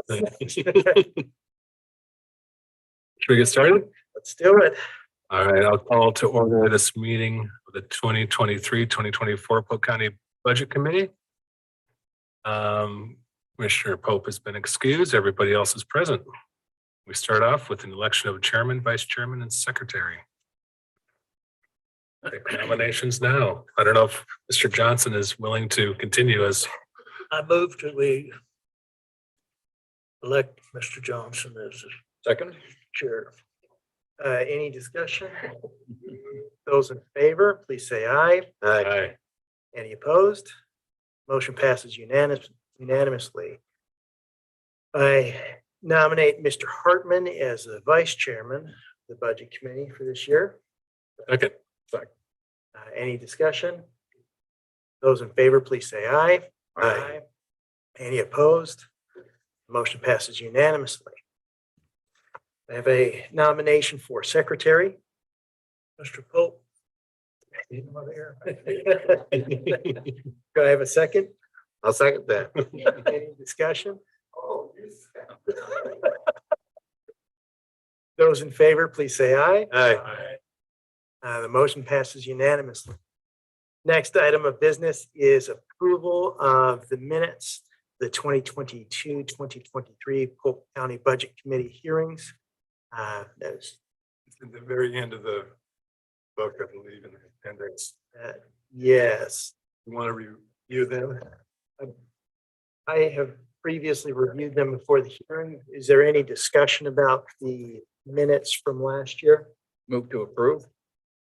Should we get started? Let's do it. All right, I'll call to order this meeting of the 2023-2024 Polk County Budget Committee. Commissioner Pope has been excused. Everybody else is present. We start off with an election of chairman, vice chairman, and secretary. Take nominations now. I don't know if Mr. Johnson is willing to continue as. I move to we elect Mr. Johnson as Second. chair. Any discussion? Those in favor, please say aye. Aye. Any opposed? Motion passes unanimously. I nominate Mr. Hartman as the vice chairman of the budget committee for this year. Second. Any discussion? Those in favor, please say aye. Aye. Any opposed? Motion passes unanimously. I have a nomination for secretary. Mr. Polk. Do I have a second? I'll second that. Any discussion? Those in favor, please say aye. Aye. The motion passes unanimously. Next item of business is approval of the minutes, the 2022-2023 Polk County Budget Committee hearings. Those, It's at the very end of the book, I believe, in the appendix. yes, You want to review them? I have previously reviewed them before the hearing. Is there any discussion about the minutes from last year? Move to approve.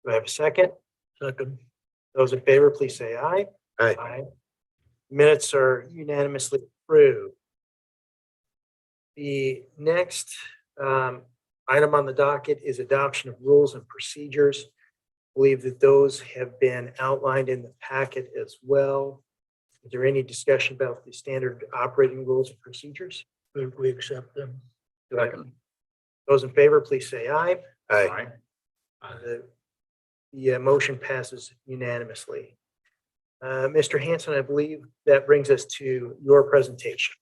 Do I have a second? Second. Those in favor, please say aye. Aye. Minutes are unanimously approved. The next item on the docket is adoption of rules and procedures. I believe that those have been outlined in the packet as well. Is there any discussion about the standard operating rules and procedures? We accept them. Second. Those in favor, please say aye. Aye. The motion passes unanimously. Mr. Hanson, I believe that brings us to your presentation.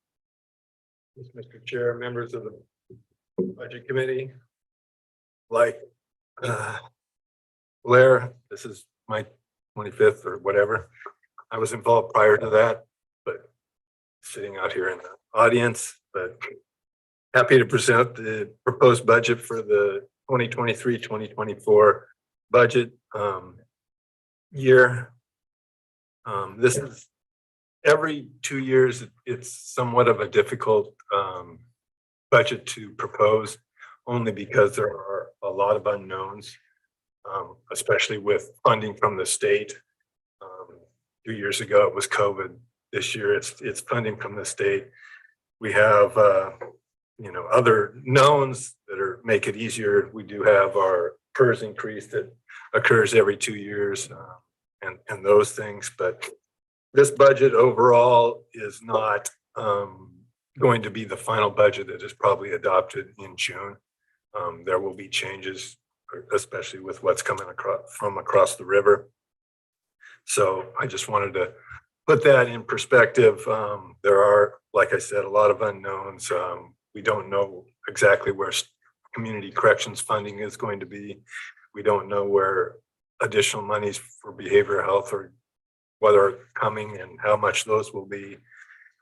Yes, Mr. Chair, members of the Budget Committee. Like Blair, this is my 25th or whatever. I was involved prior to that, but sitting out here in the audience, but happy to present the proposed budget for the 2023-2024 budget year. This is every 2 years, it's somewhat of a difficult budget to propose, only because there are a lot of unknowns, especially with funding from the state. 2 years ago, it was COVID. This year, it's funding from the state. We have, other knowns that make it easier. We do have our PERS increase that occurs every 2 years, and those things. But this budget overall is not going to be the final budget that is probably adopted in June. There will be changes, especially with what's coming across the river. So I just wanted to put that in perspective. There are, like I said, a lot of unknowns. We don't know exactly where community corrections funding is going to be. We don't know where additional monies for behavioral health or whether coming and how much those will be.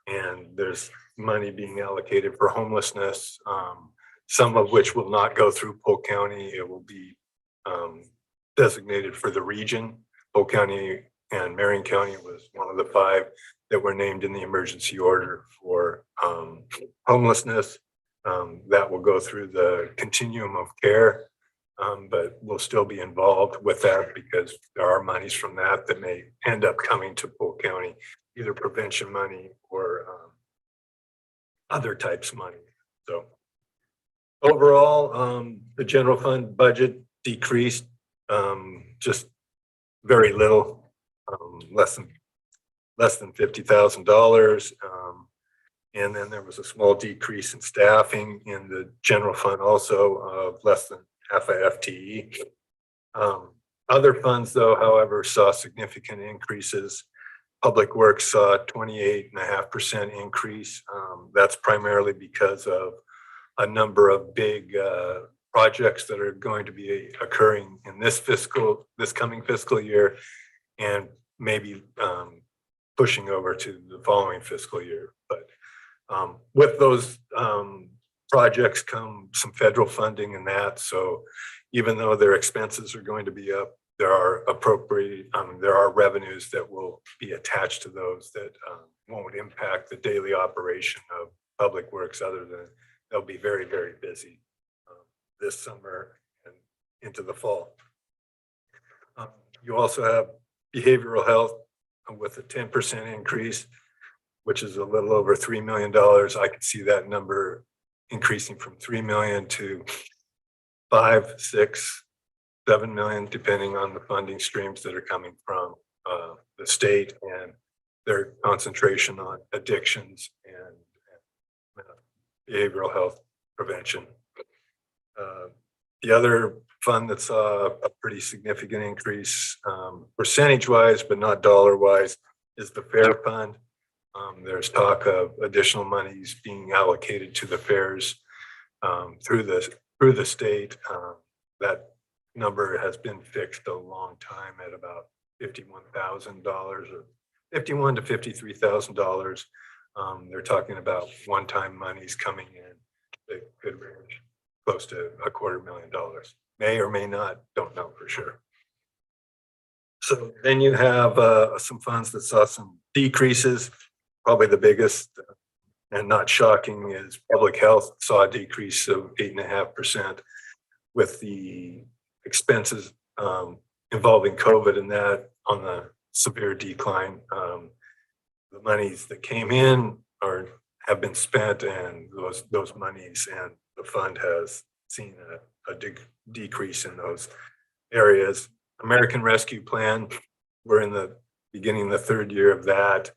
And there's money being allocated for homelessness, some of which will not go through Polk County. It will be designated for the region. Polk County and Marion County was one of the 5 that were named in the emergency order for homelessness. That will go through the continuum of care, but we'll still be involved with that because there are monies from that may end up coming to Polk County, either prevention money or other types of money. So overall, the general fund budget decreased just very little, less than $50,000. And then there was a small decrease in staffing in the general fund also of less than half a FTE. Other funds though, however, saw significant increases. Public Works saw 28.5% increase. That's primarily because of a number of big projects that are going to be occurring in this coming fiscal year, and maybe pushing over to the following fiscal year. But with those projects come some federal funding and that. So even though their expenses are going to be up, there are there are revenues that will be attached to those that won't impact the daily operation of Public Works, other than they'll be very, very busy this summer and into the fall. You also have behavioral health with a 10% increase, which is a little over $3 million. I could see that number increasing from 3 million to 5, 6, 7 million, depending on the funding streams that are coming from the state and their concentration on addictions and behavioral health prevention. The other fund that saw a pretty significant increase, percentage-wise, but not dollar-wise, is the fair fund. There's talk of additional monies being allocated to the fairs through the state. That number has been fixed a long time at about $51,000 or $51,000 to $53,000. They're talking about one-time monies coming in that could range close to $250,000. May or may not, don't know for sure. So then you have some funds that saw some decreases. Probably the biggest and not shocking is public health saw a decrease of 8.5%, with the expenses involving COVID and that on the severe decline. The monies that came in or have been spent, and those monies and the fund has seen a decrease in those areas. American Rescue Plan, we're in the beginning of the third year of that.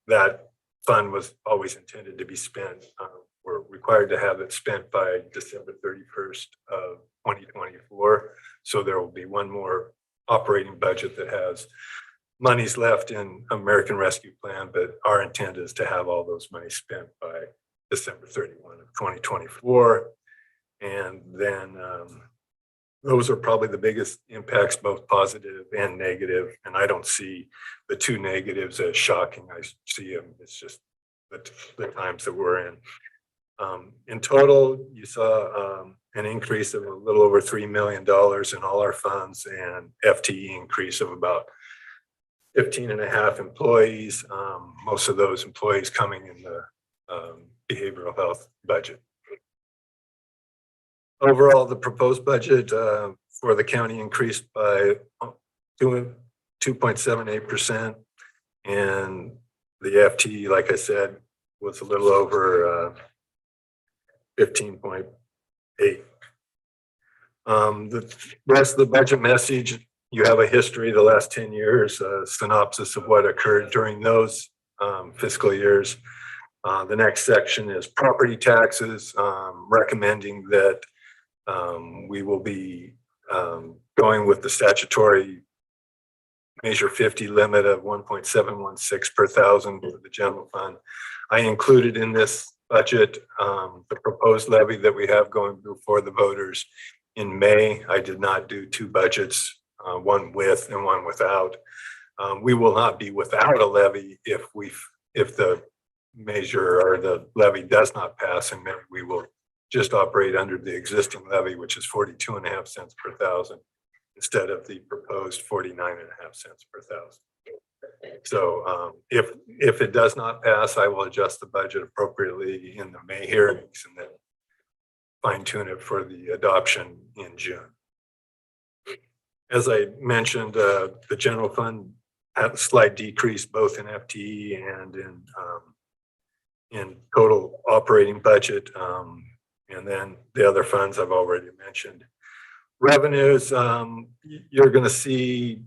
That fund was always intended to be spent. We're required to have it spent by December 31st of 2024. So there will be one more operating budget that has monies left in American Rescue Plan, but our intent is to have all those monies spent by December 31 of 2024. And then those are probably the biggest impacts, both positive and negative. And I don't see the two negatives as shocking. I see them, it's just the times that we're in. In total, you saw an increase of a little over $3 million in all our funds, and FTE increase of about 15.5 employees. Most of those employees coming in the behavioral health budget. Overall, the proposed budget for the county increased by 2.78%, and the FTE, like I said, was a little over 15.8. The rest of the budget message, you have a history the last 10 years, a synopsis of what occurred during those fiscal years. The next section is property taxes, recommending that we will be going with the statutory Measure 50 limit of 1.716 per thousand for the general fund. I included in this budget the proposed levy that we have going before the voters in May. I did not do two budgets, one with and one without. We will not be without a levy if the measure or the levy does not pass, and maybe we will just operate under the existing levy, which is 42.5 cents per thousand, instead of the proposed 49.5 cents per thousand. So if it does not pass, I will adjust the budget appropriately in the May hearings and then fine tune it for the adoption in June. As I mentioned, the general fund had a slight decrease both in FTE and in total operating budget. And then the other funds I've already mentioned. Revenues, you're going to see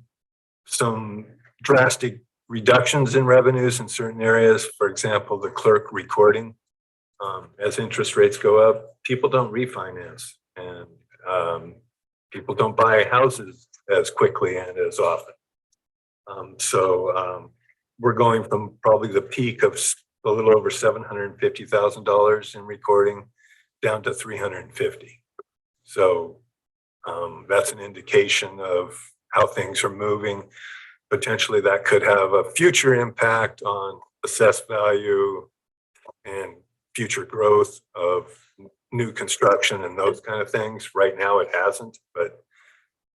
some drastic reductions in revenues in certain areas. For example, the clerk recording. As interest rates go up, people don't refinance, and people don't buy houses as quickly and as often. We're going from probably the peak of a little over $750,000 in recording down to 350. So that's an indication of how things are moving. Potentially that could have a future impact on assessed value and future growth of new construction and those kind of things. Right now it hasn't, but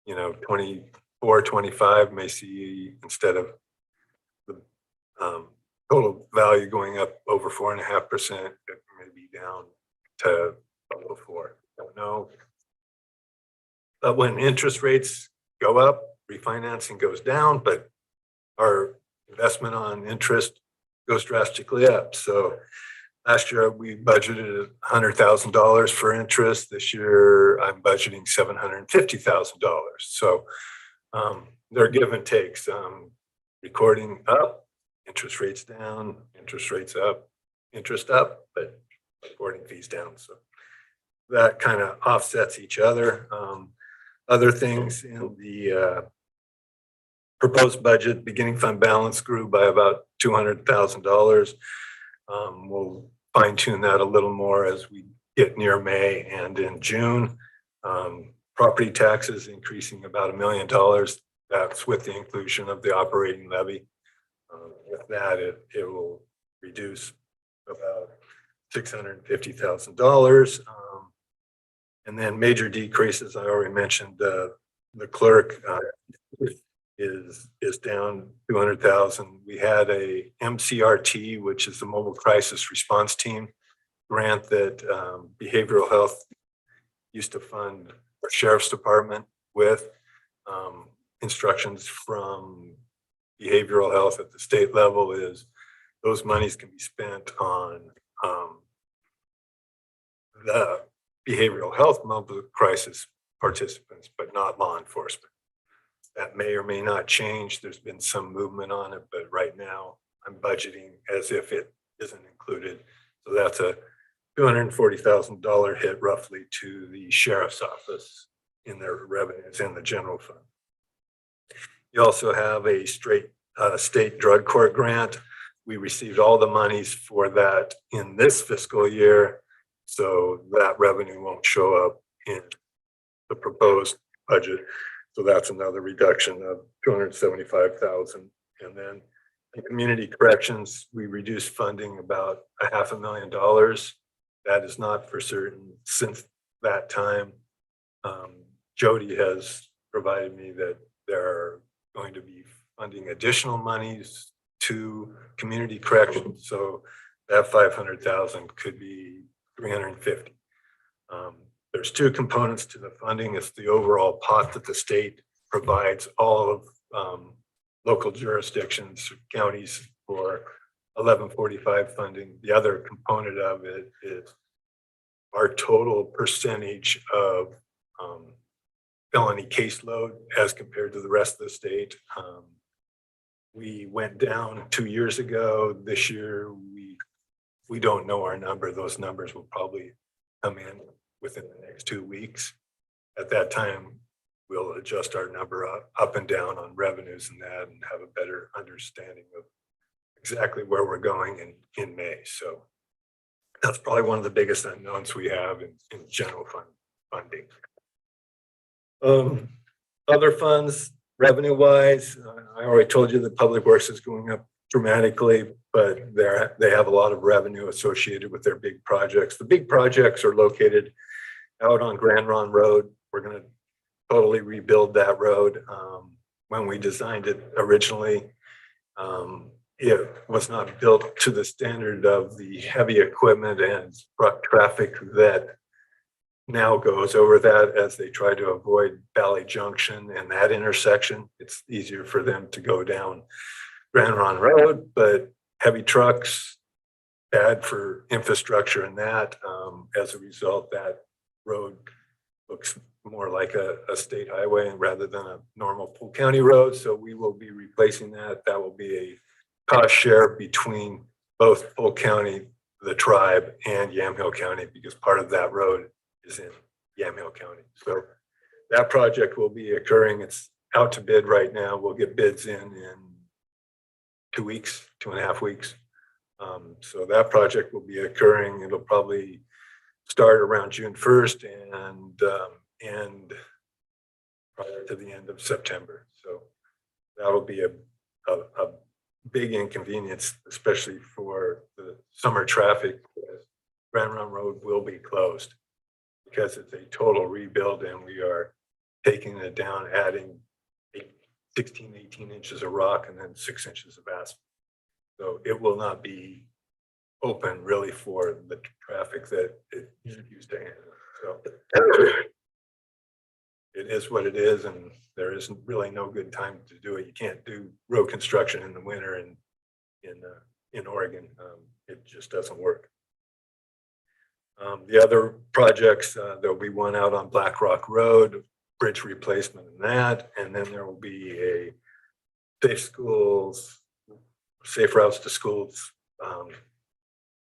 24, 25 may see, instead of the total value going up over 4.5%, it may be down to below 4. Don't know. But when interest rates go up, refinancing goes down, but our investment on interest goes drastically up. So last year we budgeted $100,000 for interest. This year I'm budgeting $750,000. So there are give and takes. Recording up, interest rates down, interest rates up, interest up, but recording fees down. So that kind of offsets each other. Other things in the proposed budget, beginning fund balance grew by about $200,000. We'll fine tune that a little more as we get near May and in June. Property taxes increasing about $1 million. That's with the inclusion of the operating levy. With that, it will reduce about $650,000. And then major decreases, I already mentioned, the clerk is down 200,000. We had a MCRT, which is the Mobile Crisis Response Team grant that behavioral health used to fund our sheriff's department with. Instructions from behavioral health at the state level is those monies can be spent on the behavioral health mobile crisis participants, but not law enforcement. That may or may not change. There's been some movement on it, but right now I'm budgeting as if it isn't included. So that's a $240,000 hit roughly to the sheriff's office in their revenues in the general fund. You also have a state drug court grant. We received all the monies for that in this fiscal year, so that revenue won't show up in the proposed budget. So that's another reduction of $275,000. And then in community corrections, we reduced funding about $500,000. That is not for certain. Since that time, Jody has provided me that there are going to be funding additional monies to community corrections. So that 500,000 could be 350. There's two components to the funding. It's the overall pot that the state provides all of local jurisdictions, counties for 1145 funding. The other component of it is our total percentage of felony caseload as compared to the rest of the state. We went down 2 years ago. This year, we don't know our number. Those numbers will probably come in within the next 2 weeks. At that time, we'll adjust our number up and down on revenues and that, and have a better understanding of exactly where we're going in May. So that's probably one of the biggest unknowns we have in general fund funding. Other funds, revenue wise, I already told you that public works is going up dramatically, but they have a lot of revenue associated with their big projects. The big projects are located out on Grand Ron Road. We're going to totally rebuild that road. When we designed it originally, it was not built to the standard of the heavy equipment and truck traffic that now goes over that as they try to avoid Valley Junction and that intersection. It's easier for them to go down Grand Ron Road, but heavy trucks, bad for infrastructure and that. As a result, that road looks more like a state highway rather than a normal Polk County road. So we will be replacing that. That will be a cost share between both Polk County, the tribe, and Yamhill County, because part of that road is in Yamhill County. So that project will be occurring. It's out to bid right now. We'll get bids in 2 weeks, 2.5 weeks. So that project will be occurring. It'll probably start around June 1st and end prior to the end of September. So that'll be a big inconvenience, especially for the summer traffic. Grand Run Road will be closed because it's a total rebuild and we are taking it down, adding 16, 18 inches of rock and then 6 inches of asphalt. So it will not be open really for the traffic that it used to handle. So it is what it is, and there isn't really no good time to do it. You can't do road construction in the winter in Oregon. It just doesn't work. The other projects, there'll be one out on Black Rock Road, bridge replacement and that, and then there will be a safe routes to schools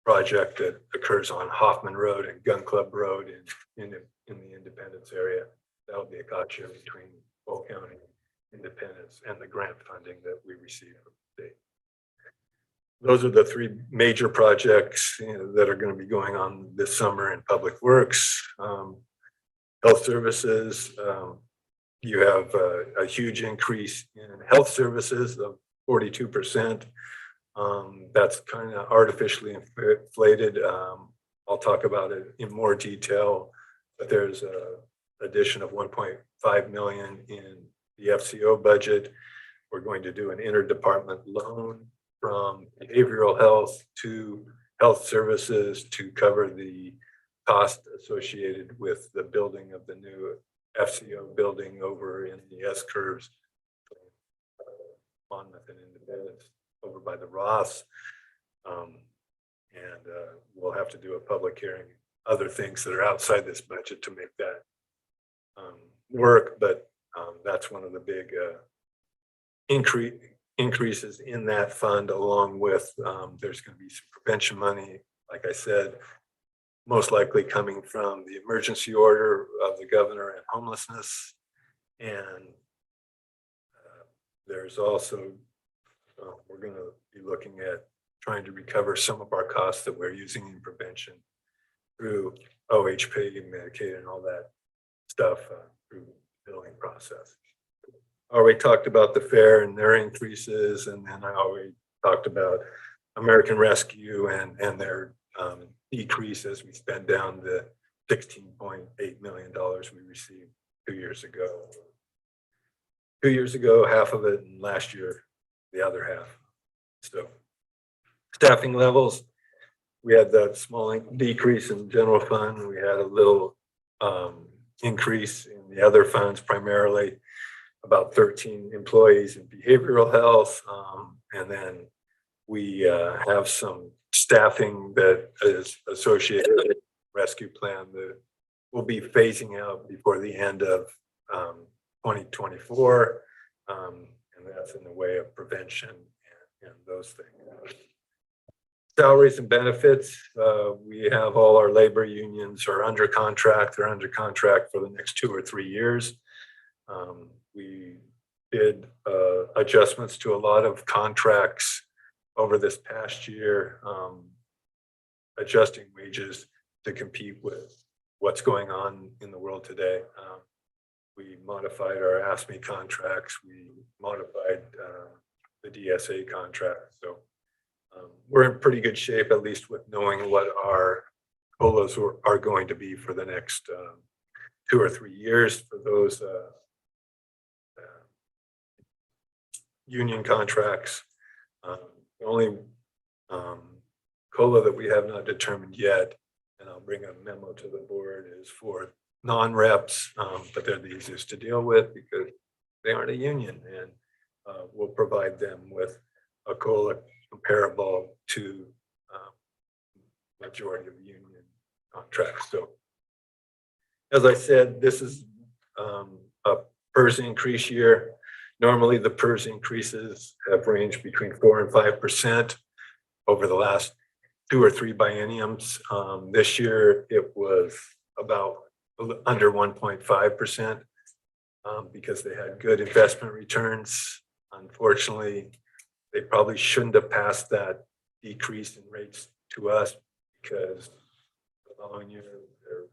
project that occurs on Hoffman Road and Gun Club Road in the Independence area. That'll be a cost share between Polk County, Independence, and the grant funding that we receive from the state. Those are the three major projects that are going to be going on this summer in Public Works. Health services, you have a huge increase in health services of 42%. That's kind of artificially inflated. I'll talk about it in more detail, but there's a addition of 1.5 million in the FCO budget. We're going to do an interdepartment loan from behavioral health to health services to cover the cost associated with the building of the new FCO building over in the S curves, Monmouth and Independence, over by the Ross. We'll have to do a public hearing, other things that are outside this budget to make that work, but that's one of the big increases in that fund, along with there's going to be some prevention money, like I said, most likely coming from the emergency order of the governor and homelessness. And there's also, we're going to be looking at trying to recover some of our costs that we're using in prevention through OHP and Medicaid and all that stuff through the billing process. I already talked about the fair and their increases, and then I already talked about American Rescue and their decrease as we spend down the $16.8 million we received 2 years ago. 2 years ago, half of it, and last year, the other half. So staffing levels, we had that small decrease in general fund. We had a little increase in the other funds, primarily about 13 employees in behavioral health. And then we have some staffing that is associated with the rescue plan that will be phasing out before the end of 2024. And that's in the way of prevention and those things. Salaries and benefits, we have all our labor unions are under contract. They're under contract for the next 2 or 3 years. We did adjustments to a lot of contracts over this past year, adjusting wages to compete with what's going on in the world today. We modified our ASME contracts. We modified the DSA contract. So we're in pretty good shape, at least with knowing what our COLAs are going to be for the next 2 or 3 years for those union contracts. The only COLA that we have not determined yet, and I'll bring a memo to the board, is for non-reps, but they're the easiest to deal with because they aren't a union, and we'll provide them with a COLA comparable to majority of union contracts. So as I said, this is a PERS increase year. Normally the PERS increases have ranged between 4 and 5% over the last 2 or 3 bienniums. This year it was about under 1.5%. because they had good investment returns. Unfortunately, they probably shouldn't have passed that decrease in rates to us because the following year they're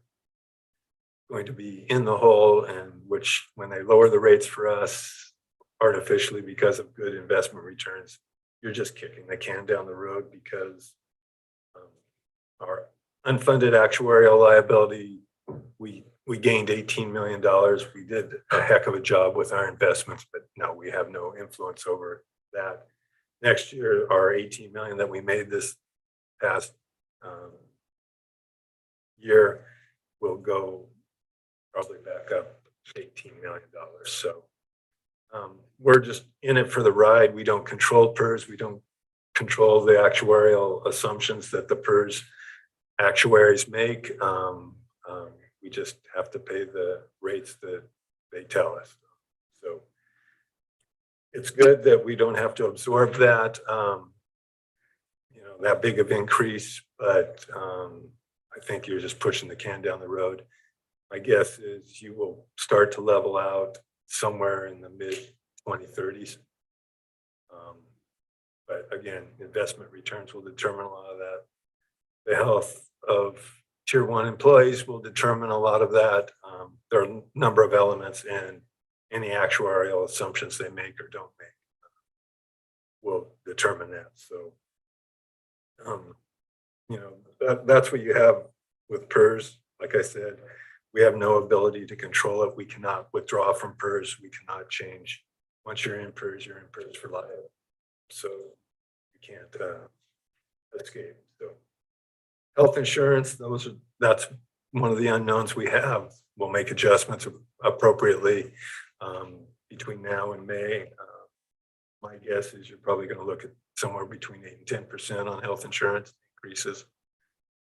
going to be in the hole, and which when they lower the rates for us artificially because of good investment returns, you're just kicking the can down the road because our unfunded actuarial liability, we gained $18 million. We did a heck of a job with our investments, but no, we have no influence over that. Next year, our 18 million that we made this past year will go probably back up $18 million. So we're just in it for the ride. We don't control PERS. We don't control the actuarial assumptions that the PERS actuaries make. We just have to pay the rates that they tell us. So it's good that we don't have to absorb that, that big of increase, but I think you're just pushing the can down the road. My guess is you will start to level out somewhere in the mid 2030s. But again, investment returns will determine a lot of that. The health of tier one employees will determine a lot of that. There are a number of elements, and any actuarial assumptions they make or don't make will determine that. So, that's what you have with PERS. Like I said, we have no ability to control it. We cannot withdraw from PERS. We cannot change. Once you're in PERS for life. So you can't escape. So health insurance, that's one of the unknowns we have. We'll make adjustments appropriately between now and May. My guess is you're probably going to look at somewhere between 8 and 10% on health insurance increases.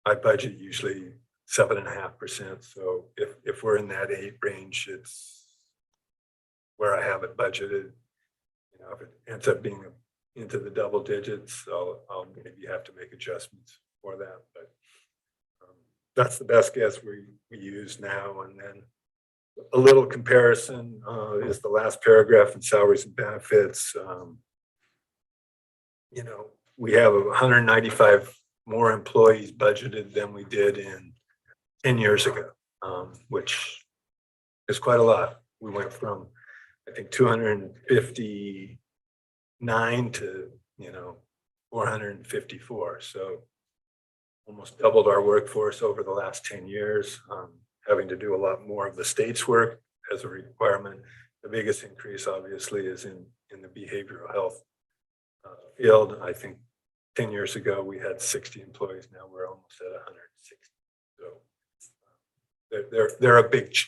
I budget usually 7.5%. So if we're in that 8 range, it's where I have it budgeted. If it ends up being into the double digits, I'll maybe have to make adjustments for that. But that's the best guess we use now. And then a little comparison is the last paragraph in salaries and benefits. We have 195 more employees budgeted than we did in 10 years ago, which is quite a lot. We went from, I think, 259 to, 454. So almost doubled our workforce over the last 10 years, having to do a lot more of the state's work as a requirement. The biggest increase, obviously, is in the behavioral health field. I think 10 years ago, we had 60 employees. Now we're almost at 160. So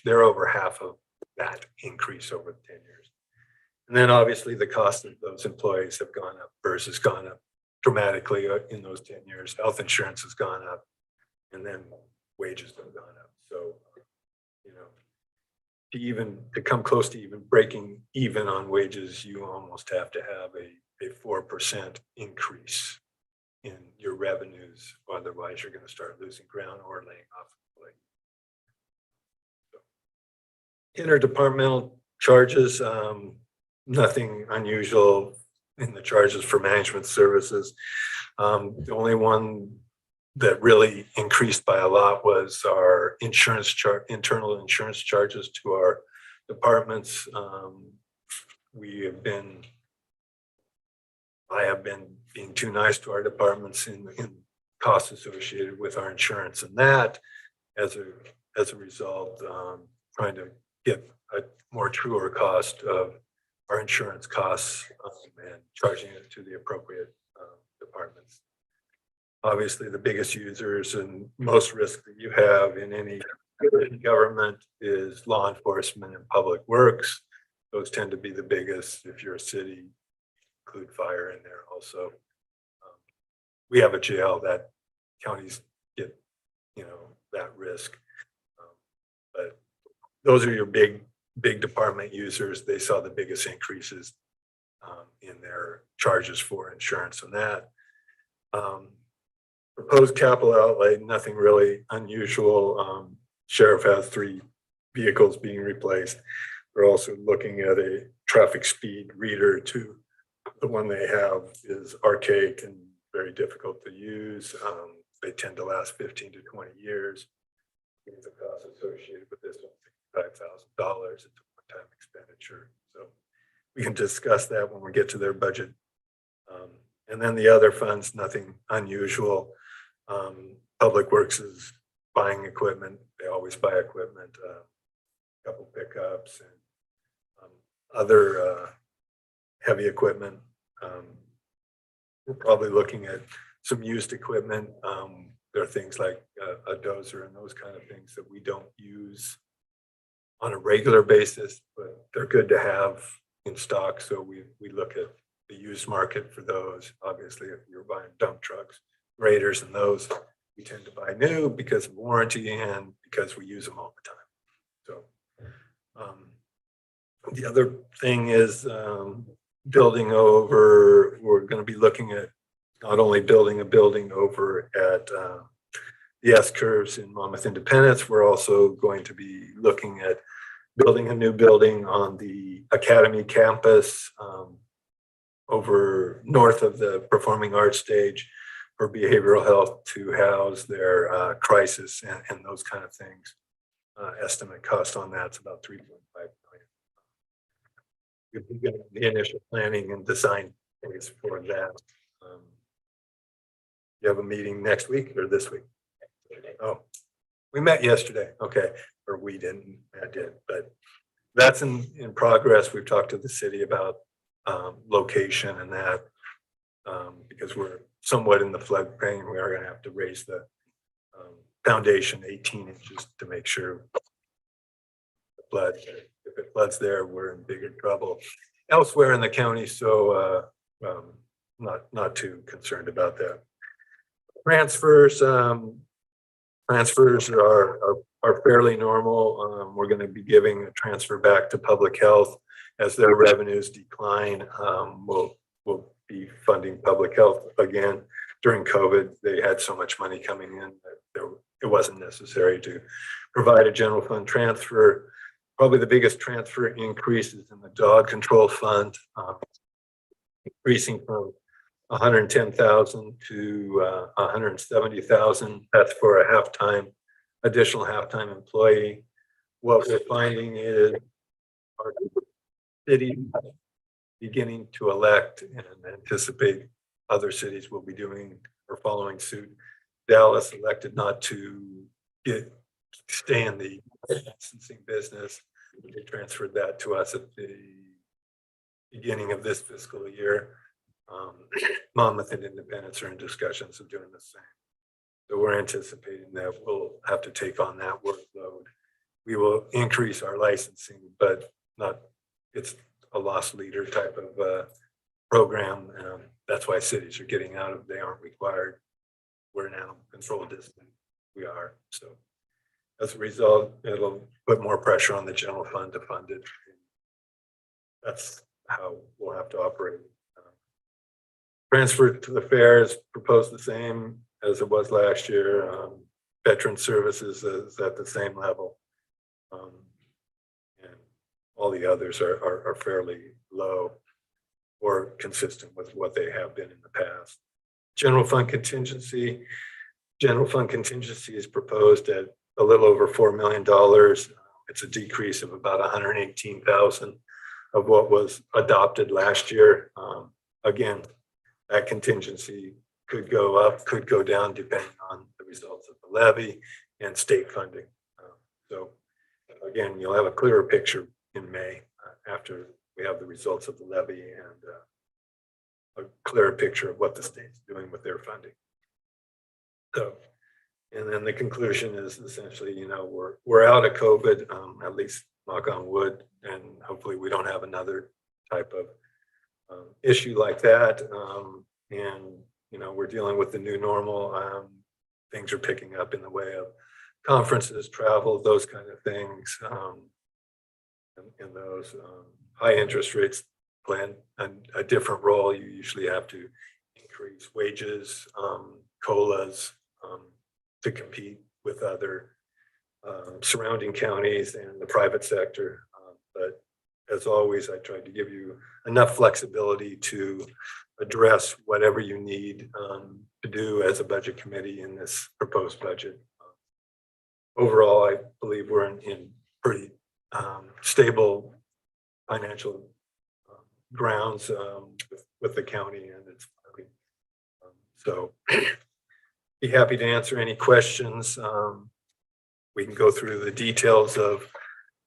they're over half of that increase over 10 years. And then obviously the cost of those employees have gone up. PERS has gone up dramatically in those 10 years. Health insurance has gone up, and then wages have gone up. So, to come close to even breaking even on wages, you almost have to have a 4% increase in your revenues. Otherwise, you're going to start losing ground or laying off. Interdepartmental charges, nothing unusual in the charges for management services. The only one that really increased by a lot was our internal insurance charges to our departments. I have been being too nice to our departments in costs associated with our insurance, and that as a result, trying to get a more truer cost of our insurance costs and charging it to the appropriate departments. Obviously, the biggest users and most risk that you have in any government is law enforcement and public works. Those tend to be the biggest. If you're a city, include fire in there also. We have a jail that counties get, that risk. But those are your big department users. They saw the biggest increases in their charges for insurance and that. Proposed capital outlay, nothing really unusual. Sheriff has 3 vehicles being replaced. We're also looking at a traffic speed reader too. The one they have is archaic and very difficult to use. They tend to last 15 to 20 years. There's a cost associated with this one, $5,000. It's a one-time expenditure. So we can discuss that when we get to their budget. And then the other funds, nothing unusual. Public Works is buying equipment. They always buy equipment, a couple pickups and other heavy equipment. We're probably looking at some used equipment. There are things like a dozer and those kind of things that we don't use on a regular basis, but they're good to have in stock. So we look at the used market for those. Obviously, if you're buying dump trucks, graders and those, we tend to buy new because of warranty and because we use them all the time. So the other thing is building over, we're going to be looking at not only building a building over at the S-curves in Monmouth Independence, we're also going to be looking at building a new building on the Academy campus over north of the performing arts stage for behavioral health to house their crisis and those kind of things. Estimate cost on that's about $3.5 million. We've got the initial planning and design phase for that. You have a meeting next week or this week? Oh, we met yesterday. Okay, or we didn't, I did, but that's in progress. We've talked to the city about location and that because we're somewhat in the floodplain. We are going to have to raise the foundation 18 inches to make sure the flood, if it floods there, we're in bigger trouble elsewhere in the county. So not too concerned about that. Transfers are fairly normal. We're going to be giving a transfer back to public health as their revenues decline. We'll be funding public health again. During COVID, they had so much money coming in that it wasn't necessary to provide a general fund transfer. Probably the biggest transfer increase is in the dog control fund, increasing from 110,000 to 170,000. That's for a additional half-time employee. What we're finding is our city beginning to elect and anticipate other cities will be doing or following suit. Dallas elected not to stay in the licensing business. They transferred that to us at the beginning of this fiscal year. Monmouth and Independence are in discussions of doing the same. So we're anticipating that we'll have to take on that workload. We will increase our licensing, but it's a loss leader type of program. That's why cities are getting out of, they aren't required. We're an animal control district. We are. So as a result, it'll put more pressure on the general fund to fund it. That's how we'll have to operate. Transfer to the fair is proposed the same as it was last year. Veteran services is at the same level. And all the others are fairly low or consistent with what they have been in the past. General fund contingency is proposed at a little over $4 million. It's a decrease of about 118,000 of what was adopted last year. Again, that contingency could go up, could go down, depending on the results of the levy and state funding. So again, you'll have a clearer picture in May after we have the results of the levy and a clearer picture of what the state's doing with their funding. So, and then the conclusion is essentially, we're out of COVID, at least knock on wood, and hopefully we don't have another type of issue like that. And we're dealing with the new normal. Things are picking up in the way of conferences, travel, those kind of things. And those high interest rates play a different role. You usually have to increase wages, COLAs, to compete with other surrounding counties and the private sector. But as always, I tried to give you enough flexibility to address whatever you need to do as a budget committee in this proposed budget. Overall, I believe we're in pretty stable financial grounds with the county and its funding. So be happy to answer any questions. We can go through the details of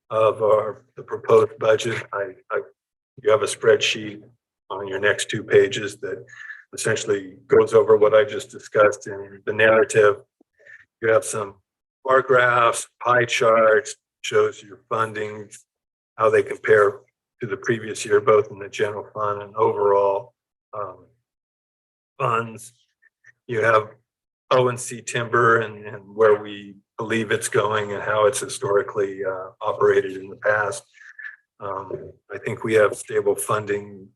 the proposed budget. You have a spreadsheet on your next 2 pages that essentially goes over what I just discussed in the narrative. You have some bar graphs, pie charts, shows your fundings, how they compare to the previous year, both in the general fund and overall funds. You have O&C timber and where we believe it's going and how it's historically operated in the past. I think we have stable funding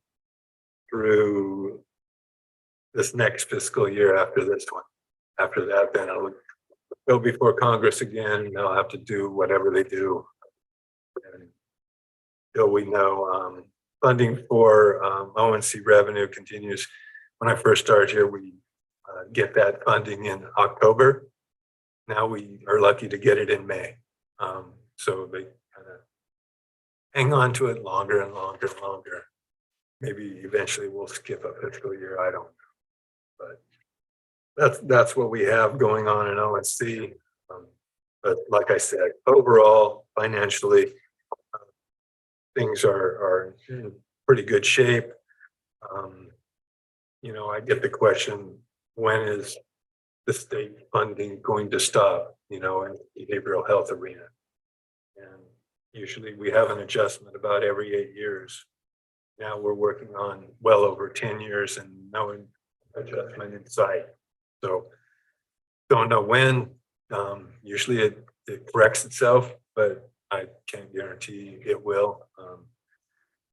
through this next fiscal year after this one. After that, then I'll go before Congress again, and they'll have to do whatever they do. And until we know, funding for O&C revenue continues. When I first started here, we get that funding in October. Now we are lucky to get it in May. So they kind of hang on to it longer and longer and longer. Maybe eventually we'll skip a fiscal year. I don't know, but that's what we have going on in O&C. But like I said, overall, financially, things are in pretty good shape. You know, I get the question, when is the state funding going to stop, you know, in the behavioral health arena? And usually we have an adjustment about every 8 years. Now we're working on well over 10 years and no adjustment in sight. So don't know when. Usually it corrects itself, but I can't guarantee it will.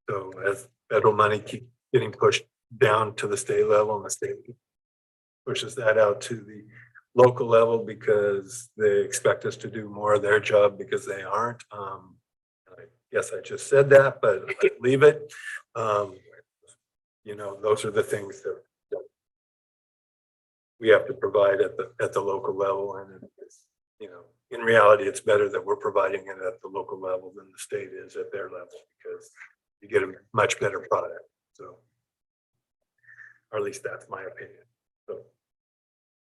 So as federal money keeps getting pushed down to the state level and the state pushes that out to the local level because they expect us to do more of their job because they aren't. I guess I just said that, but leave it. You know, those are the things that we have to provide at the local level. And it's, you know, in reality, it's better that we're providing it at the local level than the state is at their level because you get a much better product. So, or at least that's my opinion. So, if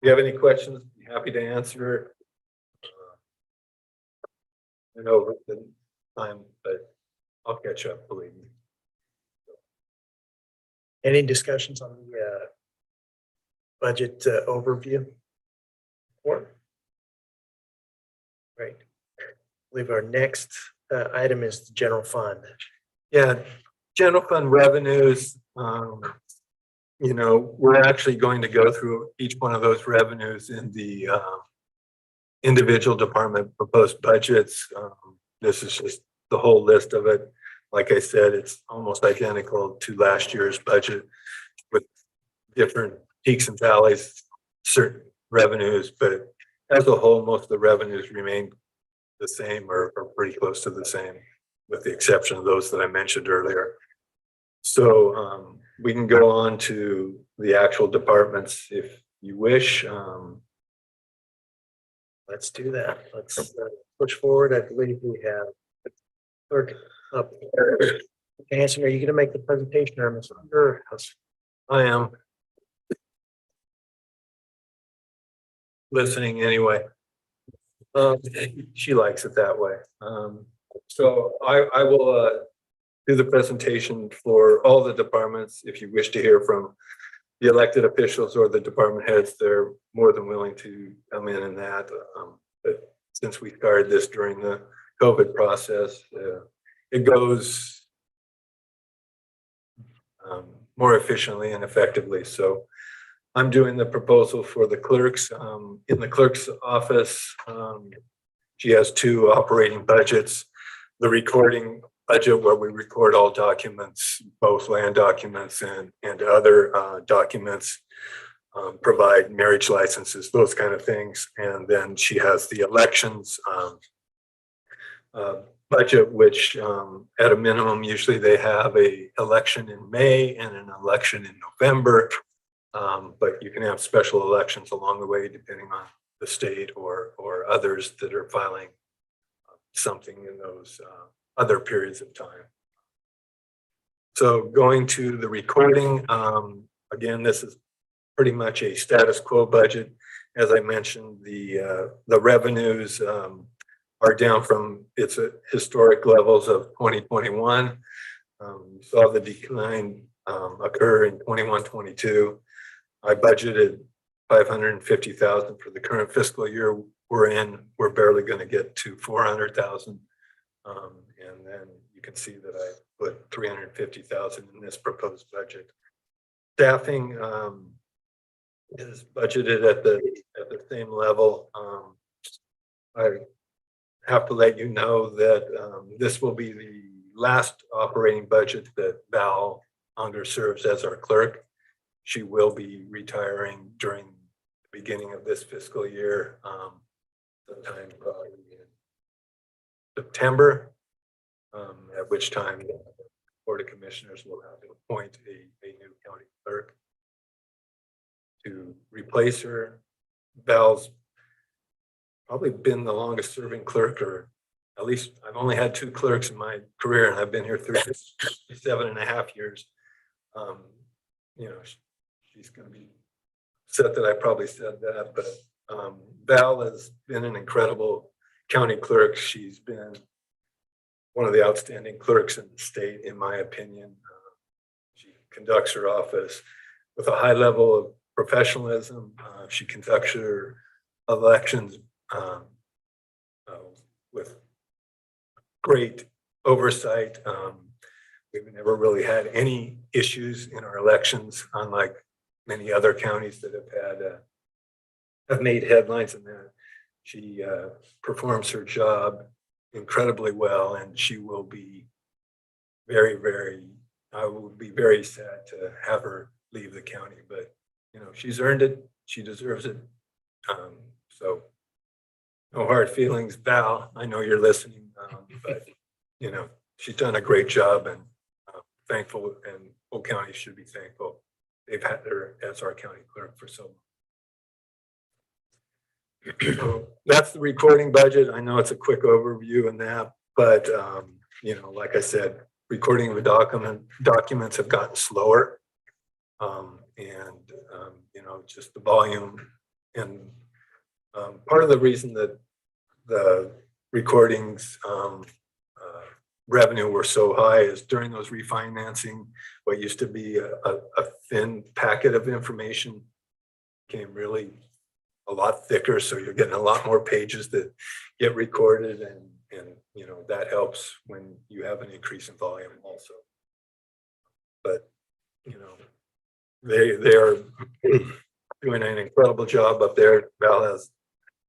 you have any questions, be happy to answer. I know the time, but I'll catch up, believe me. Any discussions on the budget overview? Or right. I believe our next item is the general fund. Yeah, general fund revenues, you know, we're actually going to go through each one of those revenues in the individual department proposed budgets. This is just the whole list of it. Like I said, it's almost identical to last year's budget with different peaks and valleys, certain revenues, but as a whole, most of the revenues remain the same or pretty close to the same, with the exception of those that I mentioned earlier. So we can go on to the actual departments if you wish. Let's do that. Let's push forward. I believe we have clerk up. Hanson, are you going to make the presentation or Ms. Unger? I am listening anyway. She likes it that way. So I will do the presentation for all the departments. If you wish to hear from the elected officials or the department heads, they're more than willing to come in and that. But since we started this during the COVID process, it goes more efficiently and effectively. So I'm doing the proposal for the clerks. In the clerk's office, she has 2 operating budgets. The recording budget, where we record all documents, both land documents and other documents, provide marriage licenses, those kind of things. And then she has the elections budget, which at a minimum, usually they have a election in May and an election in November. But you can have special elections along the way, depending on the state or others that are filing something in those other periods of time. So going to the recording, again, this is pretty much a status quo budget. As I mentioned, the revenues are down from its historic levels of 2021. Saw the decline occur in 21-22. I budgeted 550,000 for the current fiscal year we're in. We're barely going to get to 400,000. And then you can see that I put 350,000 in this proposed budget. Staffing is budgeted at the same level. I have to let you know that this will be the last operating budget that Val Unger serves as our clerk. She will be retiring during the beginning of this fiscal year, sometime probably in September, at which time the Board of Commissioners will have to appoint a new county clerk to replace her. Val's probably been the longest serving clerk, or at least I've only had 2 clerks in my career, and I've been here 37.5 years. You know, she's going to be upset that I probably said that, but Val has been an incredible county clerk. She's been one of the outstanding clerks in the state, in my opinion. She conducts her office with a high level of professionalism. She conducts her elections with great oversight. We've never really had any issues in our elections, unlike many other counties that have made headlines in that. She performs her job incredibly well, and she will be I will be very sad to have her leave the county, but you know, she's earned it. She deserves it. So no hard feelings, Val. I know you're listening, but you know, she's done a great job, and thankful, and Polk County should be thankful they've had her as our county clerk for so long. So that's the recording budget. I know it's a quick overview in that, but you know, like I said, recording of the documents have gotten slower, and you know, just the volume, and part of the reason that the recordings revenue were so high is during those refinancing, what used to be a thin packet of information became really a lot thicker. So you're getting a lot more pages that get recorded, and you know, that helps when you have an increase in volume also. But you know, they are doing an incredible job up there. Val has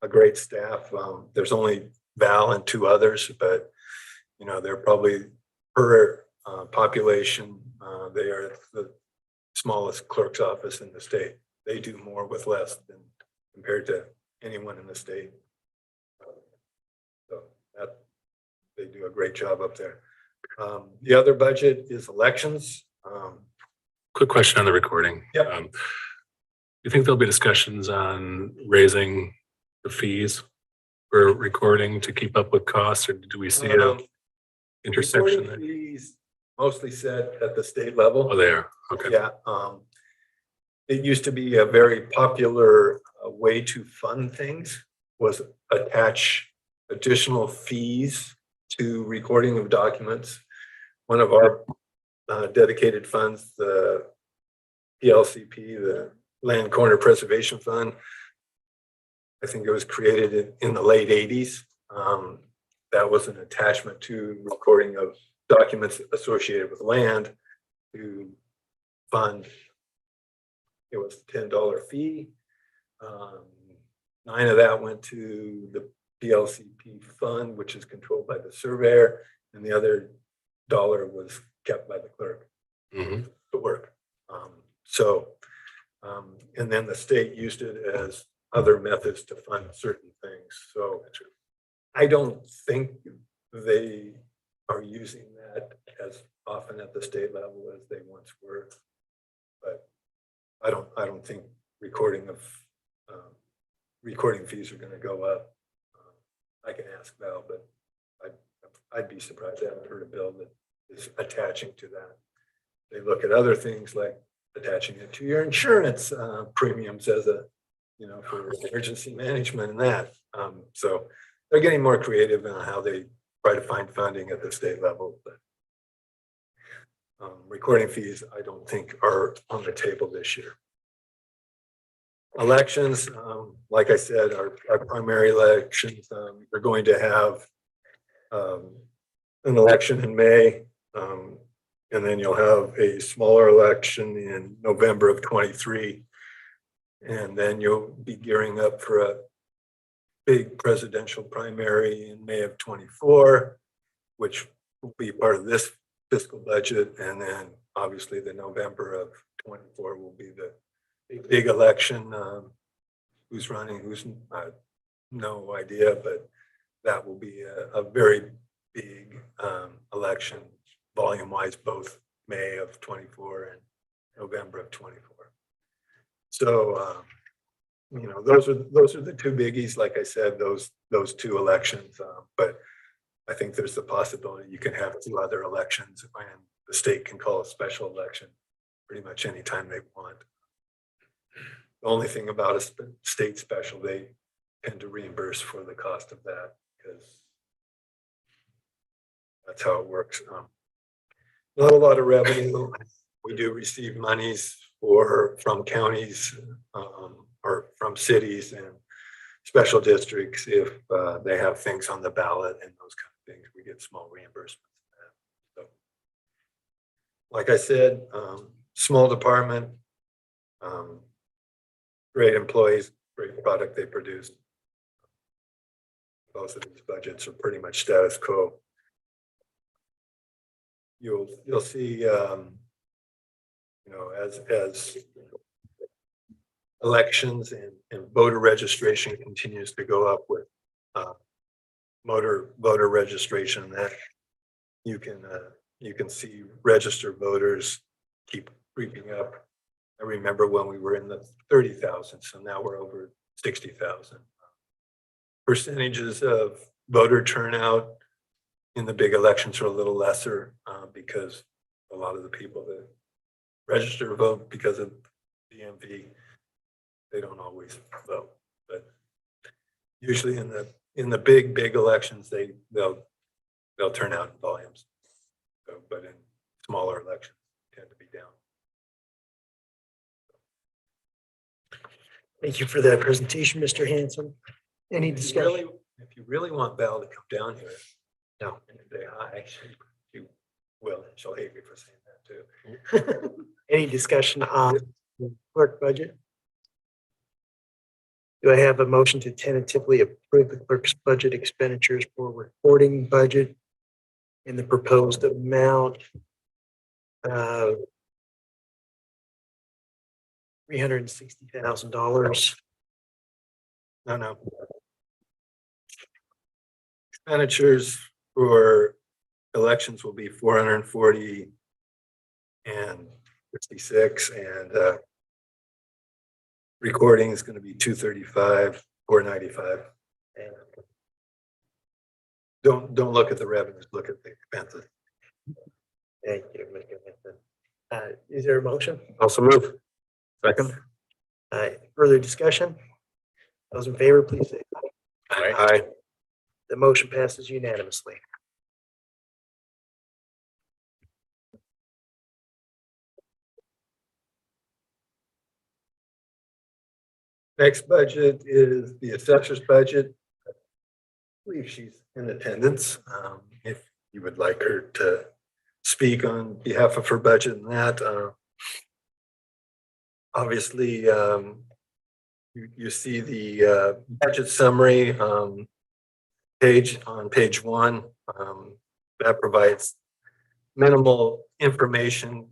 a great staff. There's only Val and 2 others, but you know, they're probably per population. They are the smallest clerk's office in the state. They do more with less than compared to anyone in the state. So that they do a great job up there. The other budget is elections. Quick question on the recording. Yeah. You think there'll be discussions on raising the fees for recording to keep up with costs, or do we see a intersection there? Recording fees mostly set at the state level. Oh, they are. Okay. Yeah. It used to be a very popular way to fund things, was attach additional fees to recording of documents. One of our dedicated funds, the PLCP, the Land Corner Preservation Fund, I think it was created in the late 80s. That was an attachment to recording of documents associated with land to fund. It was a $10 fee. 9 of that went to the PLCP fund, which is controlled by the surveyor, and the other dollar was kept by the clerk to work. And then the state used it as other methods to fund certain things. So I don't think they are using that as often at the state level as they once were. But I don't think recording fees are gonna go up. I can ask Val, but I'd be surprised. I haven't heard a bill that is attaching to that. They look at other things like attaching it to your insurance premiums as a, for emergency management and that. So they're getting more creative in how they try to find funding at the state level, but recording fees, I don't think are on the table this year. Elections, like I said, our primary elections, we're going to have an election in May, and then you'll have a smaller election in November of 23. And then you'll be gearing up for a big presidential primary in May of 24, which will be part of this fiscal budget. And then obviously the November of 24 will be the big election. Who's running, who's no idea, but that will be a very big election volume wise, both May of 24 and November of 24. So, those are the two biggies. Like I said, those two elections, but I think there's the possibility you can have two other elections and the state can call a special election pretty much anytime they want. The only thing about a state special, they tend to reimburse for the cost of that because that's how it works. Not a lot of revenue. We do receive monies from counties or from cities and special districts if they have things on the ballot and those kind of things. We get small reimbursements. So, like I said, small department, great employees, great product they produce. Most of these budgets are pretty much status quo. You'll see, as elections and voter registration continues to go up with voter registration, that you can see registered voters keep creeping up. I remember when we were in the 30,000, so now we're over 60,000. Percentages of voter turnout in the big elections are a little lesser because a lot of the people that register to vote because of DMV, they don't always vote. But usually in the big elections, they'll turn out in volumes. So, but in smaller elections, tend to be down. Thank you for that presentation, Mr. Hanson. Any If discussion? you really want Val to come down here, No. and say hi, she will. She'll hate me for saying that too. Any discussion on the clerk budget? Do I have a motion to tentatively approve the clerk's budget expenditures for recording budget in the proposed amount of $360,000? No. Expenditures for elections will be 440 and 66, and recording is going to be 235, 495. And don't look at the revenues, look at the expenses. Thank you, Mr. Hanson. Is there a motion? Also move. Second. Further discussion? Those in favor, please say aye. Aye. The motion passes unanimously. Next budget is the assessor's budget. I believe she's in attendance. If you would like her to speak on behalf of her budget and that, obviously, you see the budget summary page on page 1. That provides minimal information.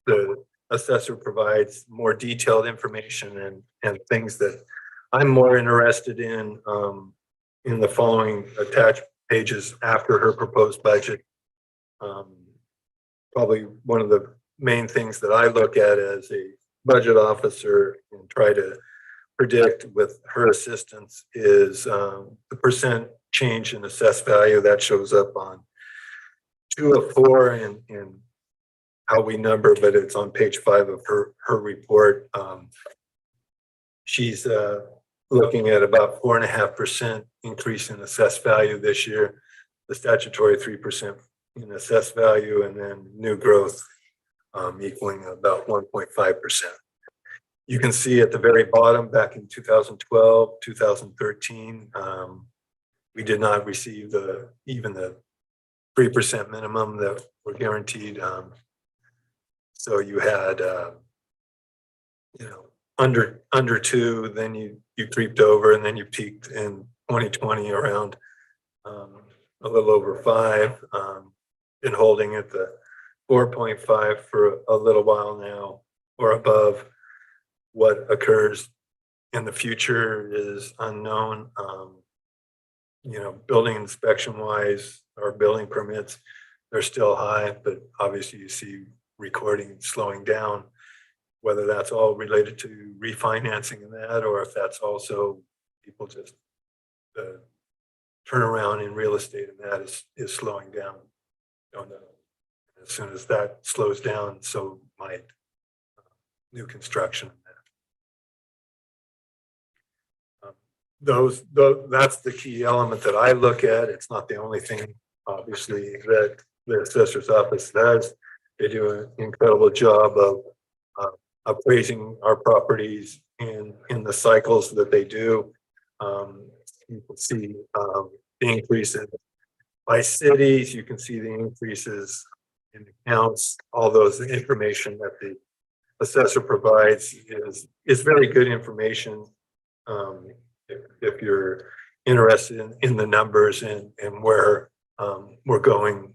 The assessor provides more detailed information and things that I'm more interested in the following attached pages after her proposed budget. Probably one of the main things that I look at as a budget officer and try to predict with her assistance is the percent change in assessed value that shows up on 2 of 4 in how we number, but it's on page 5 of her report. She's looking at about 4.5% increase in assessed value this year, the statutory 3% in assessed value, and then new growth equaling about 1.5%. You can see at the very bottom, back in 2012, 2013, we did not receive even the 3% minimum that were guaranteed. So you had, under 2, then you creeped over, and then you peaked in 2020 around a little over 5. Been holding at the 4.5 for a little while now, or above. What occurs in the future is unknown. Building inspection wise, or building permits, they're still high, but obviously you see recording slowing down. Whether that's all related to refinancing and that, or if that's also people just turnaround in real estate and that is slowing down. Don't know. As soon as that slows down, so might new construction. That's the key element that I look at. It's not the only thing, obviously, that the assessor's office does. They do an incredible job of appraising our properties in the cycles that they do. You can see the increases by cities. You can see the increases in accounts. All those information that the assessor provides is very good information. If you're interested in the numbers and where we're going,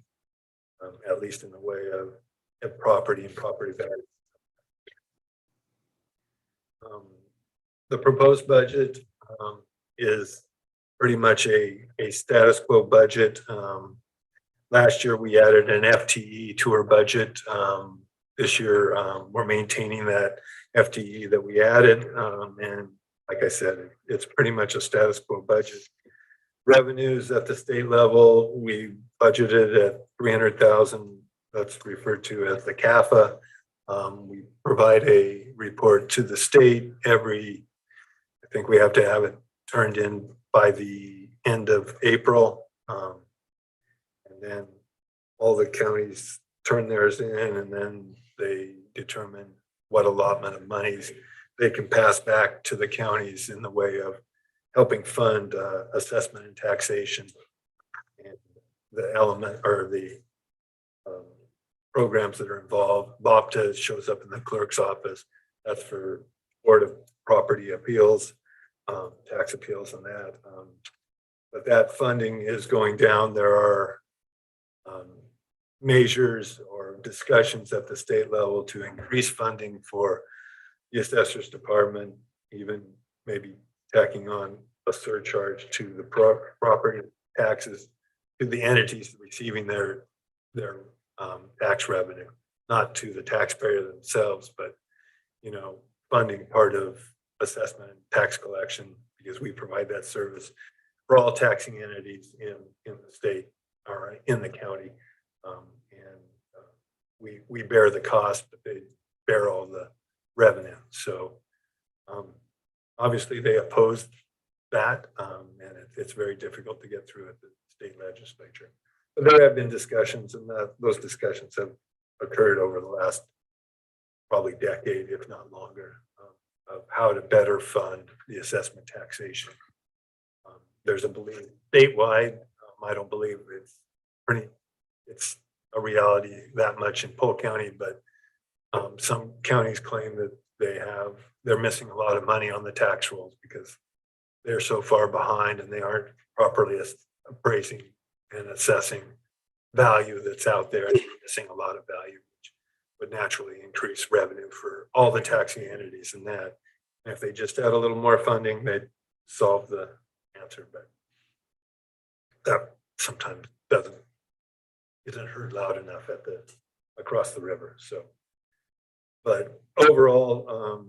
at least in the way of property and property value. The proposed budget is pretty much a status quo budget. Last year we added an FTE to our budget. This year we're maintaining that FTE that we added, and like I said, it's pretty much a status quo budget. Revenues at the state level, we budgeted at 300,000. That's referred to as the CAFA. We provide a report to the state I think we have to have it turned in by the end of April. And then all the counties turn theirs in, and then they determine what allotment of monies they can pass back to the counties in the way of helping fund assessment and taxation, and the element or the programs that are involved. BOPTA shows up in the clerk's office. That's for Board of Property Appeals, tax appeals and that. But that funding is going down. There are measures or discussions at the state level to increase funding for the assessor's department, even maybe tacking on a surcharge to the property taxes to the entities receiving their tax revenue, not to the taxpayer themselves, but funding part of assessment and tax collection, because we provide that service for all taxing entities in the state or in the county, and we bear the cost, but they bear all the revenue. So obviously they opposed that, and it's very difficult to get through at the state legislature. But there have been discussions, and those discussions have occurred over the last probably decade, if not longer, of how to better fund the assessment taxation. There's a belief statewide. I don't believe it's a reality that much in Polk County, but some counties claim that they're missing a lot of money on the tax rolls because they're so far behind and they aren't properly appraising and assessing value that's out there. They're missing a lot of value, which would naturally increase revenue for all the taxing entities in that. And if they just had a little more funding, they'd solve the answer. But sometimes isn't heard loud enough across the river, so. But overall,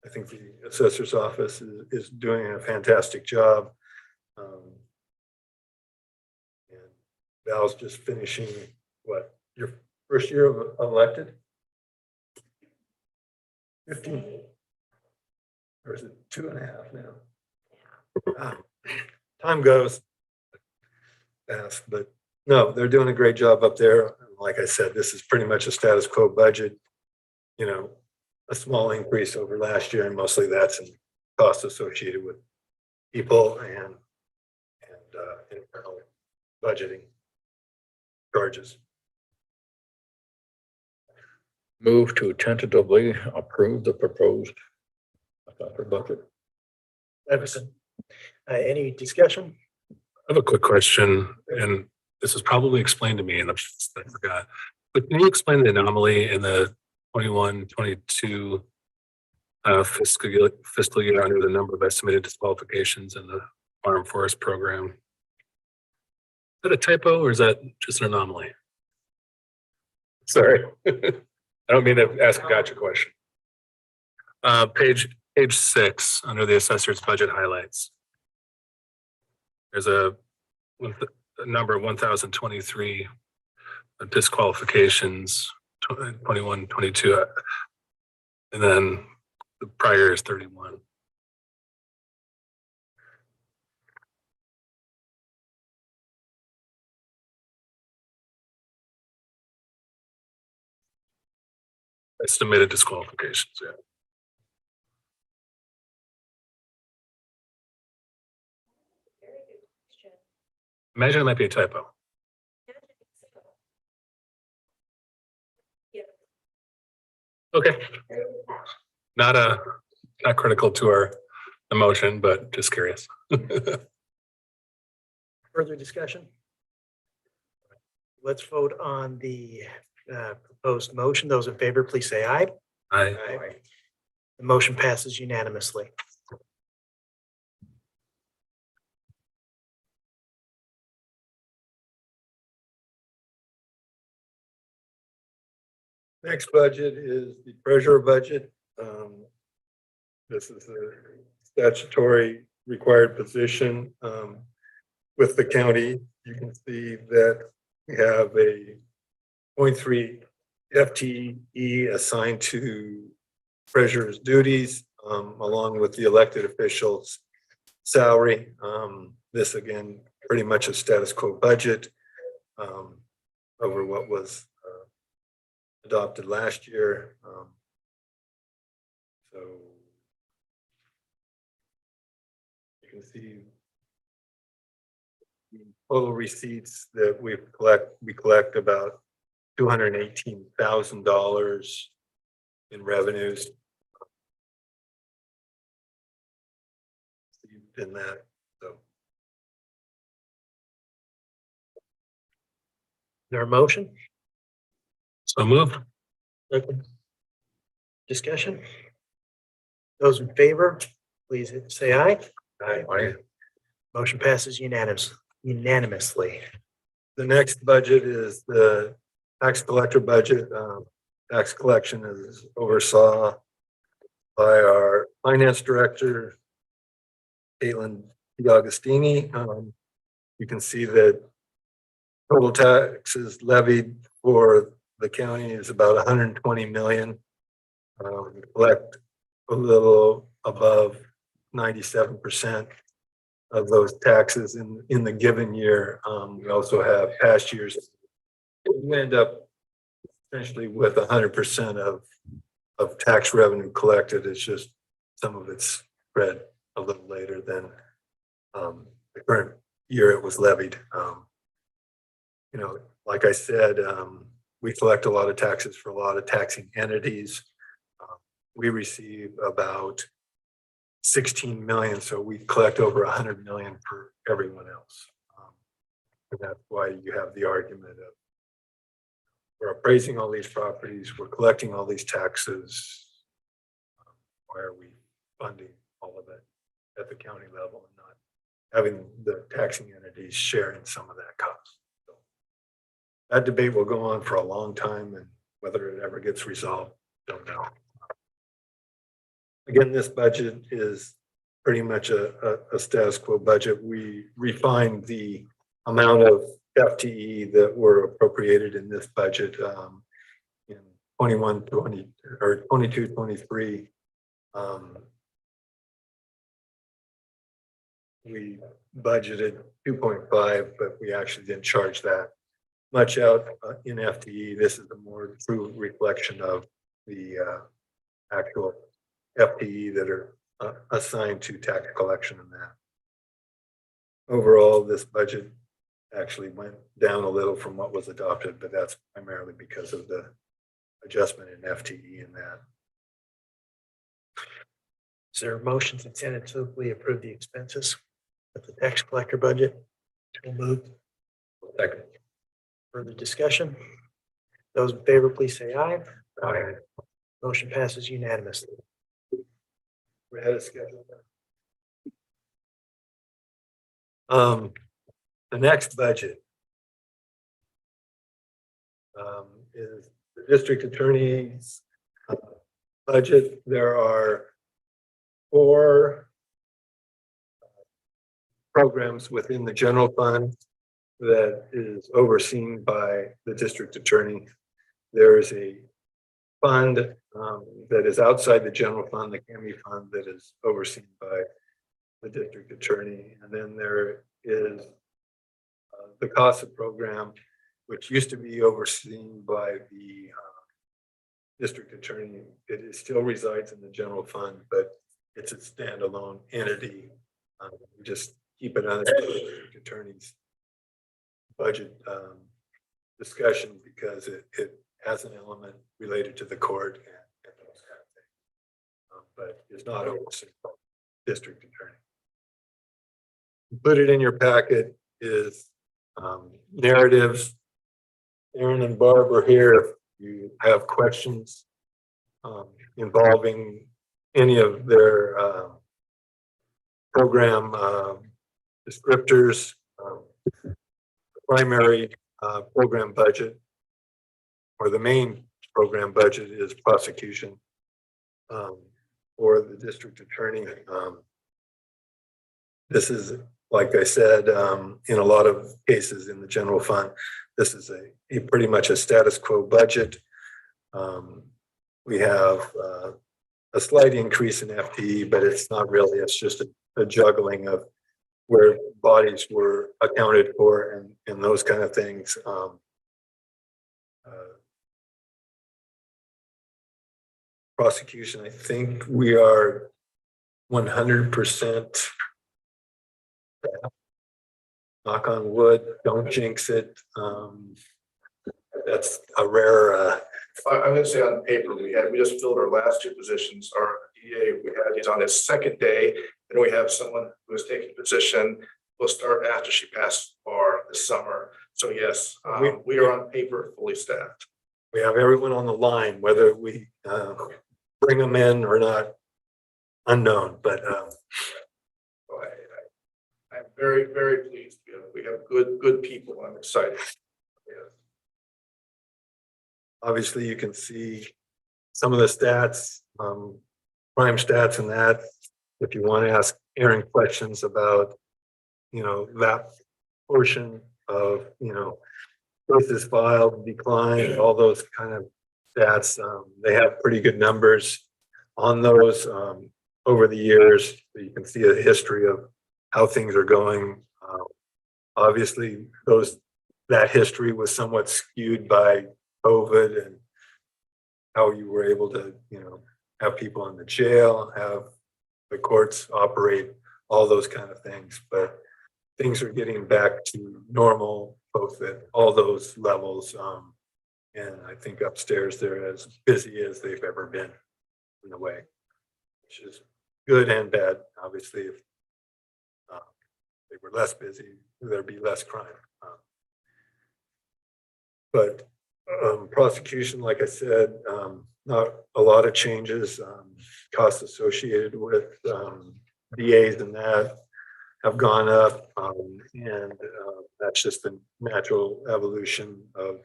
I think the assessor's office is doing a fantastic job. And Val's just finishing, what, your first year of elected? 15, or is it 2.5 now? Ah, time goes fast, but no, they're doing a great job up there. Like I said, this is pretty much a status quo budget. You know, a small increase over last year, and mostly that's in costs associated with people and internal budgeting charges. Move to tentatively approve the proposed budget. Everson, any discussion? I have a quick question, and this is probably explained to me and I forgot. But can you explain the anomaly in the 21-22 fiscal year under the number of estimated disqualifications in the Farm Forest program? Is that a typo or is that just an anomaly? Sorry. I don't mean to ask a gotcha question. Page 6 under the assessor's budget highlights. There's a number 1,023 disqualifications, 21-22, and then the prior is 31. Estimated disqualifications, yeah. Imagine it might be a typo. Okay. Not critical to our emotion, but just curious. Further discussion? Let's vote on the proposed motion. Those in favor, please say aye. Aye. The motion passes unanimously. Next budget is the treasurer budget. This is a statutory required position with the county. You can see that we have a 0.3 FTE assigned to treasurer's duties along with the elected officials' salary. This again, pretty much a status quo budget over what was adopted last year. So you can see the total receipts that we collect about $218,000 in revenues in that. So There a motion? So moved. Discussion? Those in favor, please say aye. Aye. Motion passes unanimously. the next budget is the tax collector budget. Tax collection is oversaw by our finance director, Caitlin D'Agostini. You can see that total taxes levied for the county is about 120 million. We collect a little above 97% of those taxes in the given year. We also have past years. We end up essentially with 100% of tax revenue collected. It's just some of it's spread a little later than the current year it was levied. You know, like I said, we collect a lot of taxes for a lot of taxing entities. We receive about 16 million, so we collect over 100 million for everyone else. And that's why you have the argument of we're appraising all these properties, we're collecting all these taxes. Why are we funding all of it at the county level and not having the taxing entities sharing some of that cost. So that debate will go on for a long time, and whether it ever gets resolved, don't know. Again, this budget is pretty much a status quo budget. We refined the amount of FTE that were appropriated in this budget in 21-20 or 22-23. We budgeted 2.5, but we actually didn't charge that much out in FTE. This is a more true reflection of the actual FTE that are assigned to tax collection and that. Overall, this budget actually went down a little from what was adopted, but that's primarily because of the adjustment in FTE and that. Is there a motion to tentatively approve the expenses of the tax collector budget? So moved. Second. Further discussion? Those in favor, please say aye. Aye. Motion passes unanimously. We had a schedule. The next budget is the district attorney's budget. There are 4 programs within the general fund that is overseen by the district attorney. There is a fund that is outside the general fund, the CAMI fund, that is overseen by the district attorney. And then there is the CASA program, which used to be overseen by the district attorney. It still resides in the general fund, but it's a standalone entity. We just keep it under the district attorney's budget discussion because it has an element related to the court and those kind of things, but it's not overseen by the district attorney. Put it in your packet is narratives. Aaron and Barb are here if you have questions involving any of their program descriptors. Primary program budget, or the main program budget, is prosecution for the district attorney. This is, like I said, in a lot of cases in the general fund, this is a pretty much a status quo budget. We have a slight increase in FTE, but it's not really, it's just a juggling of where bodies were accounted for and those kind of things. Prosecution, I think we are 100%. Knock on wood, don't jinx it. That's a rare. I'm gonna say on paper, we just filled our last 2 positions. Our DA, he's on his 2nd day, and we have someone who is taking a position. Will start after she passed bar this summer. So yes, we are on paper fully staffed. We have everyone on the line, whether we bring them in or not, unknown, but So I'm very, very pleased. We have good people. I'm excited. Yeah. obviously you can see some of the stats, prime stats and that. If you want to ask Aaron questions about, that portion of, cases filed, decline, all those kind of stats, they have pretty good numbers on those over the years. So you can see a history of how things are going. Obviously, that history was somewhat skewed by COVID and how you were able to, have people in the jail, have the courts operate, all those kind of things. But things are getting back to normal, both at all those levels. And I think upstairs they're as busy as they've ever been, in a way, which is good and bad. Obviously, if they were less busy, there'd be less crime. But prosecution, like I said, not a lot of changes. Costs associated with DAs and that have gone up, and that's just the natural evolution of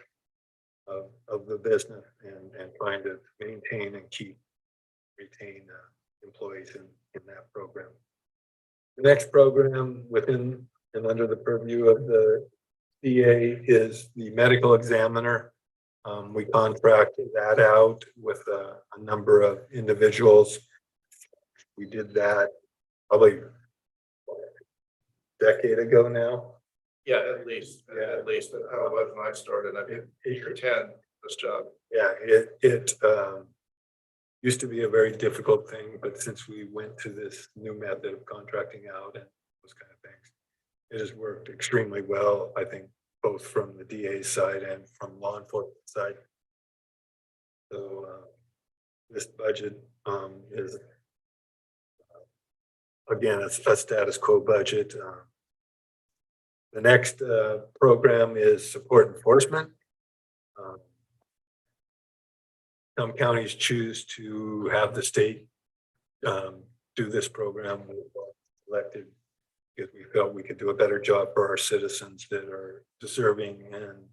the business and trying to maintain and retain employees in that program. The next program within and under the purview of the DA is the medical examiner. We contracted that out with a number of individuals. We did that probably a decade ago now. Yeah, at least, that's how it was when I started. I did 8 or 10 this job. Yeah, it used to be a very difficult thing, but since we went to this new method of contracting out and those kind of things, it has worked extremely well, I think, both from the DA side and from law enforcement side. So this budget is again, it's a status quo budget. The next program is support enforcement. Some counties choose to have the state do this program. We elected because we felt we could do a better job for our citizens that are deserving and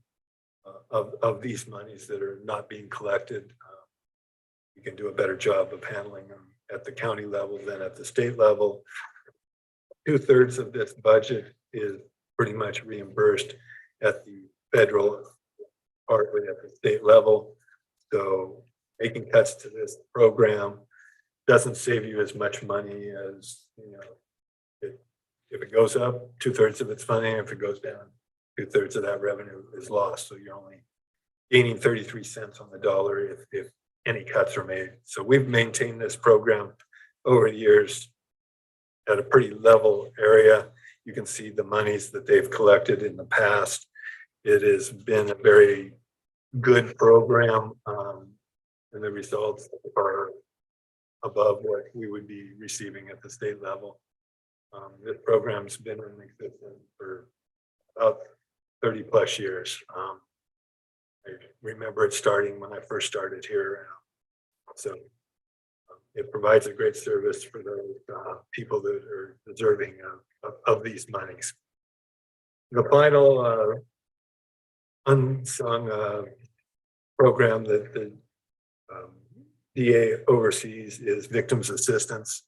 of these monies that are not being collected. We can do a better job of handling them at the county level than at the state level. 2/3 of this budget is pretty much reimbursed at the federal, partly at the state level. So making cuts to this program doesn't save you as much money as, if it goes up, 2/3 of it's funding. If it goes down, 2/3 of that revenue is lost. So you're only gaining 33 cents on the dollar if any cuts are made. So we've maintained this program over the years at a pretty level area. You can see the monies that they've collected in the past. It has been a very good program, and the results are above what we would be receiving at the state level. This program's been in existence for about 30 plus years. I remember it starting when I first started here. So it provides a great service for those people that are deserving of these monies. The final unsung program that the DA oversees is victims assistance.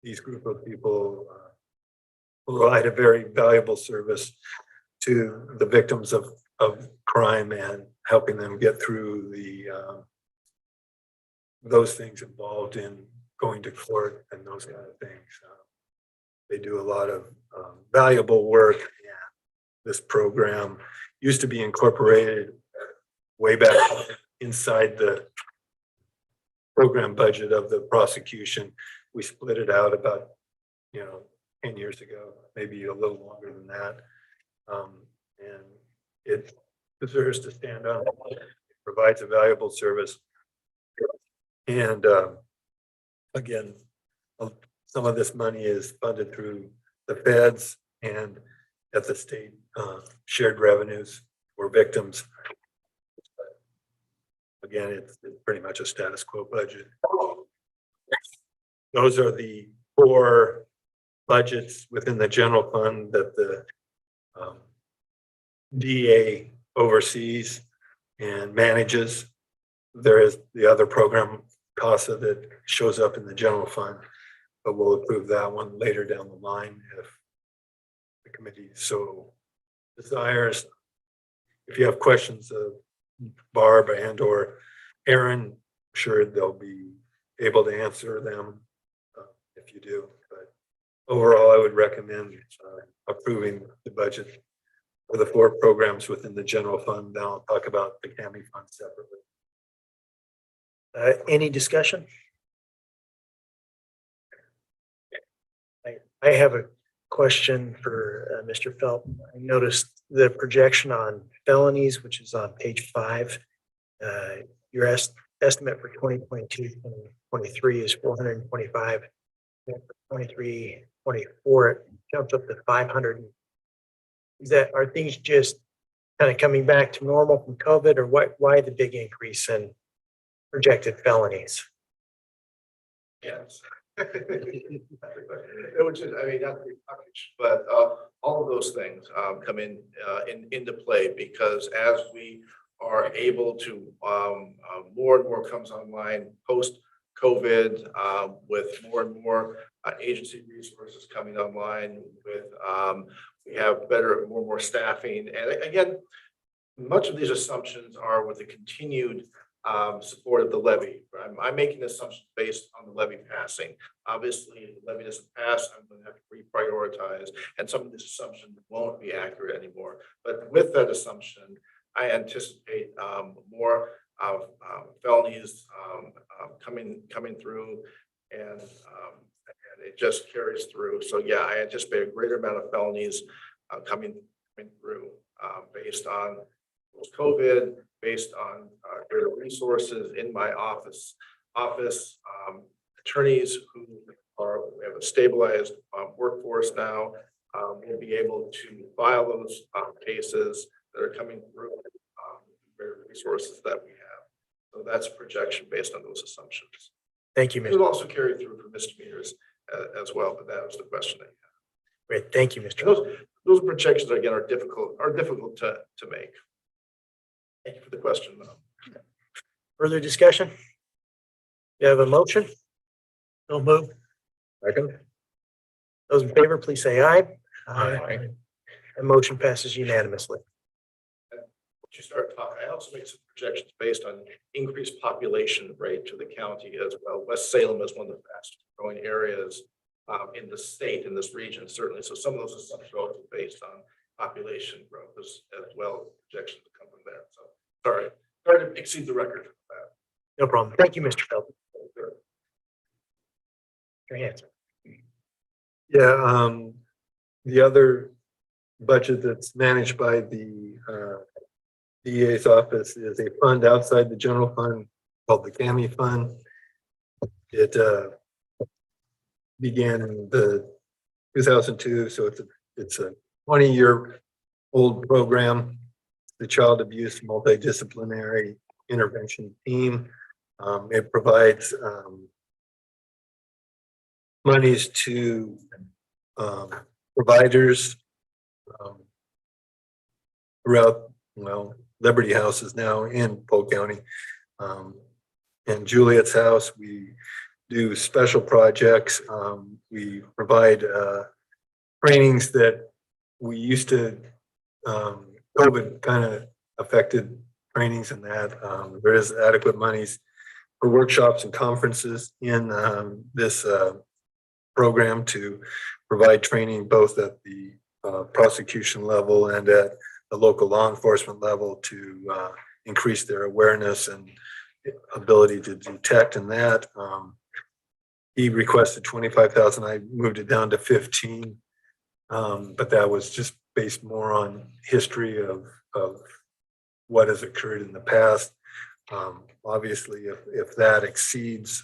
These group of people provide a very valuable service to the victims of crime and helping them get through those things involved in going to court and those kind of things. They do a lot of valuable work. And this program used to be incorporated way back inside the program budget of the prosecution. We split it out about 10 years ago, maybe a little longer than that. And it deserves to stand on. It provides a valuable service. And again, some of this money is funded through the feds and at the state shared revenues for victims. Again, it's pretty much a status quo budget. Those are the 4 budgets within the general fund that the DA oversees and manages. There is the other program, CASA, that shows up in the general fund, but we'll approve that one later down the line if the committee so desires. If you have questions of Barb and or Aaron, I'm sure they'll be able to answer them if you do. But overall, I would recommend approving the budget for the 4 programs within the general fund. Now I'll talk about the CAMI fund separately. Any discussion? I have a question for Mr. Phelps. I noticed the projection on felonies, which is on page 5. Your estimate for 2022, 2023 is 425. And for 23, 24, it jumps up to 500. Are things just kind of coming back to normal from COVID, or why the big increase in projected felonies? Yes. Which is, I mean, not to be puckish, but all of those things come into play because as we are able to, more and more comes online post-COVID, with more and more agency resources coming online with, we have more and more staffing. And again, much of these assumptions are with the continued support of the levy. I'm making assumptions based on the levy passing. Obviously, if the levy doesn't pass, I'm going to have to reprioritize, and some of these assumptions won't be accurate anymore. But with that assumption, I anticipate more felonies coming through, and it just carries through. So yeah, I anticipate a greater amount of felonies coming through based on COVID, based on greater resources in my office, attorneys who we have a stabilized workforce now, will be able to file those cases that are coming through, greater resources that we have. So that's a projection based on those assumptions. Thank you, It will Mr. also carry through for misdemeanors as well, but that was the question that you had. Great. Thank you, Mr. Those projections again are difficult to make. Thank you for the question, though. Further discussion? You have a motion? No move. Second? Those in favor, please say aye. Aye. And motion passes unanimously. Once you start talking, I also make some projections based on increased population rate to the county as well. West Salem is one of the fastest growing areas in the state, in this region, certainly. So some of those assumptions are also based on population growth as well, projections that come from there. So sorry to exceed the record. No problem. Thank you, Mr. Felton. Your hands. Yeah, the other budget that's managed by the DA's office is a fund outside the general fund called the CAMI Fund. It began in the 2002, so it's a 20-year-old program. The Child Abuse Multidisciplinary Intervention Team. It provides monies to providers throughout, Liberty House is now in Polk County. And Juliet's House, we do special projects. We provide trainings that we used to, COVID kind of affected trainings and that. There is adequate monies for workshops and conferences in this program to provide training both at the prosecution level and at the local law enforcement level to increase their awareness and ability to detect in that. He requested 25,000. I moved it down to 15, but that was just based more on history of what has occurred in the past. Obviously, if that exceeds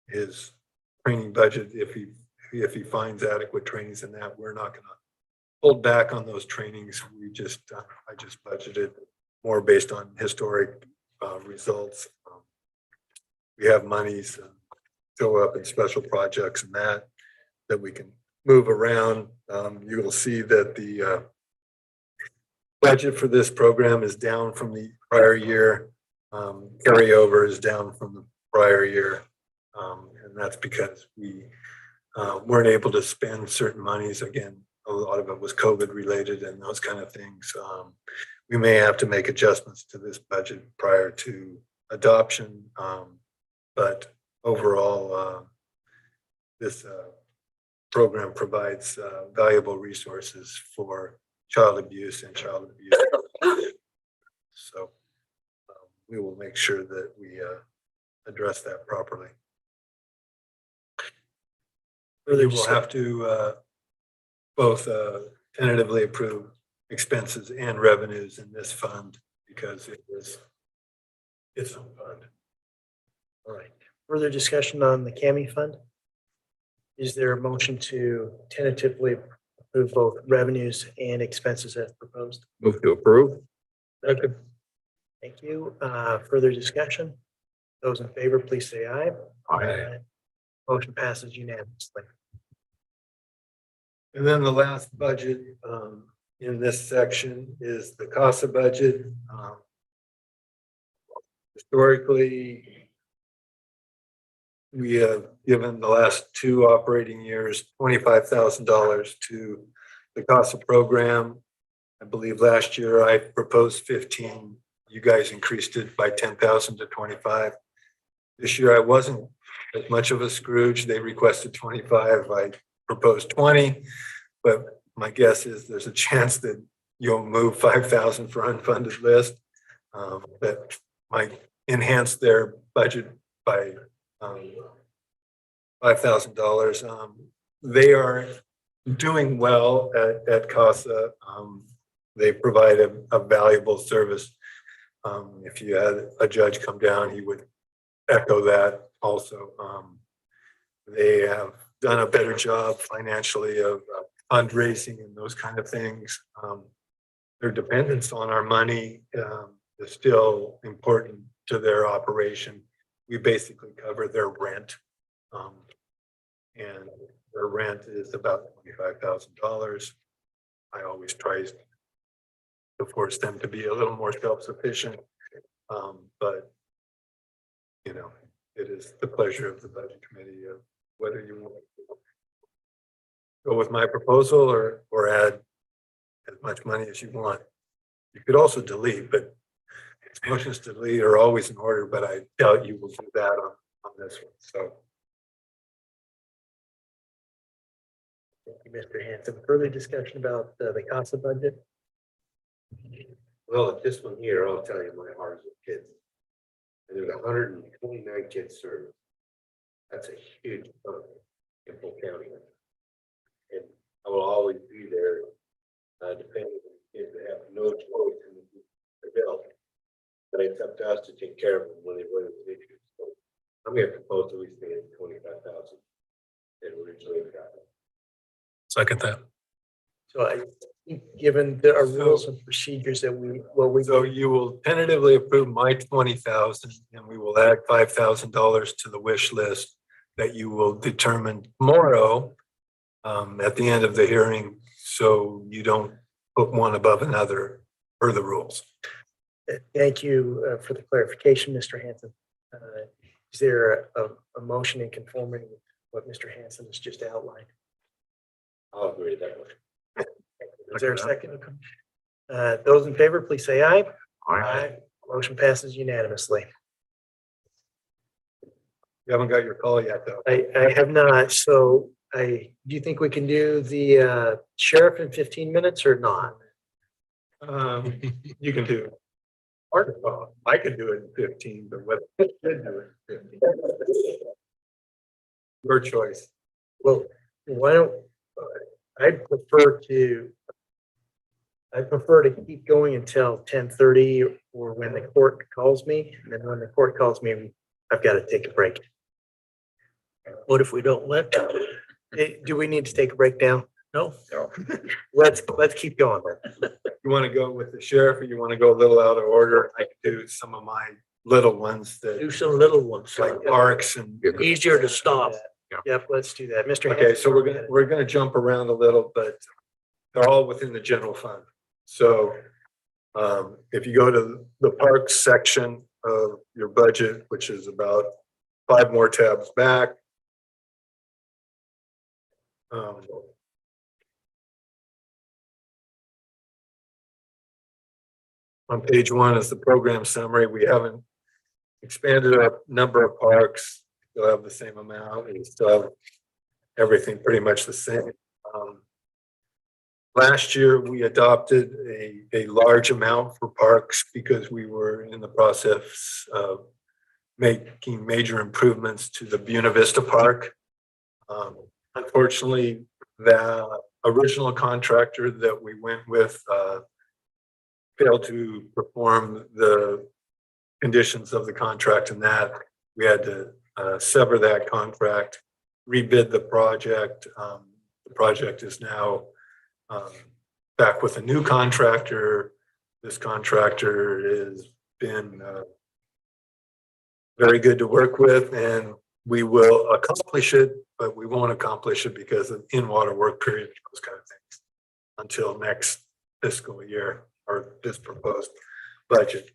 his training budget, if he finds adequate trainings in that, we're not going to hold back on those trainings. I just budgeted more based on historic results. We have monies go up in special projects and that we can move around. You will see that the budget for this program is down from the prior year. Carryover is down from the prior year. And that's because we weren't able to spend certain monies. Again, a lot of it was COVID related and those kind of things. We may have to make adjustments to this budget prior to adoption. But overall, this program provides valuable resources for child abuse and child abuse. So we will make sure that we address that properly. We will have to both tentatively approve expenses and revenues in this fund because it's a fund. All right. Further discussion on the CAMI Fund? Is there a motion to tentatively approve both revenues and expenses as proposed? Move to approve. Second. Thank you. Further discussion? Those in favor, please say aye. Aye. Motion passes unanimously. And then the last budget in this section is the CASA budget. Historically, we have given the last two operating years $25,000 to the CASA program. I believe last year I proposed 15. You guys increased it by 10,000 to 25. This year I wasn't as much of a Scrooge. They requested 25. I proposed 20, but my guess is there's a chance that you'll move 5,000 for unfunded list. That might enhance their budget by $5,000. They are doing well at CASA. They provide a valuable service. If you had a judge come down, he would echo that also. They have done a better job financially of fundraising and those kind of things. Their dependence on our money is still important to their operation. We basically cover their rent. And their rent is about $25,000. I always try to force them to be a little more self-sufficient. But, you know, it is the pleasure of the budget committee of whether you want to go with my proposal or add as much money as you want. You could also delete, but motions to delete are always in order, but I doubt you will do that on this one. So. Thank you, Mr. Hanson. Further discussion about the CASA budget? Well, at this one here, I'll tell you, my heart is with kids. And there's 129 kids served. That's a huge number in Polk County. And I will always be there, depending on the kids that have no choice in the bill. But it's up to us to take care of them when they run into issues. So I'm going to propose that we stay at 25,000 that originally got it. Second that. So I think given our rules and procedures that So you will tentatively approve my 20,000 and we will add $5,000 to the wish list that you will determine tomorrow at the end of the hearing. So you don't put one above another per the rules. Thank you for the clarification, Mr. Hanson. Is there a motion in conformity with what Mr. Hanson has just outlined? I'll agree to that one. Is there a second? Those in favor, please say aye. Aye. Motion passes unanimously. You haven't got your call yet, though. I have not, so do you think we can do the sheriff in 15 minutes or not? You can do. I could do it in 15, but what I should do it in 15. Your choice. Well, why don't, I prefer to keep going until 10:30 or when the court calls me. And then when the court calls me, I've got to take a break. What if we don't let? Do we need to take a break now? No. No. Let's keep going then. You want to go with the sheriff or you want to go a little out of order? I could do some of my little ones Do that some little ones. like parks and. Easier to stop. Yep, let's do that. Mr. Okay, Hanson, so we're gonna jump around a little, but they're all within the general fund. So if you go to the parks section of your budget, which is about 5 more tabs back. On page 1 is the program summary. We haven't expanded our number of parks. Still have the same amount. We still have everything pretty much the same. Last year, we adopted a large amount for parks because we were in the process of making major improvements to the Buena Vista Park. Unfortunately, the original contractor that we went with failed to perform the conditions of the contract, and that we had to sever that contract, rebid the project. The project is now back with a new contractor. This contractor has been very good to work with, and we will accomplish it, but we won't accomplish it because of in-water work period, those kind of things, until next fiscal year or this proposed budget.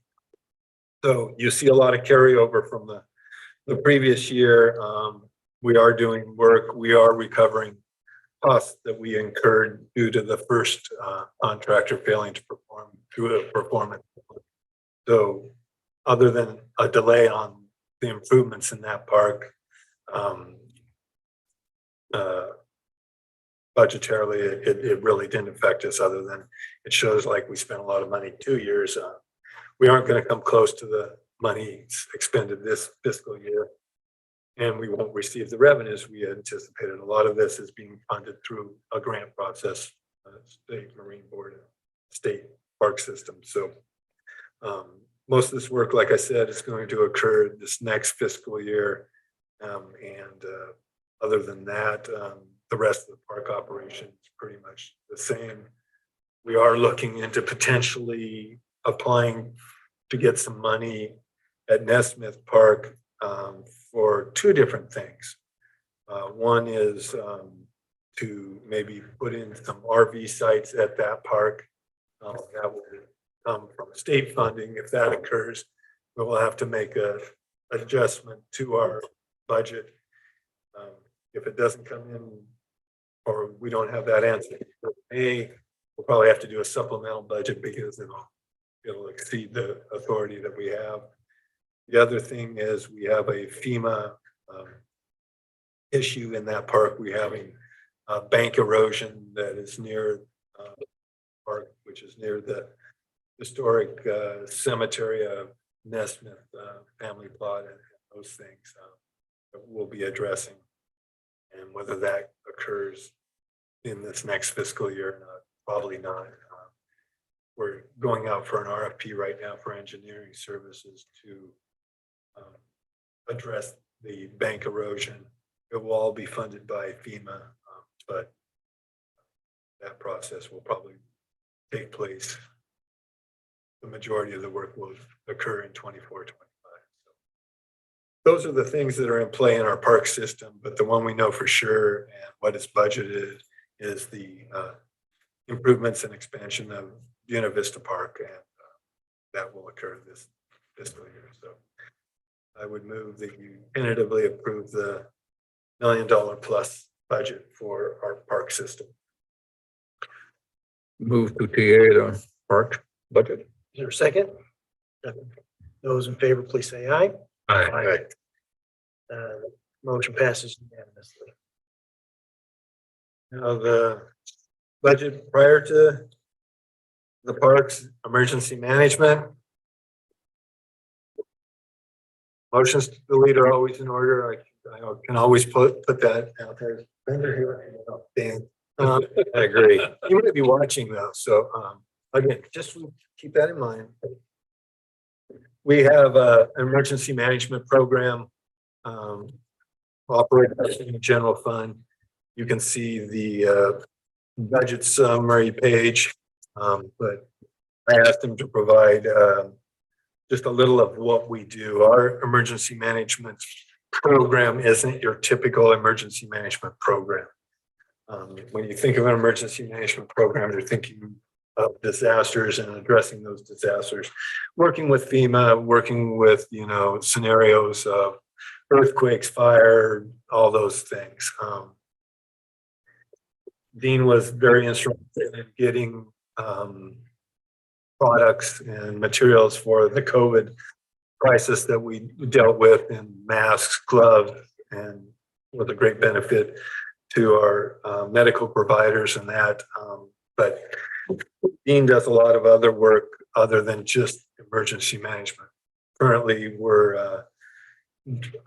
So you see a lot of carryover from the previous year. We are doing work. We are recovering costs that we incurred due to the first contractor failing to perform through a performance. So other than a delay on the improvements in that park, budgetarily, it really didn't affect us, other than it shows like we spent a lot of money 2 years. We aren't going to come close to the money expended this fiscal year, and we won't receive the revenues we anticipated. A lot of this is being funded through a grant process, state marine board, state park system. So most of this work, like I said, is going to occur this next fiscal year. And other than that, the rest of the park operation is pretty much the same. We are looking into potentially applying to get some money at Nesmith Park for two different things. One is to maybe put in some RV sites at that park. That will come from state funding. If that occurs, we will have to make an adjustment to our budget. If it doesn't come in, or we don't have that answer, we'll probably have to do a supplemental budget because it'll exceed the authority that we have. The other thing is we have a FEMA issue in that park. We're having bank erosion that is near park, which is near the historic cemetery of Nesmith family plot, and those things that we'll be addressing. And whether that occurs in this next fiscal year or not, probably not. We're going out for an RFP right now for engineering services to address the bank erosion. It will all be funded by FEMA, but that process will probably take place. The majority of the work will occur in 24, 25. So those are the things that are in play in our park system, but the one we know for sure and what is budgeted is the improvements and expansion of Buena Vista Park, and that will occur this fiscal year. So I would move that you tentatively approve the $1 million plus budget for our park system. Move to TA the park budget. Is there a second? Those in favor, please say aye. Aye. Motion passes unanimously. Now, the budget prior to the parks, emergency management. Motions to delete are always in order. I can always put that out there. Dan, I agree. you may be watching though, so again, just keep that in mind. We have an emergency management program operated in the general fund. You can see the budget summary page, but I asked them to provide just a little of what we do. Our emergency management program isn't your typical emergency management program. When you think of an emergency management program, you're thinking of disasters and addressing those disasters, working with FEMA, working with, scenarios of earthquakes, fire, all those things. Dean was very instrumental in getting products and materials for the COVID crisis that we dealt with, in masks, gloves, and with a great benefit to our medical providers and that. But Dean does a lot of other work other than just emergency management. Currently, we're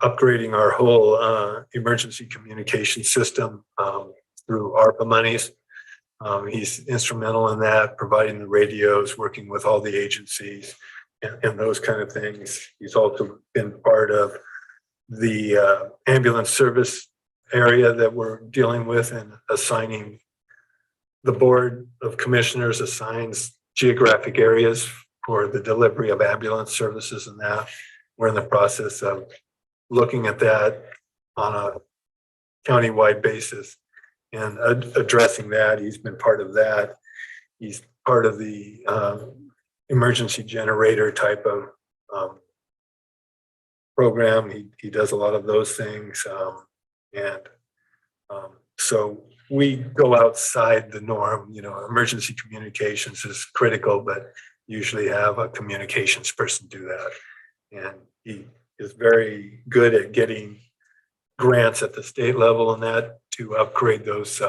upgrading our whole emergency communication system through ARPA monies. He's instrumental in that, providing the radios, working with all the agencies and those kind of things. He's also been part of the ambulance service area that we're dealing with, and assigning the board of commissioners assigns geographic areas for the delivery of ambulance services, and that we're in the process of looking at that on a countywide basis and addressing that. He's been part of that. He's part of the emergency generator type of program. He does a lot of those things. So we go outside the norm. You know, emergency communications is critical, but usually have a communications person do that. And he is very good at getting grants at the state level and that to upgrade those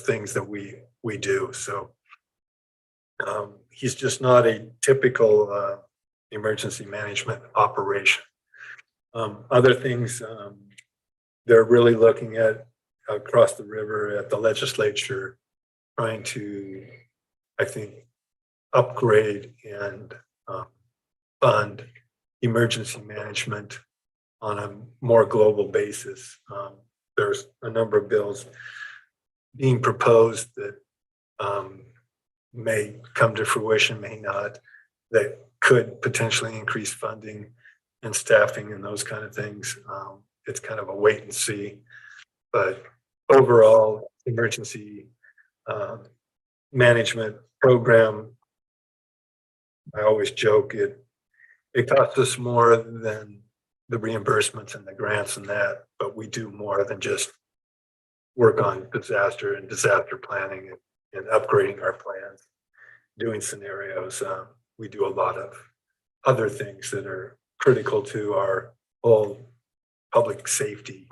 things that we do. So he's just not a typical emergency management operation. Other things they're really looking at across the river at the legislature, trying to, I think, upgrade and fund emergency management on a more global basis. There's a number of bills being proposed that may come to fruition, may not, that could potentially increase funding and staffing and those kind of things. It's kind of a wait and see. But overall, emergency management program, I always joke it costs us more than the reimbursements and the grants and that, but we do more than just work on disaster and disaster planning and upgrading our plans, doing scenarios. We do a lot of other things that are critical to our whole public safety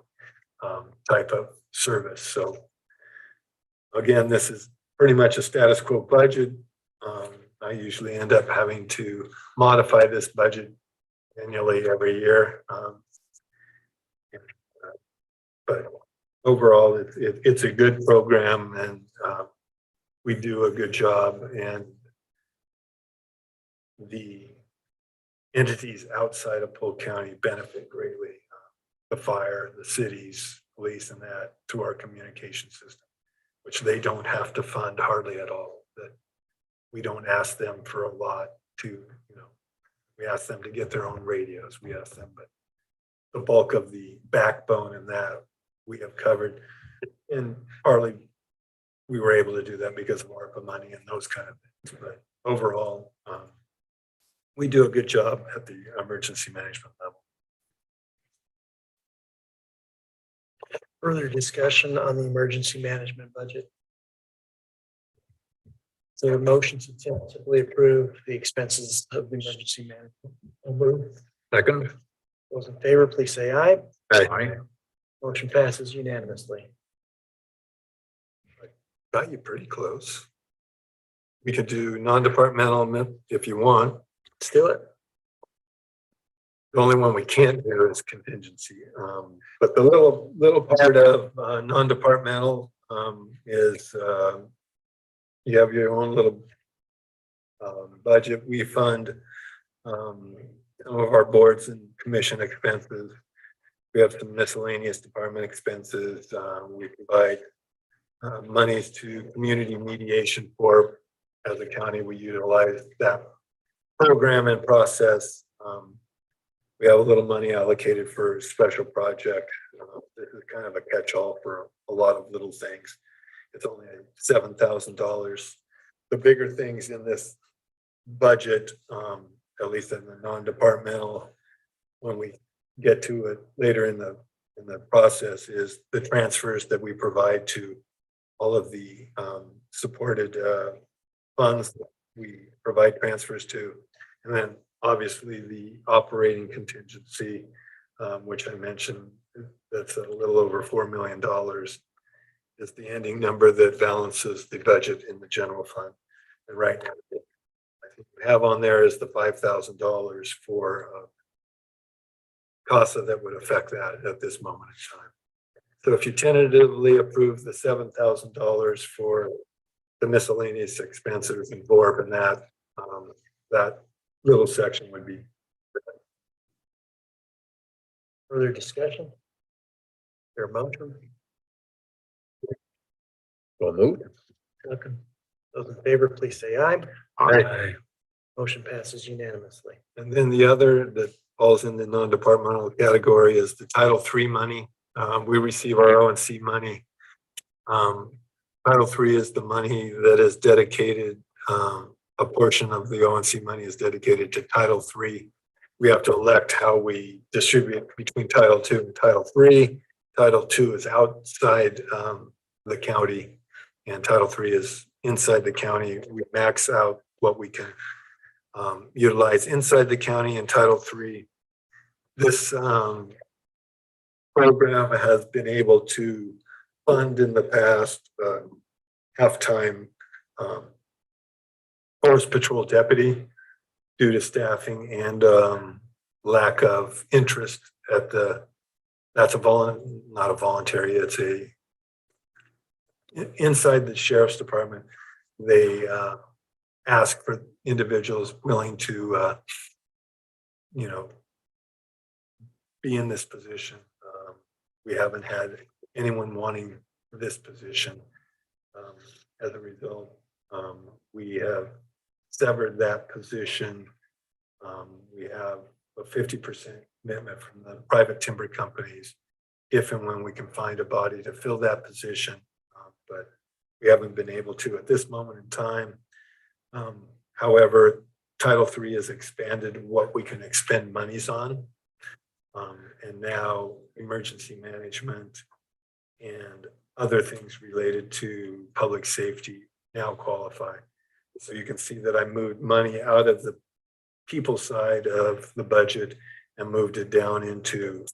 type of service. So again, this is pretty much a status quo budget. I usually end up having to modify this budget annually every year. But overall, it's a good program and we do a good job, and the entities outside of Polk County benefit greatly. The fire, the cities, police, and that to our communication system, which they don't have to fund hardly at all. That we don't ask them for a lot to, you know, we ask them to get their own radios. We ask them, but the bulk of the backbone and that we have covered. And partly we were able to do that because of ARPA money and those kind of things. But overall, we do a good job at the emergency management level. Further discussion on the emergency management budget. So a motion to tentatively approve the expenses of the emergency management. I'll move. Second. Those in favor, please say aye. Aye. Motion passes unanimously. Got you pretty close. We could do non-departmental if you want. Let's do it. The only one we can't do is contingency. But the little part of non-departmental is you have your own little budget. We fund some of our boards and commission expenses. We have some miscellaneous department expenses. We provide monies to community mediation for, as a county, we utilize that program and process. We have a little money allocated for special projects. This is kind of a catch-all for a lot of little things. It's only $7,000. The bigger things in this budget, at least in the non-departmental, when we get to it later in the process, is the transfers that we provide to all of the supported funds that we provide transfers to, and then obviously the operating contingency, which I mentioned, that's a little over $4 million, is the ending number that balances the budget in the general fund. And right now, I think we have on there is the $5,000 for CASA that would affect that at this moment in time. So if you tentatively approve the $7,000 for the miscellaneous expenses and VORP and that, that little section would be. Further discussion? There a motion? Well moved. Second. Those in favor, please say aye. Aye. Motion passes unanimously. And then the other that falls in the non-departmental category is the Title III money. We receive our O&C money. Title III is the money that is dedicated, a portion of the O&C money is dedicated to Title III. We have to elect how we distribute between Title II and Title III. Title II is outside the county, and Title III is inside the county. We max out what we can utilize inside the county in Title III. This program has been able to fund in the past half-time forest patrol deputy due to staffing and lack of interest at that's not a voluntary, it's inside the sheriff's department. They ask for individuals willing to, be in this position. We haven't had anyone wanting this position. As a result, we have severed that position. We have a 50% commitment from the private timber companies if and when we can find a body to fill that position. But we haven't been able to at this moment in time. However, Title III has expanded what we can expend monies on. And now emergency management and other things related to public safety now qualify. So you can see that I moved money out of the people side of the budget and moved it down into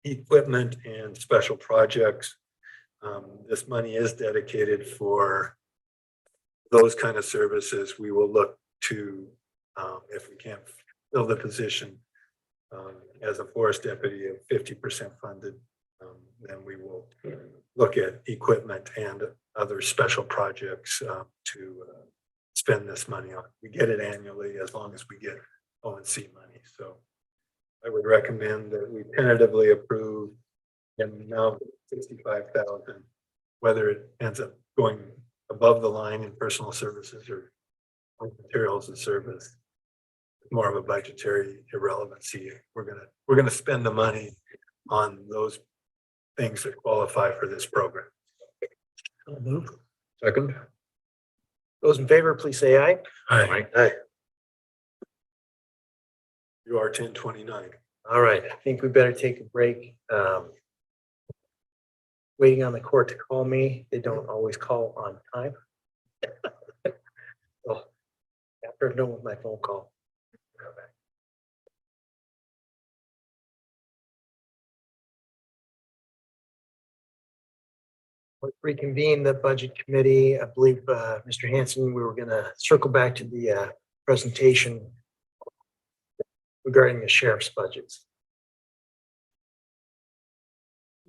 equipment and special projects. This money is dedicated for those kind of services. We will look to, if we can't fill the position as a forest deputy of 50% funded, then we will look at equipment and other special projects to spend this money on. We get it annually as long as we get O&C money. So I would recommend that we tentatively approve an amount of $65,000, whether it ends up going above the line in personal services or materials and service. More of a budgetary irrelevancy. We're gonna spend the money on those things that qualify for this program. I'll move. Second. Those in favor, please say aye. Aye. You are 1029. All right, I think we better take a break. Waiting on the court to call me. They don't always call on time. So, after done with my phone call. Let's reconvene the budget committee. I believe, Mr. Hanson, we were gonna circle back to the presentation regarding the sheriff's budgets.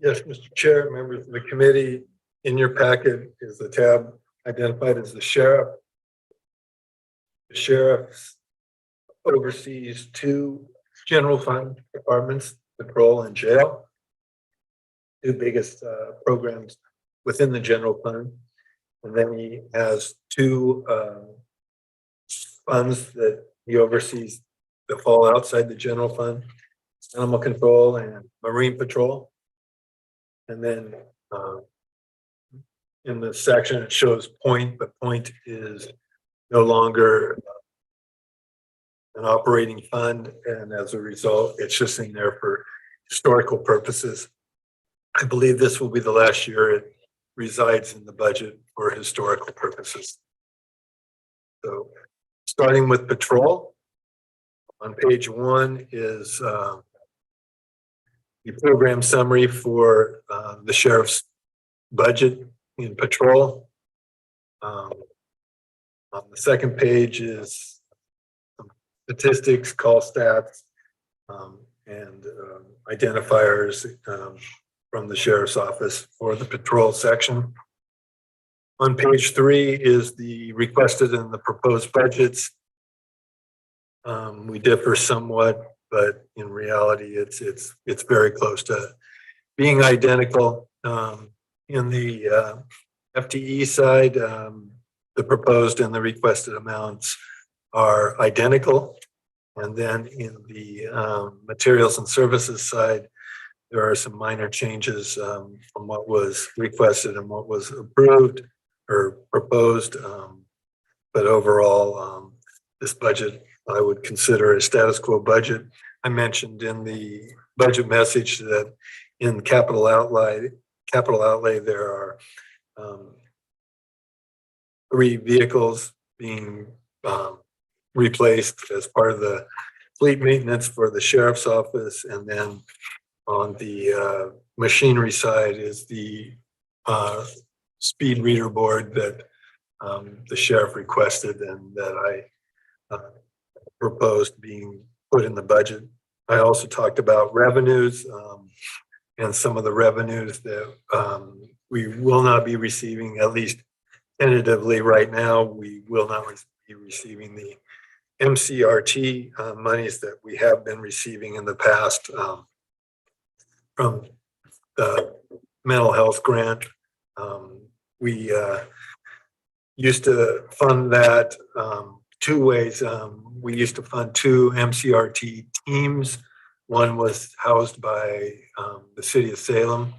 Yes, Mr. Chair, members of the committee, in your packet is the tab identified as the sheriff. The sheriff oversees two general fund departments, patrol and jail. Two biggest programs within the general fund. And then he has two funds that he oversees that fall outside the general fund: animal control and marine patrol. And then in the section, it shows Point, but Point is no longer an operating fund. And as a result, it's just in there for historical purposes. I believe this will be the last year it resides in the budget for historical purposes. So starting with patrol, on page 1 is the program summary for the sheriff's budget in patrol. On the second page is statistics, call stats, and identifiers from the sheriff's office for the patrol section. On page 3 is the requested and the proposed budgets. We differ somewhat, but in reality, it's very close to being identical. In the FTE side, the proposed and the requested amounts are identical. And then in the materials and services side, there are some minor changes from what was requested and what was approved or proposed. But overall, this budget, I would consider a status quo budget. I mentioned in the budget message that in capital outlay, there are 3 vehicles being replaced as part of the fleet maintenance for the sheriff's office. And then on the machinery side is the speed reader board that the sheriff requested and that I proposed being put in the budget. I also talked about revenues and some of the revenues that we will not be receiving, at least tentatively right now. We will not be receiving the MCRT monies that we have been receiving in the past from the mental health grant. We used to fund that 2 ways. We used to fund 2 MCRT teams. One was housed by the city of Salem,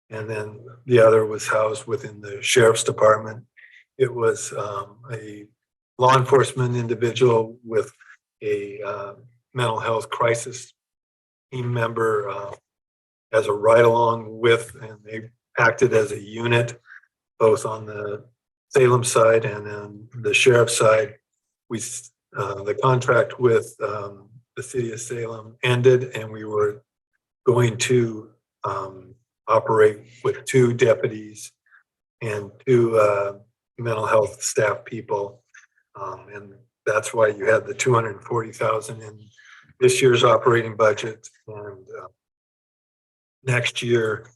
and then the other was housed within the sheriff's department. It was a law enforcement individual with a mental health crisis team member as a ride-along with, and they acted as a unit, both on the Salem side and on the sheriff's side. The contract with the city of Salem ended, and we were going to operate with 2 deputies and 2 mental health staff people. And that's why you had the 240,000 in this year's operating budget. And next year,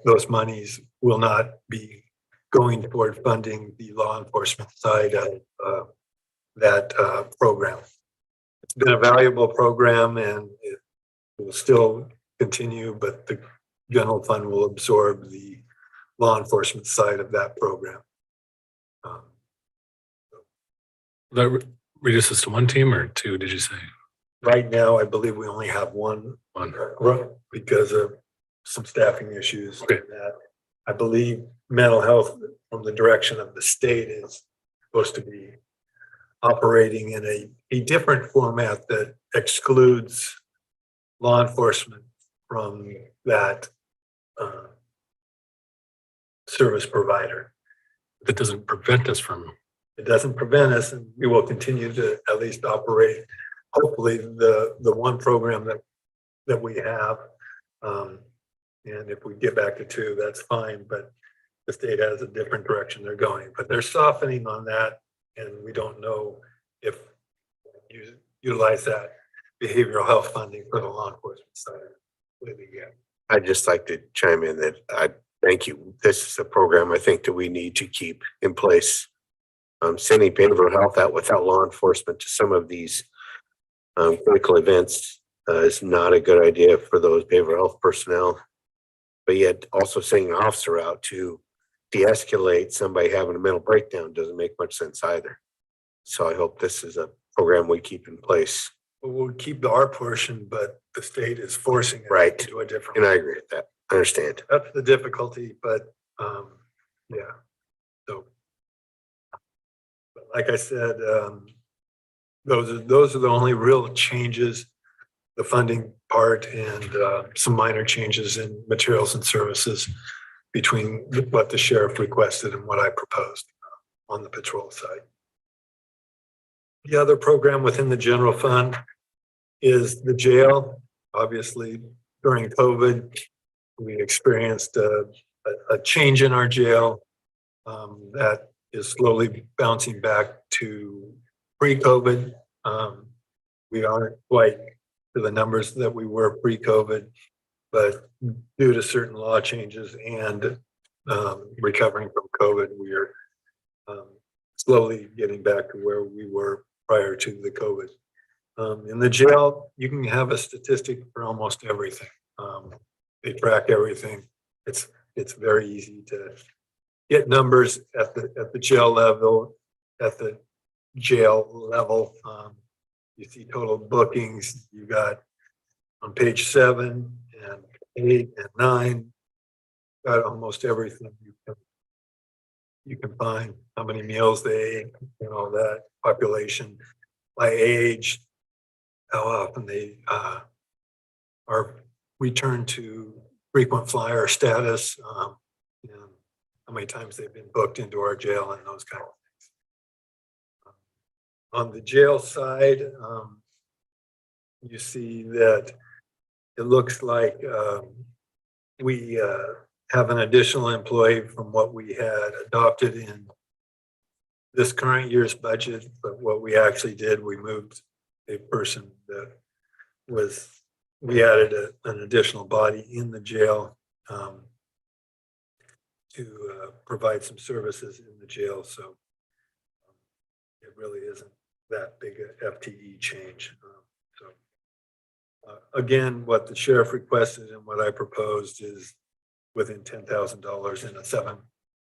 those monies will not be going toward funding the law enforcement side of that program. It's been a valuable program and it will still continue, but the general fund will absorb the law enforcement side of that program. That reduces to 1 team or 2, did you say? Right now, I believe we only have one because of some staffing issues. Okay. That I believe mental health from the direction of the state is supposed to be operating in a different format that excludes law enforcement from that service provider. That doesn't prevent us from. It doesn't prevent us, and we will continue to at least operate, hopefully, the one program that we have. And if we get back to 2, that's fine, but the state has a different direction they're going. But they're softening on that, and we don't know if you utilize that behavioral health funding for the law enforcement side. I'd just like to chime in that I thank you. This is a program I think that we need to keep in place. Sending behavioral health out without law enforcement to some of these critical events is not a good idea for those behavioral health personnel. But yet also sending an officer out to de-escalate somebody having a mental breakdown doesn't make much sense either. So I hope this is a program we keep in place. Well, we'll keep our portion, but the state is forcing it Right. to a different. And I agree with that. I understand. That's the difficulty, but yeah. So, but like I said, those are the only real changes, the funding part and some minor changes in materials and services between what the sheriff requested and what I proposed on the patrol side. The other program within the general fund is the jail. Obviously, during COVID, we experienced a change in our jail that is slowly bouncing back to pre-COVID. We aren't quite to the numbers that we were pre-COVID, but due to certain law changes and recovering from COVID, we are slowly getting back to where we were prior to the COVID. In the jail, you can have a statistic for almost everything. They track everything. It's very easy to get numbers at the jail level, you see total bookings, you got on page 7 and 8 and 9, got almost everything you can find, how many meals they ate, and all that, population by age, how often they are returned to frequent flyer status, and how many times they've been booked into our jail and those kind of things. On the jail side, you see that it looks like we have an additional employee from what we had adopted in this current year's budget, but what we actually did, we moved a person that was, we added an additional body in the jail to provide some services in the jail. So it really isn't that big a FTE change. Again, what the sheriff requested and what I proposed is within $10,000 in a $7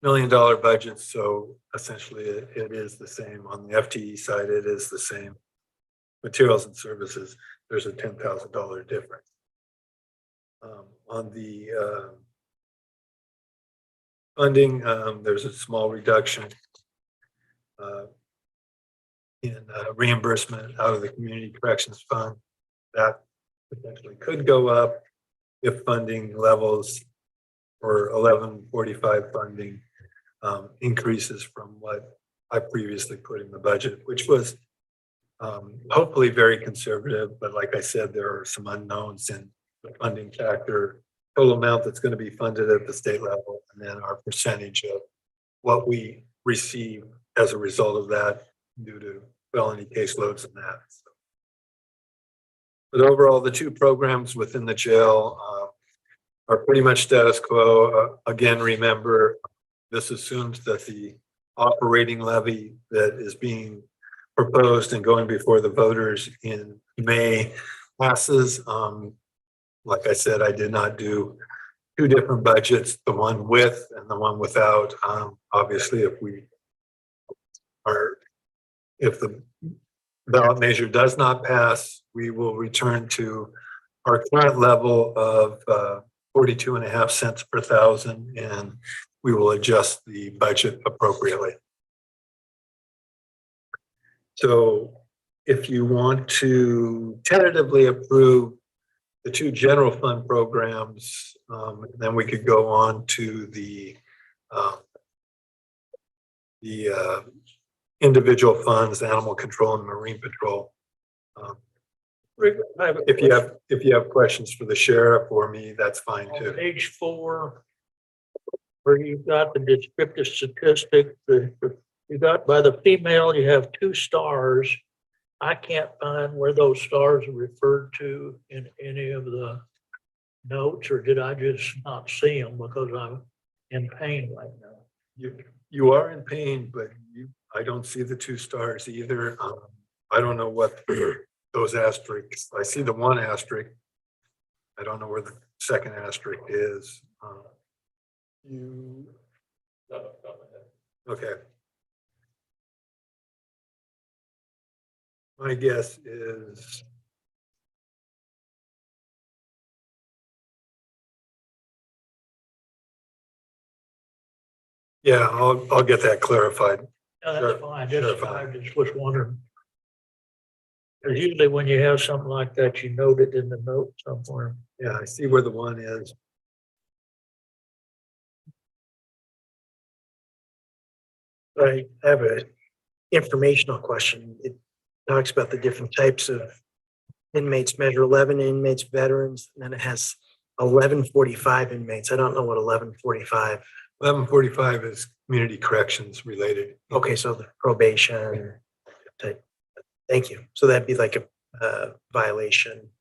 million budget. So essentially it is the same on the FTE side. It is the same materials and services. There's a $10,000 difference. On the funding, there's a small reduction in reimbursement out of the Community Corrections Fund. That potentially could go up if funding levels for 1145 funding increases from what I previously put in the budget, which was hopefully very conservative. But like I said, there are some unknowns in the funding factor, total amount that's going to be funded at the state level, and then our percentage of what we receive as a result of that due to felony caseloads and that. So, but overall, the two programs within the jail are pretty much status quo. Again, remember, this assumes that the operating levy that is being proposed and going before the voters in May passes. Like I said, I did not do two different budgets, the one with and the one without. Obviously, if the ballot measure does not pass, we will return to our current level of 42.5 cents per thousand, and we will adjust the budget appropriately. So if you want to tentatively approve the two general fund programs, then we could go on to the individual funds, animal control and marine patrol. If you have questions for the sheriff or me, that's fine On too. page 4, where you've got the descriptive statistic, you got by the female, you have 2 stars. I can't find where those stars are referred to in any of the notes, or did I just not see them because I'm in pain right now? You are in pain, but I don't see the 2 stars either. I don't know what those asterisks, I see the 1 asterisk. I don't know where the 2nd asterisk is. Okay. My guess is yeah, I'll get that clarified. No, Sure, that's fine. sure, Just, fine. I just was wondering. Because usually when you have something like that, you note it in the note somewhere. Yeah, I see where the 1 is. I have a informational question. It talks about the different types of inmates, measure 11 inmates, veterans, and then it has 1145 inmates. I don't know what 1145. 1145 is community corrections related. Okay, so the probation type. Thank you. So that'd be like a violation.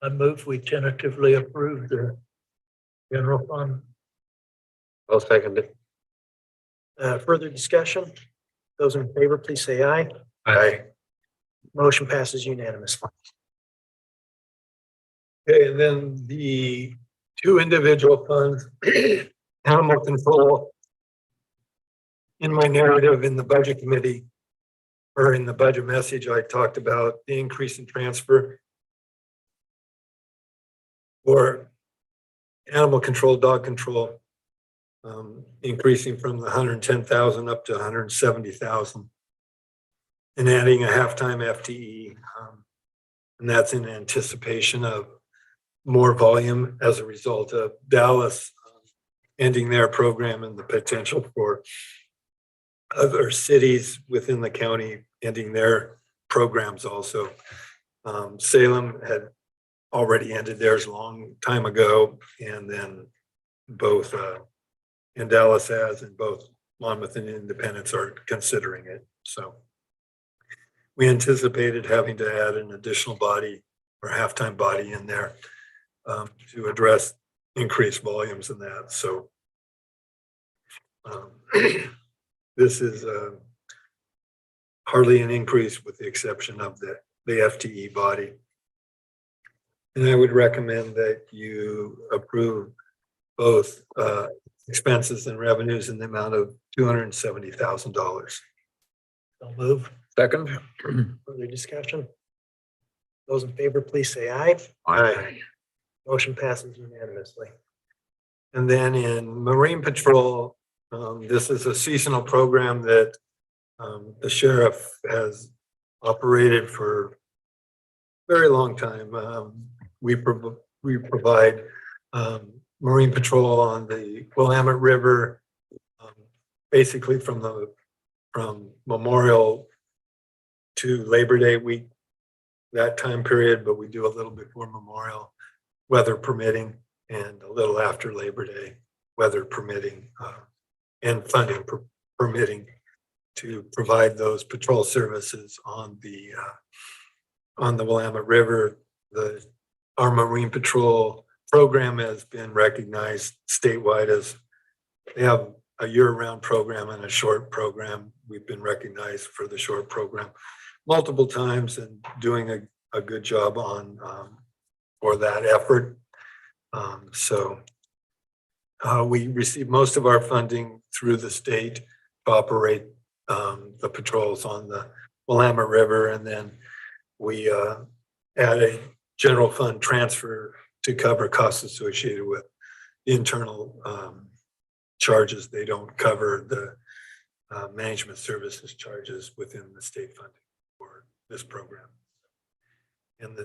I move we tentatively approve the general fund. I'll second it. Further discussion? Those in favor, please say aye. Aye. Motion passes unanimously. Okay, and then the 2 individual funds, animal control In my narrative in the budget committee, or in the budget message, I talked about the increase in transfer for animal control, dog control, increasing from the 110,000 up to 170,000. And adding a halftime FTE. And that's in anticipation of more volume as a result of Dallas ending their program and the potential for other cities within the county ending their programs also. Salem had already ended theirs a long time ago, and then both and Dallas has, and both Monmouth and Independence are considering it. So we anticipated having to add an additional body or halftime body in there to address increased volumes in that. So this is hardly an increase with the exception of the FTE body. And I would recommend that you approve both expenses and revenues in the amount of $270,000. I'll move. Second. Further discussion? Those in favor, please say aye. Aye. Motion passes unanimously. And then in Marine Patrol, this is a seasonal program that the sheriff has operated for a very long time. We provide Marine Patrol on the Willamette River, basically from Memorial to Labor Day week, that time period, but we do a little before Memorial, weather permitting, and a little after Labor Day, weather permitting, and funding permitting to provide those patrol services on the Willamette River. Our Marine Patrol program has been recognized statewide as they have a year-round program and a short program. We've been recognized for the short program multiple times and doing a good job on for that effort. We receive most of our funding through the state to operate the patrols on the Willamette River, and then we add a general fund transfer to cover costs associated with internal charges. They don't cover the management services charges within the state funding for this program. And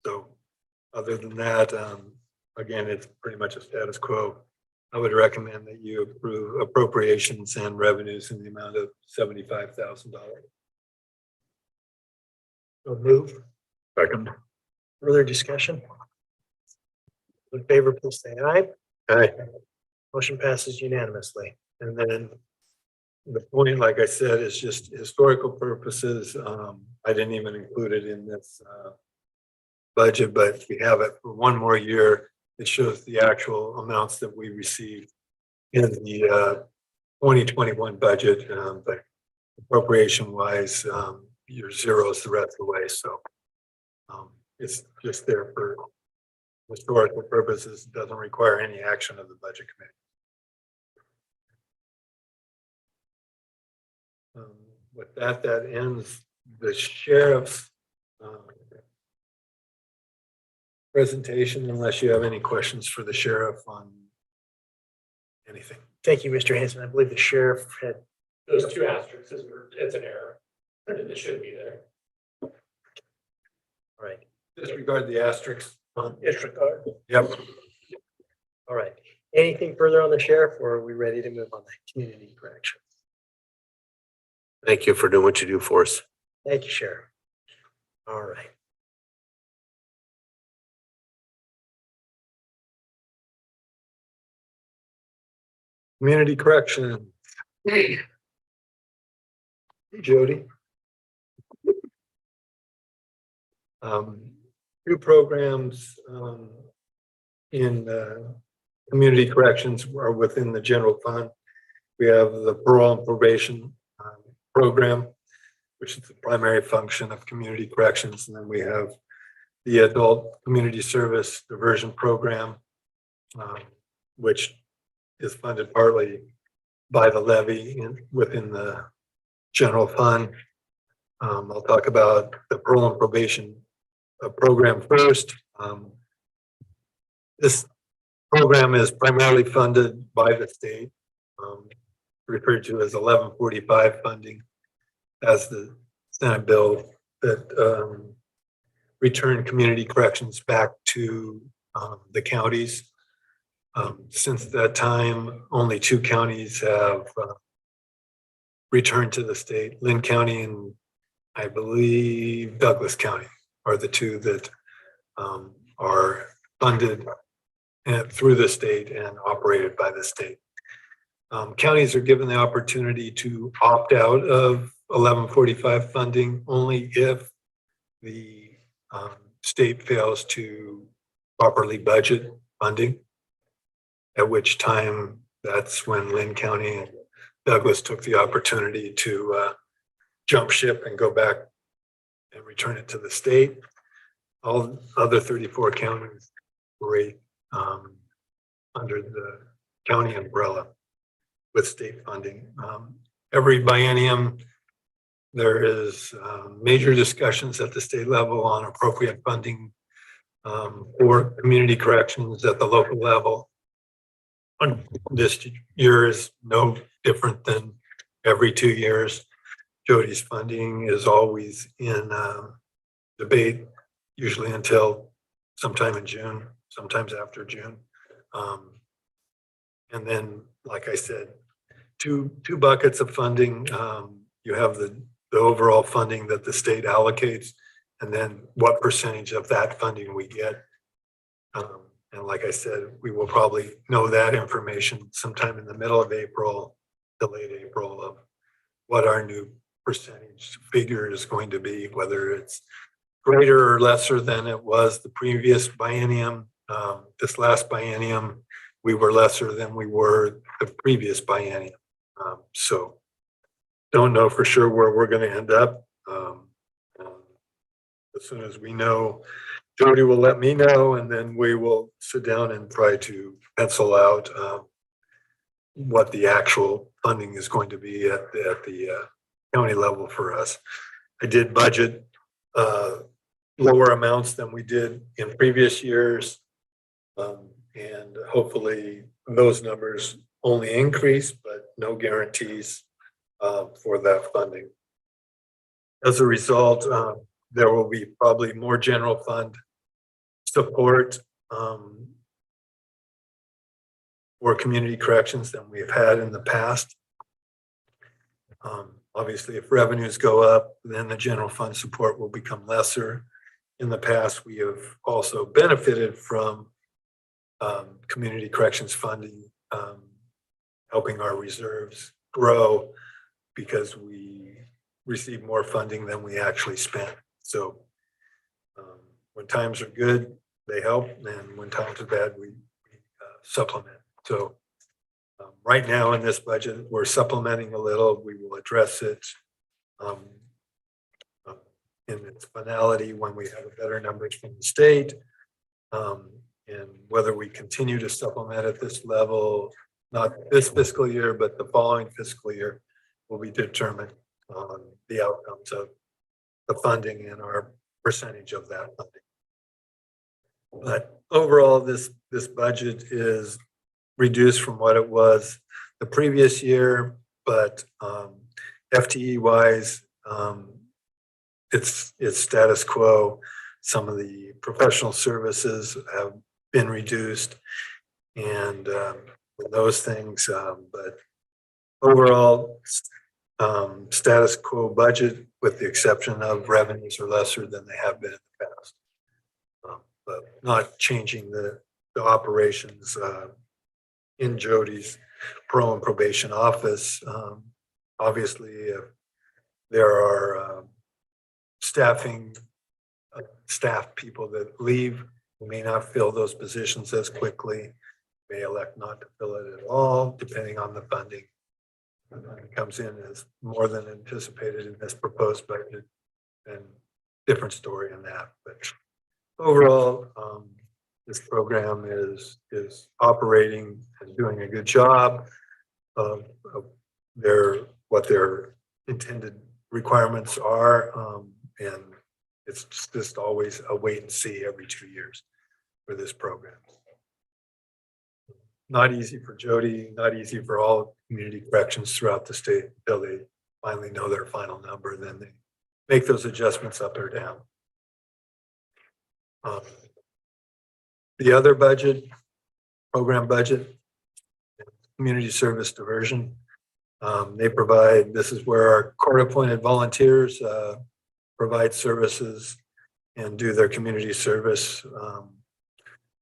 so other than that, again, it's pretty much a status quo. I would recommend that you approve appropriations and revenues in the amount of $75,000. So move. Second. Further discussion? In favor, please say aye. Aye. Motion passes unanimously. And then the point, like I said, is just historical purposes. I didn't even include it in this budget, but we have it for one more year. It shows the actual amounts that we received in the 2021 budget, but appropriation wise, you're zeros the rest of the way. So it's just there for historical purposes. It doesn't require any action of the budget committee. With that, that ends the sheriff's presentation, unless you have any questions for the sheriff on anything. Thank you, Mr. Hanson. I believe the sheriff had. Those two asterisks, it's an error. It should be there. All right. Disregard the asterisks. Disregard. Yep. All right. Anything further on the sheriff, or are we ready to move on to community corrections? Thank you for doing what you do for us. Thank you, Sheriff. All right. Community correction. Jody. Two programs in community corrections are within the general fund. We have the parole and probation program, which is the primary function of community corrections. And then we have the adult community service diversion program, which is funded partly by the levy within the general fund. I'll talk about the parole and probation program first. This program is primarily funded by the state, referred to as 1145 funding, as the Senate bill that returned community corrections back to the counties. Since that time, only 2 counties have returned to the state. Lynn County and I believe Douglas County are the 2 that are funded through the state and operated by the state. Counties are given the opportunity to opt out of 1145 funding only if the state fails to properly budget funding, at which time that's when Lynn County and Douglas took the opportunity to jump ship and go back and return it to the state. All other 34 counties operate under the county umbrella with state funding. Every biennium, there is major discussions at the state level on appropriate funding for community corrections at the local level. This year is no different than every 2 years. Jody's funding is always in debate, usually until sometime in June, sometimes after June. And then, like I said, two buckets of funding. You have the overall funding that the state allocates, and then what percentage of that funding we get. And like I said, we will probably know that information sometime in the middle of April to late April of what our new percentage figure is going to be, whether it's greater or lesser than it was the previous biennium. This last biennium, we were lesser than we were the previous biennium. So don't know for sure where we're going to end up. As soon as we know, Jody will let me know, and then we will sit down and try to pencil out what the actual funding is going to be at the county level for us. I did budget lower amounts than we did in previous years. And hopefully those numbers only increase, but no guarantees for that funding. As a result, there will be probably more general fund support for community corrections than we've had in the past. Obviously, if revenues go up, then the general fund support will become lesser. In the past, we have also benefited from community corrections funding, helping our reserves grow because we receive more funding than we actually spent. So when times are good, they help, and when times are bad, we supplement. So right now in this budget, we're supplementing a little. We will address it in its finality when we have a better numbers from the state. And whether we continue to supplement at this level, not this fiscal year, but the following fiscal year, will be determined on the outcomes of the funding and our percentage of that funding. But overall, this budget is reduced from what it was the previous year, but FTE wise, it's status quo. Some of the professional services have been reduced and those things, but overall status quo budget, with the exception of revenues are lesser than they have been in the past. But not changing the operations in Jody's parole and probation office. Obviously, if there are staff people that leave, who may not fill those positions as quickly, may elect not to fill it at all, depending on the funding. It comes in as more than anticipated in this proposed budget, and different story in that. But overall, this program is operating and doing a good job of what their intended requirements are. And it's just always a wait and see every 2 years for this program. Not easy for Jody, not easy for all community corrections throughout the state until they finally know their final number, then they make those adjustments up or down. The other budget, program budget, community service diversion. They provide, this is where our court-appointed volunteers provide services and do their community service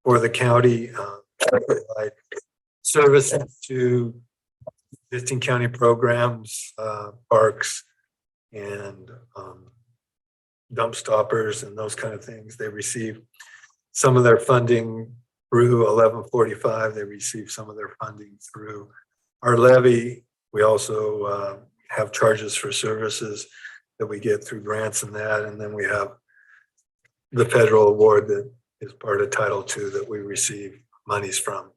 for the county. Provide services to existing county programs, parks, and dump stoppers and those kind of things. They receive some of their funding through 1145. They receive some of their funding through our levy. We also have charges for services that we get through grants and that. And then we have the federal award that is part of Title II that we receive monies from.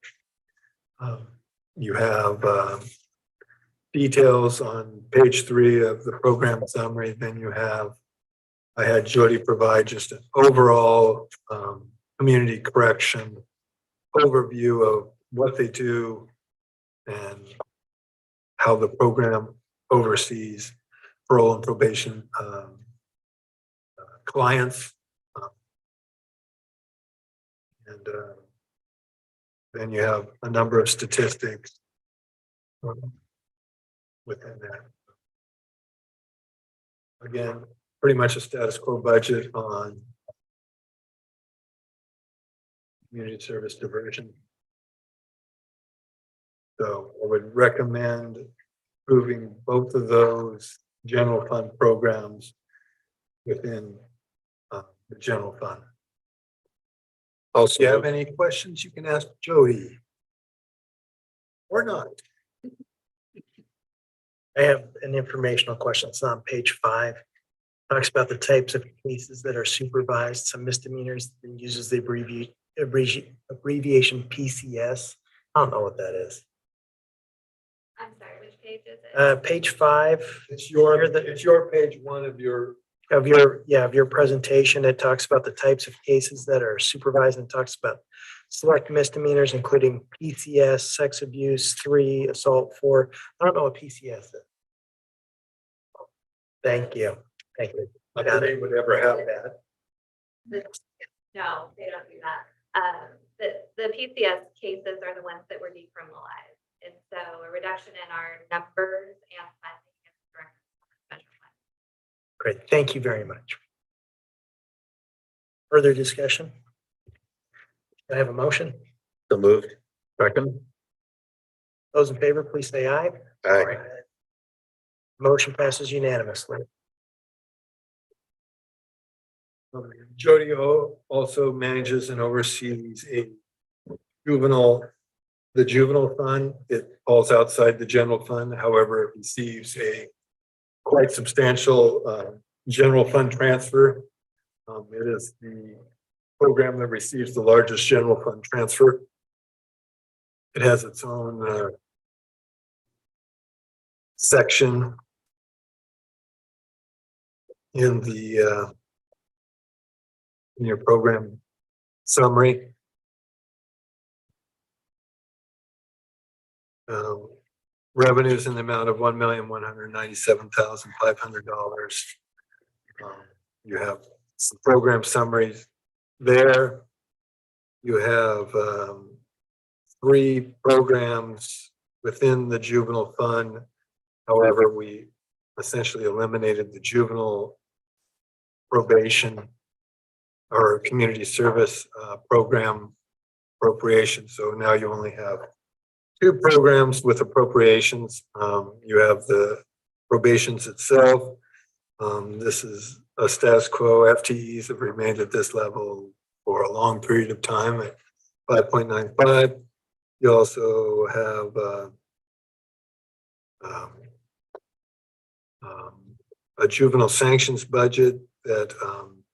You have details on page 3 of the program summary. Then you have, I had Jody provide just an overall community correction overview of what they do and how the program oversees parole and probation clients. And then you have a number of statistics within that. Again, pretty much a status quo budget on community service diversion. So I would recommend approving both of those general fund programs within the general fund. Also, if you have any questions, you can ask Jody. Or not. I have an informational question. It's on page 5. Talks about the types of cases that are supervised, some misdemeanors, and uses the abbreviation PCS. I don't know what that is. I'm sorry, which page is it? Page 5 It's your page 1 of your. of your presentation. It talks about the types of cases that are supervised and talks about select misdemeanors, including PCS, sex abuse, 3, assault 4. I don't know what PCS is. Thank you. Thank you. Not that they would ever have that. No, they don't do that. The PCS cases are the ones that were decriminalized. And so a reduction in our numbers and funding is direct measurement. Great. Thank you very much. Further discussion? Can I have a motion? So moved. Second. Those in favor, please say aye. Aye. Motion passes unanimously. Jody also manages and oversees the juvenile fund. It falls outside the general fund. However, it receives a quite substantial general fund transfer. It is the program that receives the largest general fund transfer. It has its own section in the in your program summary. Revenues in the amount of $1,197,500. You have some program summaries there. You have 3 programs within the juvenile fund. However, we essentially eliminated the juvenile probation or community service program appropriation. So now you only have 2 programs with appropriations. You have the probations itself. This is a status quo. FTEs have remained at this level for a long period of time at 5.95. You also have a juvenile sanctions budget that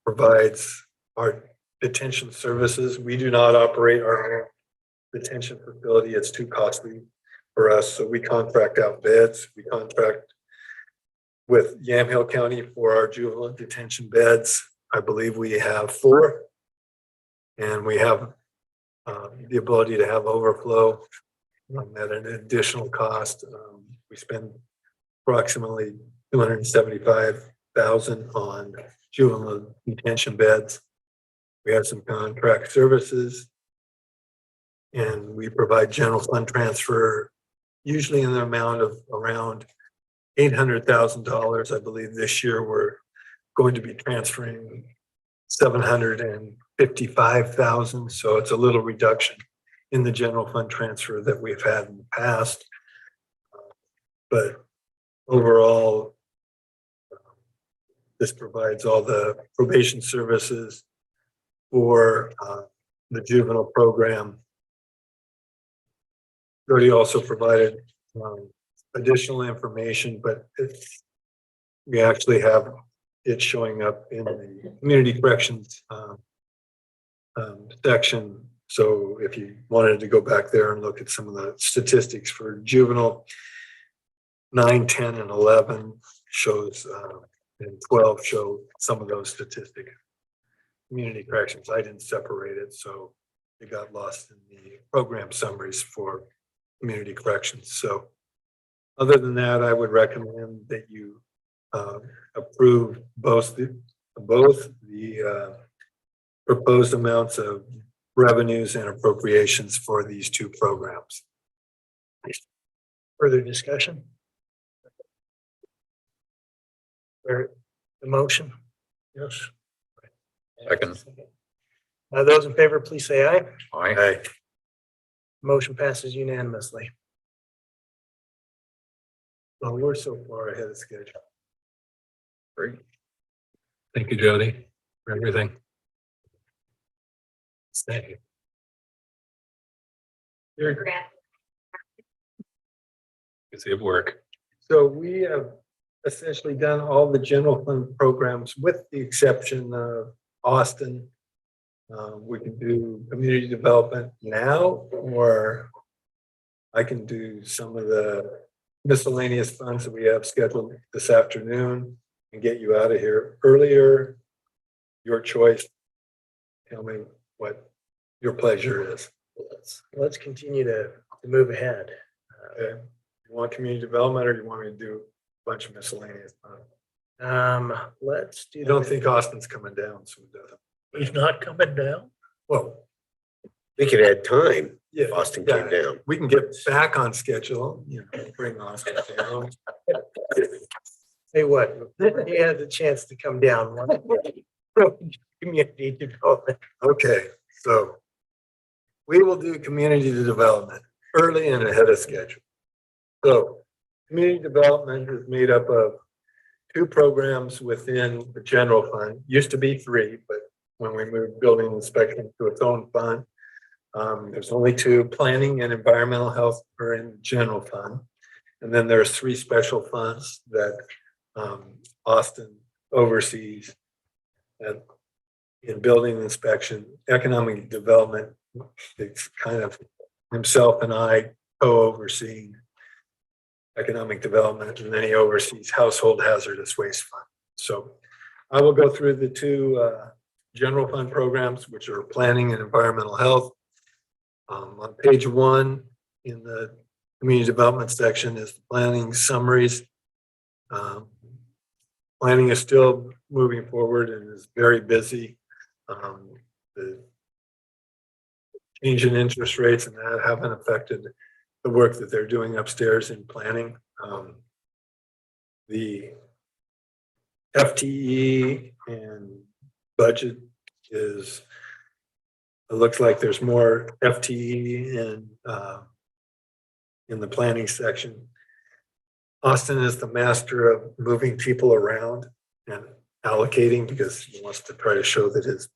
provides our detention services. We do not operate our own detention facility. It's too costly for us. So we contract out beds. We contract with Yamhill County for our juvenile detention beds. I believe we have 4. And we have the ability to have overflow at an additional cost. We spend approximately $275,000 on juvenile detention beds. We have some contract services. And we provide general fund transfer, usually in the amount of around $800,000. I believe this year we're going to be transferring $755,000. So it's a little reduction in the general fund transfer that we've had in the past. But overall, this provides all the probation services for the juvenile program. Brody also provided additional information, but we actually have it showing up in the community corrections section. So if you wanted to go back there and look at some of the statistics for juvenile, 9, 10, and 11 shows, and 12 show some of those statistics. Community corrections, I didn't separate it, so it got lost in the program summaries for community corrections. So other than that, I would recommend that you approve both the proposed amounts of revenues and appropriations for these 2 programs. Further discussion? Or the motion? Yes. Second. Those in favor, please say aye. Aye. Motion passes unanimously. Well, we're so far ahead of schedule. Great. Thank you, Jody, for everything. Thank you. Grant. Good to see it work. So we have essentially done all the general fund programs with the exception of Austin. We can do community development now, or I can do some of the miscellaneous funds that we have scheduled this afternoon and get you out of here earlier. Your choice. Tell me what your pleasure is. Let's continue to move ahead. Okay. You want community development, or you want me to do a bunch of miscellaneous funds? Let's do. You don't think Austin's coming down, so it doesn't. He's not coming down. Well, We could add time yeah. if Austin came down. We can get back on schedule, bring Austin down. Say what, he had the chance to come down. Community development. Okay, so we will do community development early and ahead of schedule. So community development is made up of 2 programs within the general fund. Used to be 3, but when we moved building inspection to its own fund, there's only 2. Planning and environmental health are in the general fund. And then there's 3 special funds that Austin oversees. And in building inspection, economic development, it's kind of himself and I co-overseeing economic development, and then he oversees household hazardous waste fund. So I will go through the 2 general fund programs, which are planning and environmental health. On page 1 in the community development section is the planning summaries. Planning is still moving forward and is very busy. The change in interest rates and that haven't affected the work that they're doing upstairs in planning. The FTE and budget is, it looks like there's more FTE in the planning section. Austin is the master of moving people around and allocating because he wants to try to show that his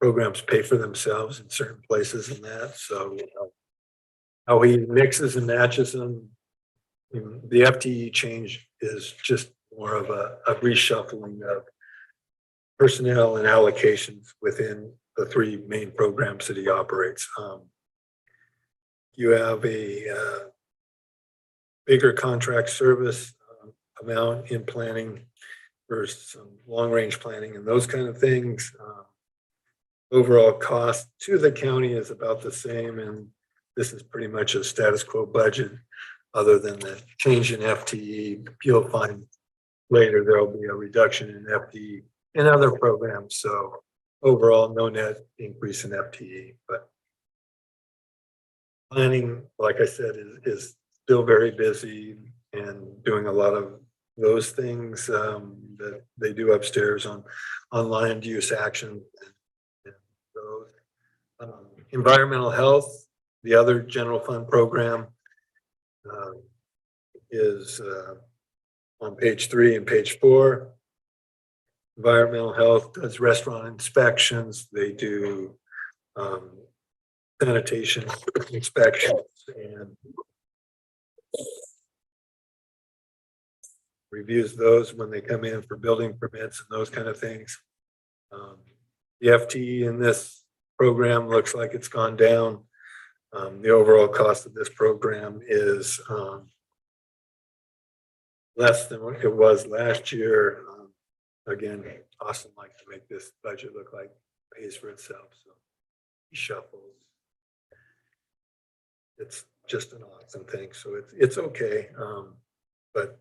programs pay for themselves in certain places and that. So how he mixes and matches them. The FTE change is just more of a reshuffling of personnel and allocations within the three main programs that he operates. You have a bigger contract service amount in planning for some long-range planning and those kind of things. Overall cost to the county is about the same, and this is pretty much a status quo budget, other than the change in FTE. You'll find later there'll be a reduction in FTE in other programs, so overall, no net increase in FTE, but planning, like I said, is still very busy and doing a lot of those things that they do upstairs on land use action. And those. Environmental health, the other general fund program is on page 3 and page 4. Environmental health does restaurant inspections. They do sanitation inspections and reviews those when they come in for building permits and those kind of things. The FTE in this program looks like it's gone down. The overall cost of this program is less than what it was last year. Again, Austin likes to make this budget look like it pays for itself, so he shuffles. It's just an awesome thing, so it's okay. But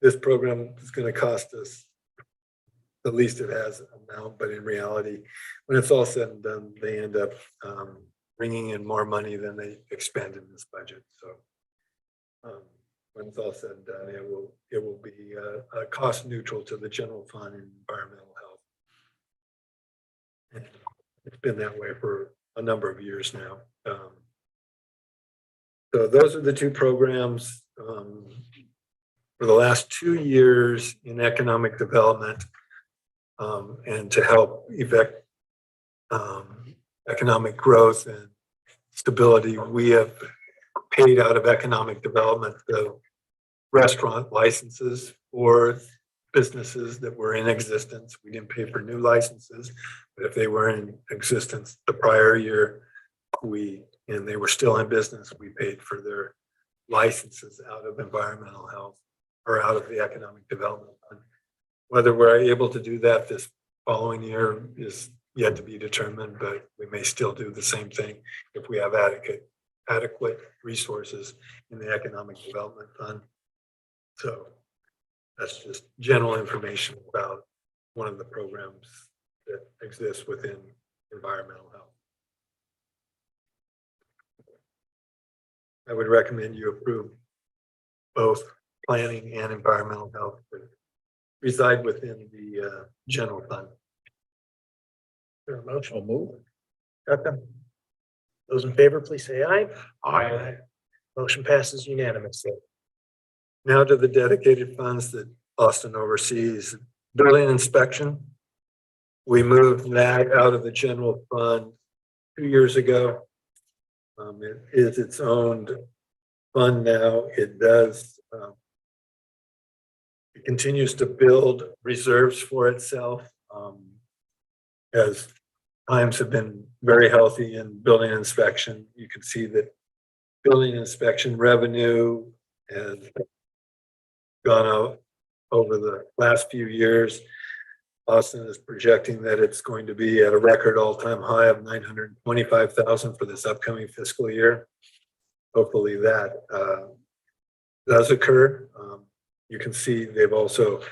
this program is going to cost us, at least it has an amount, but in reality, when it's all said and done, they end up bringing in more money than they expend in this budget. So when it's all said and done, it will be cost neutral to the general fund and environmental health. And it's been that way for a number of years now. So those are the two programs for the last 2 years in economic development and to help effect economic growth and stability. We have paid out of economic development the restaurant licenses for businesses that were in existence. We didn't pay for new licenses, but if they were in existence the prior year, and they were still in business, we paid for their licenses out of environmental health or out of the economic development fund. Whether we're able to do that this following year is yet to be determined, but we may still do the same thing if we have adequate resources in the economic development fund. So that's just general information about one of the programs that exists within environmental health. I would recommend you approve both planning and environmental health that reside within the general fund. Your motion. I'll move. Second. Those in favor, please say aye. Aye. Motion passes unanimously. Now to the dedicated funds that Austin oversees. Building inspection. We moved that out of the general fund 2 years ago. It is its own fund now. It does. It continues to build reserves for itself as times have been very healthy in building inspection. You can see that building inspection revenue has gone up over the last few years. Austin is projecting that it's going to be at a record all-time high of $925,000 for this upcoming fiscal year. Hopefully that does occur. You can see they've also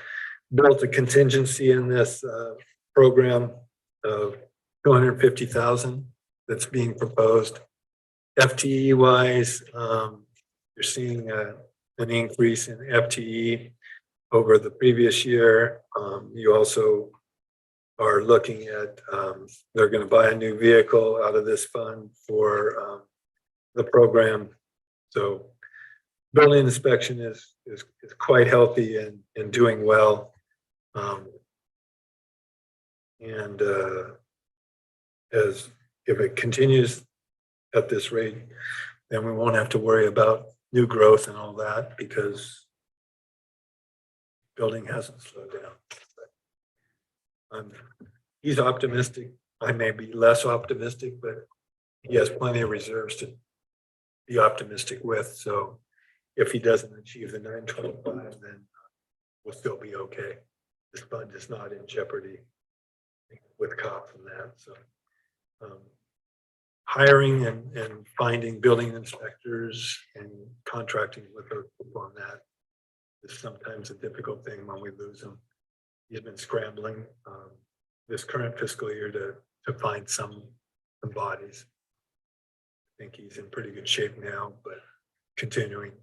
built a contingency in this program of $250,000 that's being proposed. FTE wise, you're seeing an increase in FTE over the previous year. You also are looking at, they're going to buy a new vehicle out of this fund for the program. So building inspection is quite healthy and doing well. As if it continues at this rate, then we won't have to worry about new growth and all that because building hasn't slowed down. He's optimistic. I may be less optimistic, but he has plenty of reserves to be optimistic with. So if he doesn't achieve the 925, then we'll still be okay. This fund is not in jeopardy with COP from that. So hiring and finding building inspectors and contracting with her on that is sometimes a difficult thing when we lose them. He's been scrambling this current fiscal year to find some bodies. I think he's in pretty good shape now, but continuing,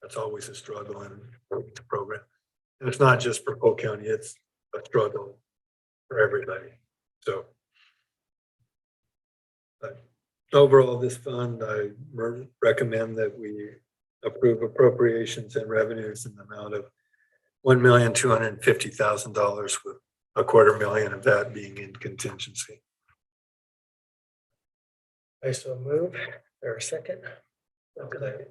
that's always a struggle in the program. And it's not just for Polk County, it's a struggle for everybody. So but overall, this fund, I recommend that we approve appropriations and revenues in the amount of $1,250,000 with $250,000 of that being in contingency. I so move. There a second? Okay.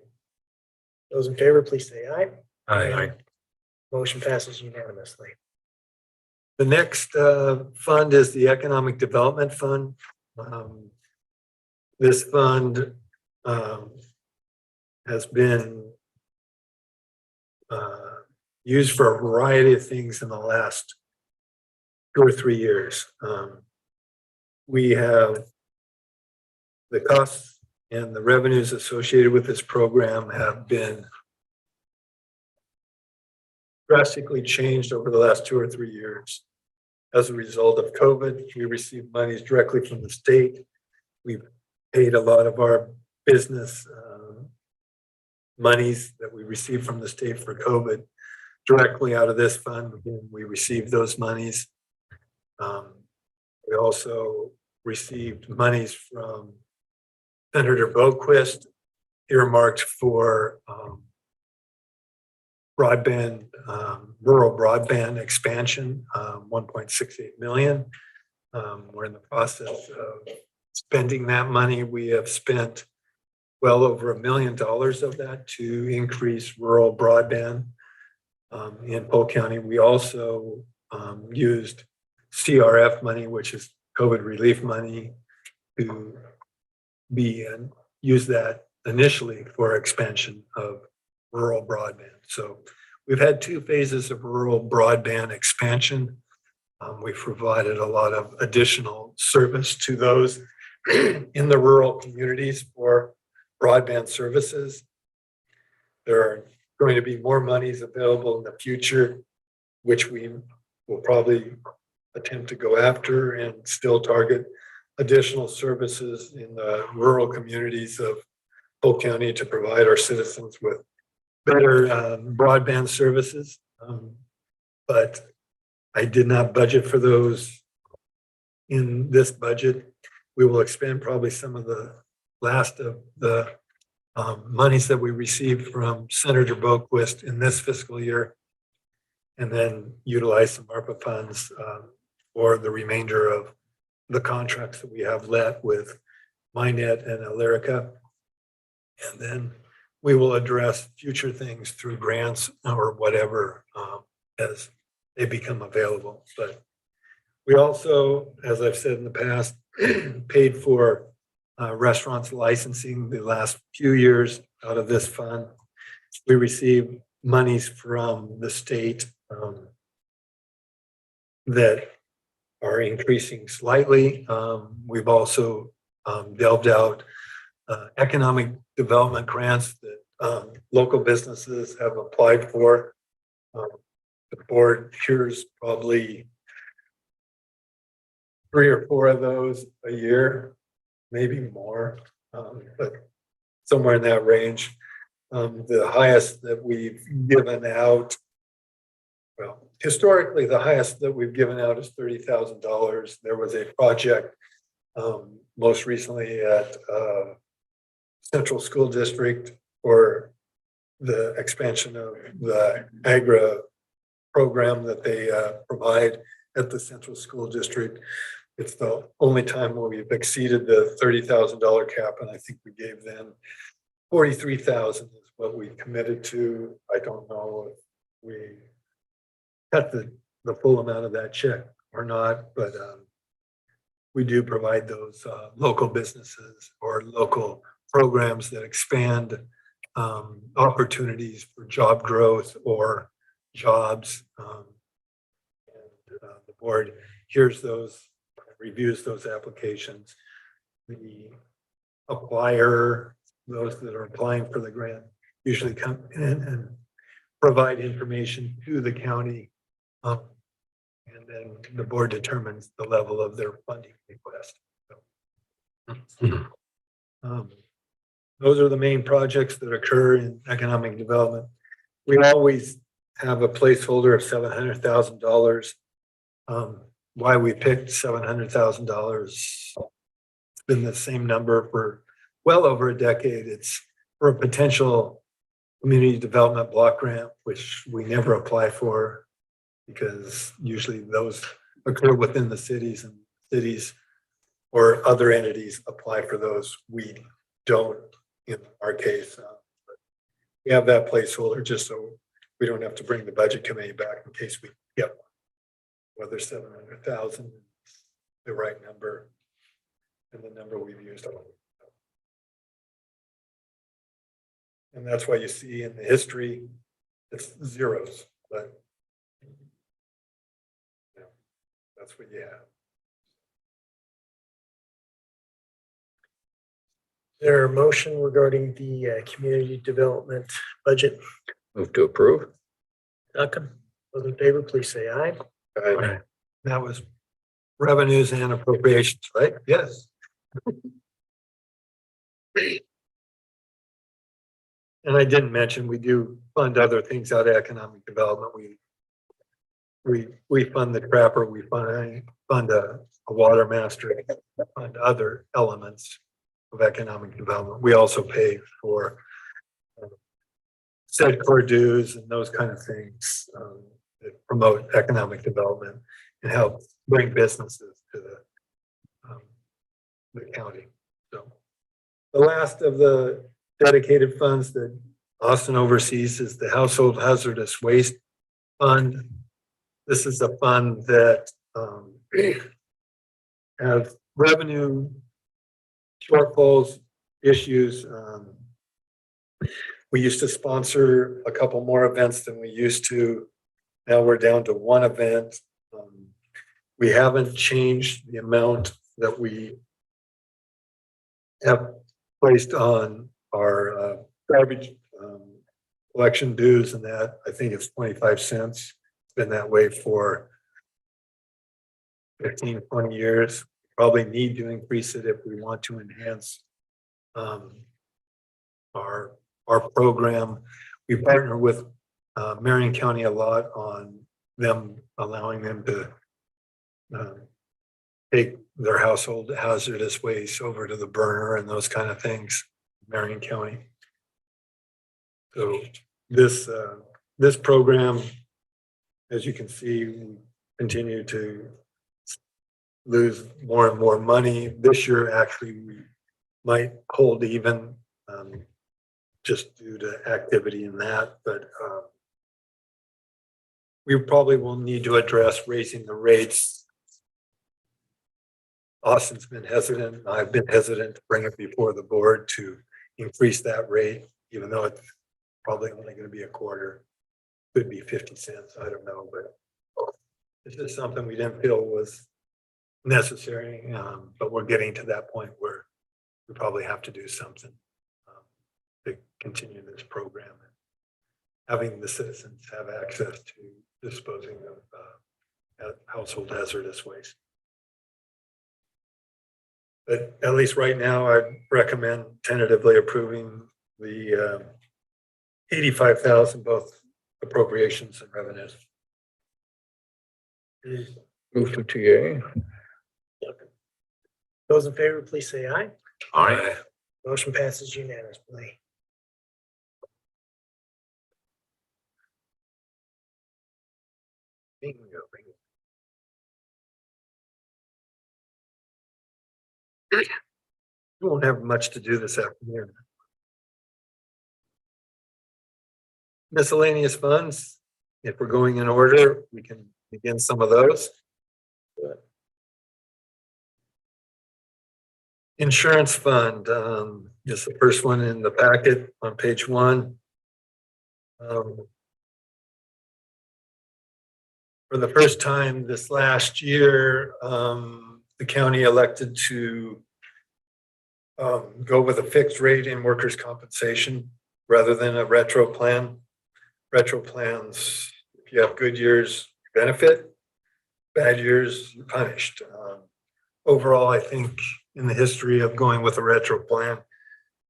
Those in favor, please say aye. Aye. Motion passes unanimously. The next fund is the Economic Development Fund. This fund has been used for a variety of things in the last 2 or 3 years. We have the costs and the revenues associated with this program have been drastically changed over the last 2 or 3 years. As a result of COVID, we received monies directly from the state. We've paid a lot of our business monies that we received from the state for COVID directly out of this fund. We received those monies. We also received monies from Senator Boquist earmarked for broadband, rural broadband expansion, 1.68 million. We're in the process of spending that money. We have spent well over $1 million of that to increase rural broadband in Polk County. We also used CRF money, which is COVID relief money, to use that initially for expansion of rural broadband. So we've had 2 phases of rural broadband expansion. We've provided a lot of additional service to those in the rural communities for broadband services. There are going to be more monies available in the future, which we will probably attempt to go after and still target additional services in the rural communities of Polk County to provide our citizens with better broadband services. But I did not budget for those in this budget. We will expend probably some of the last of the monies that we received from Senator Boquist in this fiscal year, and then utilize some ARPA funds for the remainder of the contracts that we have left with Minet and Alerica. And then we will address future things through grants or whatever as they become available. But we also, as I've said in the past, paid for restaurants licensing the last few years out of this fund. We received monies from the state that are increasing slightly. We've also delved out economic development grants that local businesses have applied for. The board hears probably 3 or 4 of those a year, maybe more, but somewhere in that range. The highest that we've given out, well, historically, the highest that we've given out is $30,000. There was a project most recently at Central School District for the expansion of the AGRA program that they provide at the Central School District. It's the only time where we've exceeded the $30,000 cap, and I think we gave them 43,000 is what we committed to. I don't know if we cut the full amount of that check or not, but we do provide those local businesses or local programs that expand opportunities for job growth or jobs. The board hears those, reviews those applications. The applier, those that are applying for the grant, usually come in and provide information to the county. And then the board determines the level of their funding request. Those are the main projects that occur in economic development. We always have a placeholder of $700,000. Why we picked $700,000, it's been the same number for well over a decade. It's for a potential community development block grant, which we never apply for because usually those occur within the cities, and cities or other entities apply for those. We don't in our case. We have that placeholder just so we don't have to bring the budget committee back in case we get one. Whether 700,000 is the right number and the number we've used. And that's why you see in the history, it's zeros, but you know, that's what you have. There a motion regarding the community development budget? Move to approve. Second. Those in favor, please say aye. That was revenues and appropriations, right? Yes. And I didn't mention, we do fund other things out of economic development. We fund the trapper, we fund a water master, fund other elements of economic development. We also pay for said core dues and those kind of things that promote economic development and help bring businesses to the county. So the last of the dedicated funds that Austin oversees is the Household Hazardous Waste Fund. This is a fund that has revenue shortfalls, issues. We used to sponsor a couple more events than we used to. Now we're down to one event. We haven't changed the amount that we have placed on our garbage collection dues, and that I think it's 25 cents. It's been that way for 15, 20 years. Probably need to increase it if we want to enhance our program. We partner with Marion County a lot on them allowing them to take their household hazardous waste over to the burner and those kind of things, Marion County. So this program, as you can see, we continue to lose more and more money. This year, actually, we might hold even just due to activity in that, but we probably will need to address raising the rates. Austin's been hesitant. I've been hesitant to bring it before the board to increase that rate, even though it's probably only going to be a quarter. Could be 50 cents. I don't know, but it's just something we didn't feel was necessary. But we're getting to that point where we probably have to do something to continue this program and having the citizens have access to disposing of household hazardous waste. But at least right now, I recommend tentatively approving the 85,000, both appropriations and revenues. Move to TA. Those in favor, please say aye. Aye. Motion passes unanimously. Bingo. We won't have much to do this afternoon. Miscellaneous funds, if we're going in order, we can begin some of those. Insurance fund, is the first one in the packet on page 1. For the first time this last year, the county elected to go with a fixed rate in workers' compensation rather than a retro plan. Retro plans, if you have good years, you benefit, bad years, you're punished. Overall, I think in the history of going with a retro plan,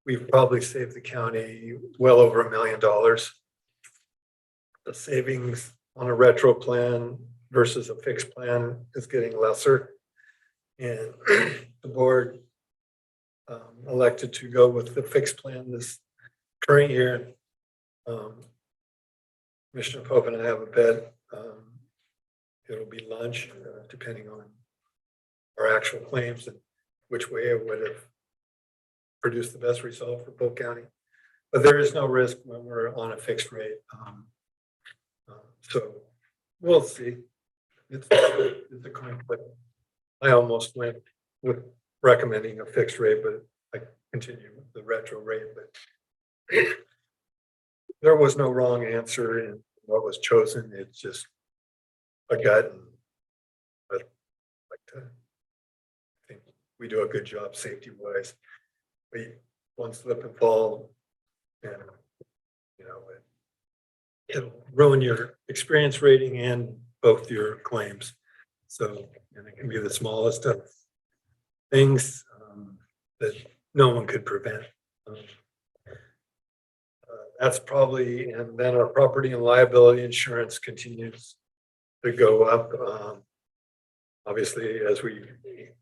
we've probably saved the county well over $1 million. The savings on a retro plan versus a fixed plan is getting lesser. And the board elected to go with the fixed plan this current year. Commissioner Pope and I have a bet. It'll be lunch, depending on our actual claims and which way it would have produced the best result for Polk County. But there is no risk when we're on a fixed rate. So we'll see. It's a coin flip. I almost went with recommending a fixed rate, but I continue with the retro rate. But there was no wrong answer in what was chosen. It's just a gut. And I'd like to think we do a good job safety wise. We one slip and fall, and you know it'll ruin your experience rating and both your claims. So, and it can be the smallest of things that no one could prevent. That's probably, and then our property and liability insurance continues to go up. Obviously, as we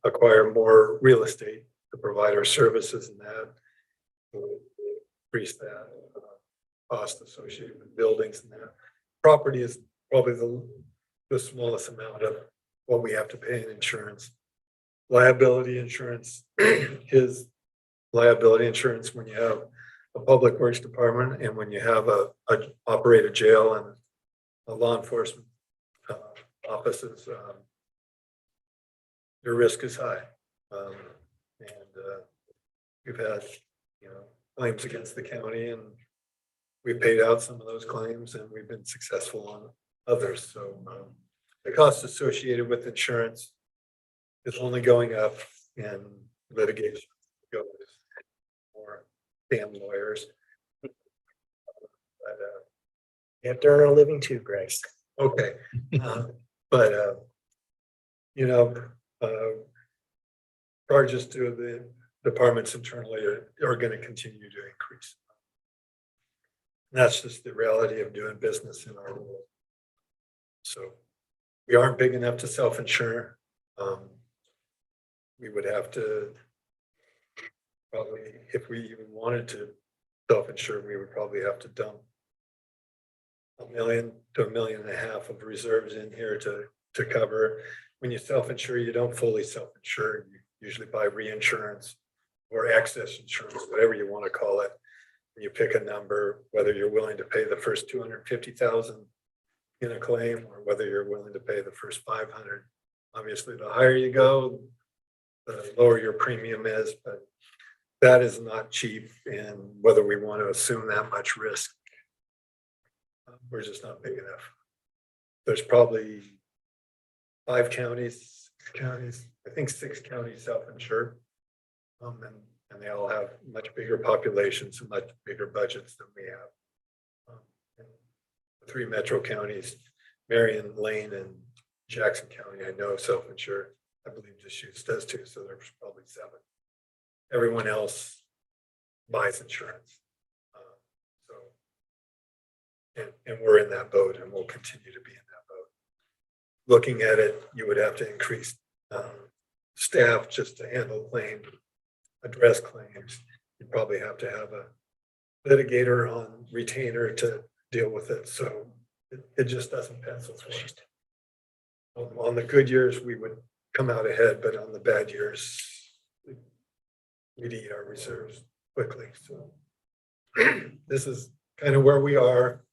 acquire more real estate to provide our services, and that will increase that cost associated with buildings and that. Property is probably the smallest amount of what we have to pay in insurance. Liability insurance is liability insurance when you have a public works department and when you have a operate a jail and a law enforcement offices. Your risk is high, and we've had claims against the county, and we've paid out some of those claims, and we've been successful on others. So the cost associated with insurance is only going up, and litigation goes more damn lawyers. But, You have to earn a living too, Greg. okay, but charges to the departments internally are going to continue to increase. That's just the reality of doing business in our world. So we aren't big enough to self-insure. We would have to probably, if we even wanted to self-insure, we would probably have to dump $1 million to $1.5 million of reserves in here to cover. When you self-insure, you don't fully self-insure. You usually buy reinsurance or excess insurance, whatever you want to call it. You pick a number, whether you're willing to pay the first $250,000 in a claim or whether you're willing to pay the first $500. Obviously, the higher you go, the lower your premium is, but that is not cheap. And whether we want to assume that much risk, we're just not big enough. There's probably 5 counties, I think 6 counties self-insured. And they all have much bigger populations and much bigger budgets than we have. 3 metro counties, Marion, Lane, and Jackson County, I know self-insured. I believe Deschutes does too, so there's probably 7. Everyone else buys insurance. And we're in that boat, and we'll continue to be in that boat. Looking at it, you would have to increase staff just to handle claims, address claims. You'd probably have to have a litigator on retainer to deal with it. So it just doesn't pencil for us. On the good years, we would come out ahead, but on the bad years, we'd eat our reserves quickly. So this is kind of where we are.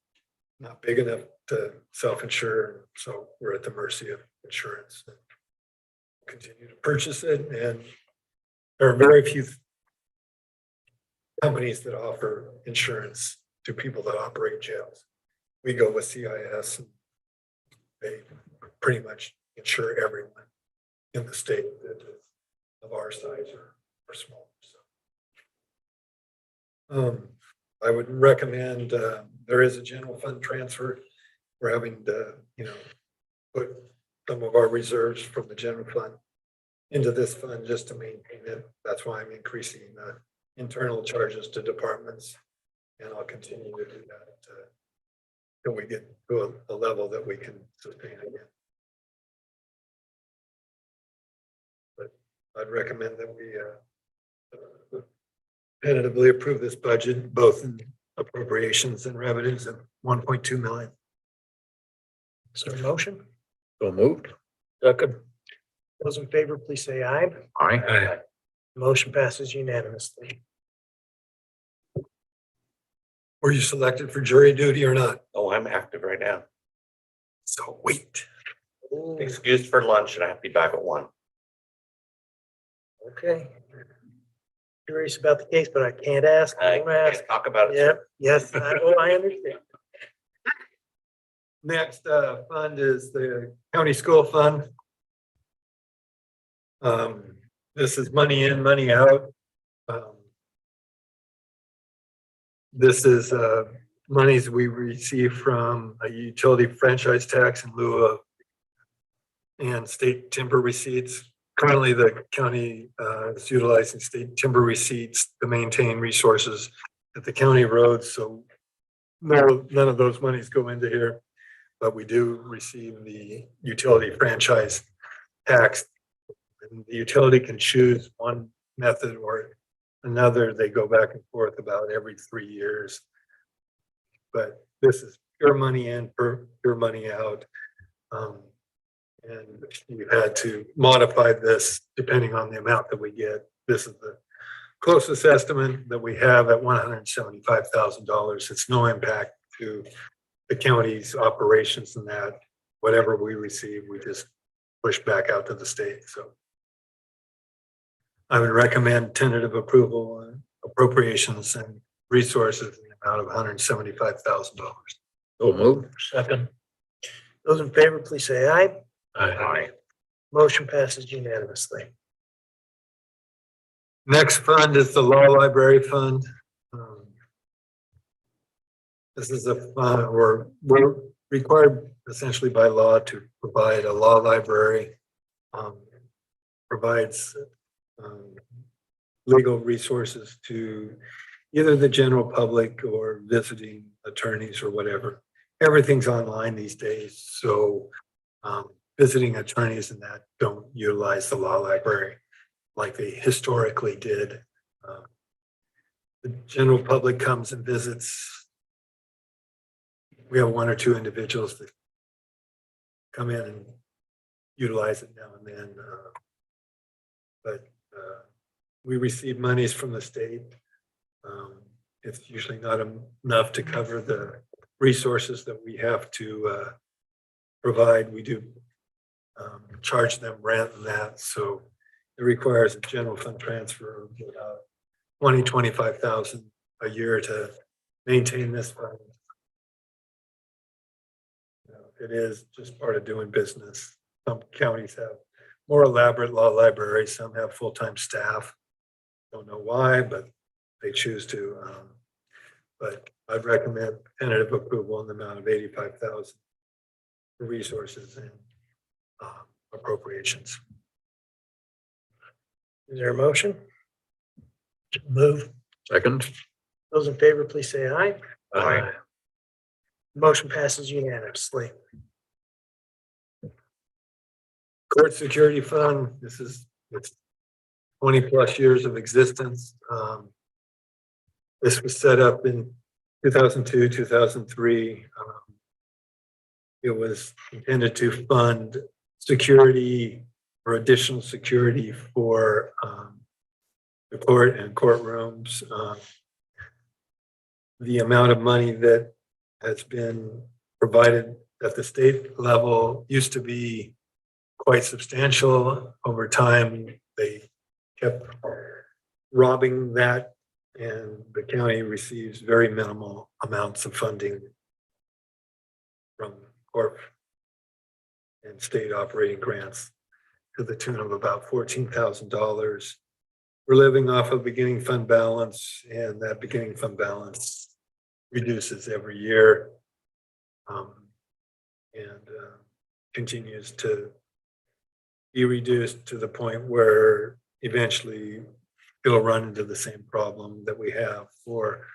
Not big enough to self-insure, so we're at the mercy of insurance. Continue to purchase it, and there are very few companies that offer insurance to people that operate jails. We go with CIS and they pretty much insure everyone in the state that is of our size or small. So, I would recommend, there is a general fund transfer. We're having to, put some of our reserves from the general fund into this fund just to maintain it. That's why I'm increasing the internal charges to departments. And I'll continue to do that till we get to a level that we can sustain again. But I'd recommend that we tentatively approve this budget, both in appropriations and revenues of 1.2 million. Is there a motion? So moved. Second. Those in favor, please say aye. Aye. Motion passes unanimously. Were you selected for jury duty or not? Oh, I'm active right now. So wait. Excused for lunch and I have to be back at 1. Okay. Curious about the case, but I can't ask. I Won't ask. can't talk about it. Yep, yes, I understand. Next fund is the county school fund. This is money in, money out. This is monies we receive from a utility franchise tax in lieu of and state timber receipts. Currently, the county is utilizing state timber receipts to maintain resources at the county roads. So none of those monies go into here, but we do receive the utility franchise tax. And the utility can choose one method or another. They go back and forth about every 3 years. But this is pure money in, pure money out. And you had to modify this depending on the amount that we get. This is the closest estimate that we have at $175,000. It's no impact to the county's operations and that. Whatever we receive, we just push back out to the state. So I would recommend tentative approval on appropriations and resources in the amount of $175,000. So moved. Second. Those in favor, please say aye. Aye. Motion passes unanimously. Next fund is the law library fund. This is a fund where we're required essentially by law to provide a law library. Provides legal resources to either the general public or visiting attorneys or whatever. Everything's online these days, so visiting attorneys and that don't utilize the law library like they historically did. The general public comes and visits. We have 1 or 2 individuals that come in and utilize it now and then. But we receive monies from the state. It's usually not enough to cover the resources that we have to provide. We do charge them rent and that, so it requires a general fund transfer of about 25,000 a year to maintain this fund. It is just part of doing business. Some counties have more elaborate law libraries, some have full-time staff. Don't know why, but they choose to. But I'd recommend tentative approval in the amount of 85,000 for resources and appropriations. Is there a motion? Move. Second. Those in favor, please say aye. Aye. Motion passes unanimously. Court Security Fund, it's 20 plus years of existence. This was set up in 2002, 2003. It was intended to fund security or additional security for the court and courtrooms. The amount of money that has been provided at the state level used to be quite substantial. Over time, they kept robbing that, and the county receives very minimal amounts of funding from corp and state operating grants to the tune of about $14,000. We're living off a beginning fund balance, and that beginning fund balance reduces every year. And continues to be reduced to the point where eventually it'll run into the same problem that we have for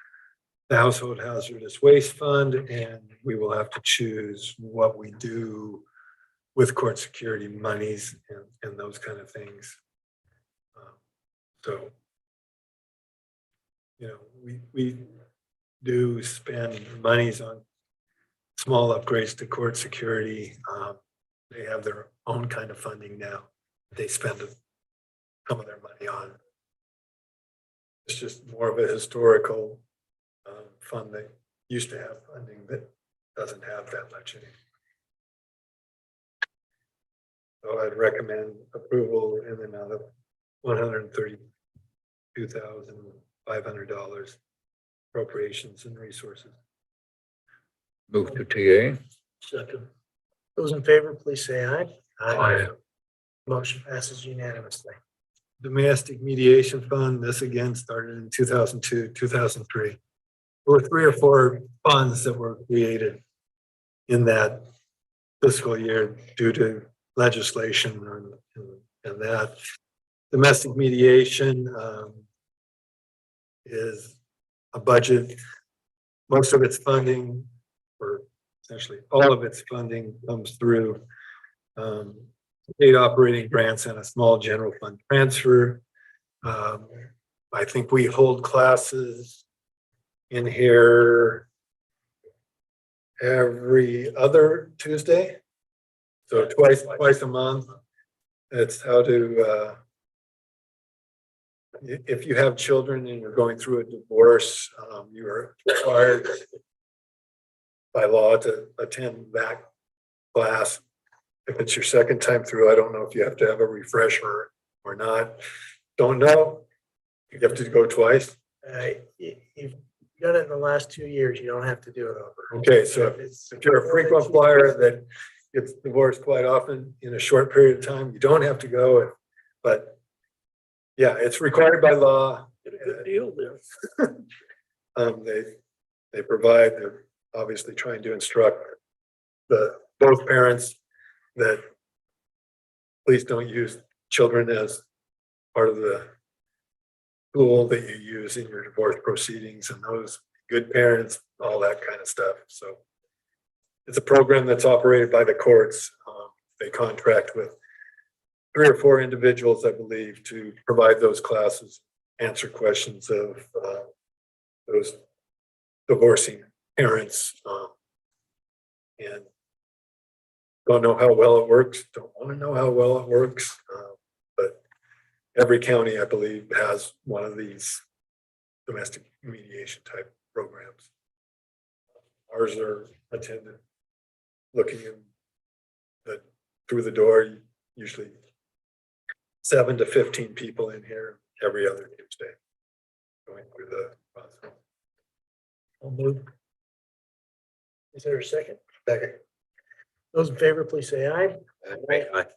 the household hazardous waste fund, and we will have to choose what we do with court security monies and those kind of things. So, you know, we do spend monies on small upgrades to court security. They have their own kind of funding now. They spend some of their money on. It's just more of a historical fund that used to have funding that doesn't have that much in it. So I'd recommend approval in the amount of $132,500 appropriations and resources. Move to TA. Second. Those in favor, please say aye. Aye. Motion passes unanimously. Domestic mediation fund, this again started in 2002, 2003. There were 3 or 4 funds that were created in that fiscal year due to legislation and that. Domestic mediation is a budget. Most of its funding, or essentially all of its funding, comes through state operating grants and a small general fund transfer. I think we hold classes in here every other Tuesday. So twice a month. It's how to, if you have children and you're going through a divorce, you are required by law to attend that class. If it's your second time through, I don't know if you have to have a refresher or not. Don't know. You have to go twice. You've done it in the last 2 years. You don't have to do it over. Okay, so if you're a frequent flyer that gets divorced quite often in a short period of time, you don't have to go. But yeah, it's required by law. Get a good deal there. They provide, they're obviously trying to instruct both parents that please don't use children as part of the tool that you use in your divorce proceedings, and those good parents, all that kind of stuff. So it's a program that's operated by the courts. They contract with 3 or 4 individuals, I believe, to provide those classes, answer questions of those divorcing parents. And don't know how well it works, don't want to know how well it works. But every county, I believe, has one of these domestic mediation type programs. Ours are attended, looking in through the door, usually 7 to 15 people in here every other Tuesday going through the process. I'll move. Is there a second? Second. Those in favor, please say aye. Aye.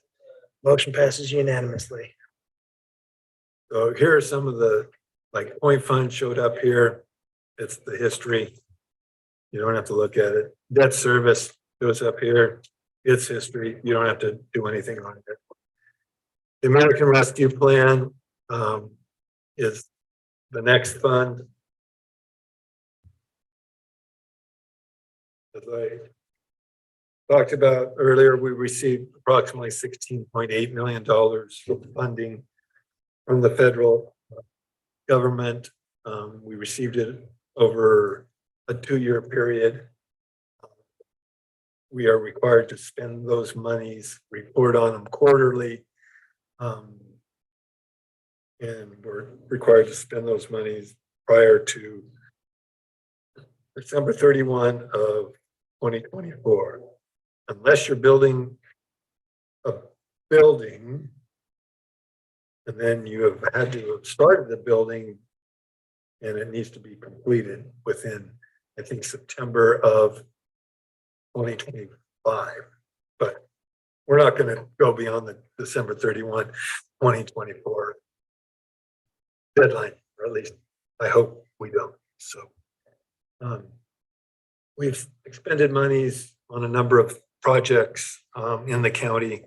Motion passes unanimously. So here are some of the, like, point fund showed up here. It's the history. You don't have to look at it. Debt service goes up here. It's history. You don't have to do anything on it. The American Rescue Plan is the next fund. As I talked about earlier, we received approximately $16.8 million of funding from the federal government. We received it over a 2-year period. We are required to spend those monies, report on them quarterly. And we're required to spend those monies prior to December 31 of 2024. Unless you're building a building And then you have had to have started the building and it needs to be completed within, I think, September of 2025. But we're not going to go beyond the December 31, 2024 deadline, or at least I hope we don't. So we've expended monies on a number of projects in the county.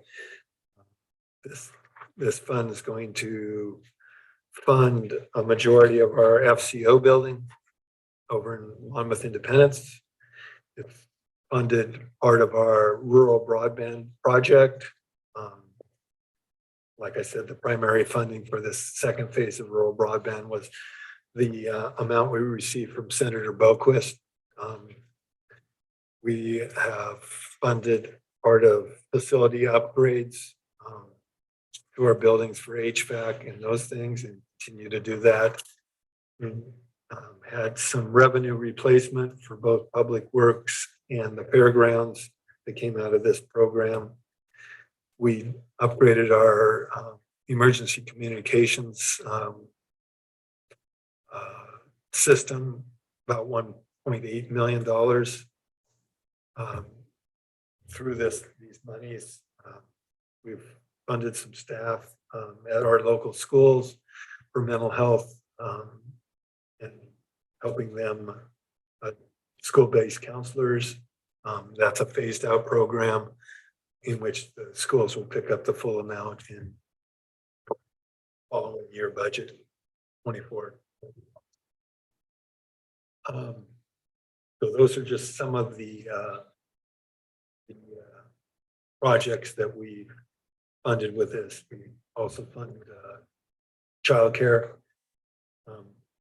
This fund is going to fund a majority of our FCO building over in Monmouth Independence. It's funded part of our rural broadband project. Like I said, the primary funding for this second phase of rural broadband was the amount we received from Senator Boquist. We have funded part of facility upgrades to our buildings for HVAC and those things, and continue to do that. We had some revenue replacement for both Public Works and the fairgrounds that came out of this program. We upgraded our emergency communications system, about $1.8 million through these monies. We've funded some staff at our local schools for mental health and helping them, school-based counselors. That's a phased out program in which the schools will pick up the full amount in following year budget 24. So those are just some of the projects that we funded with this. We also funded childcare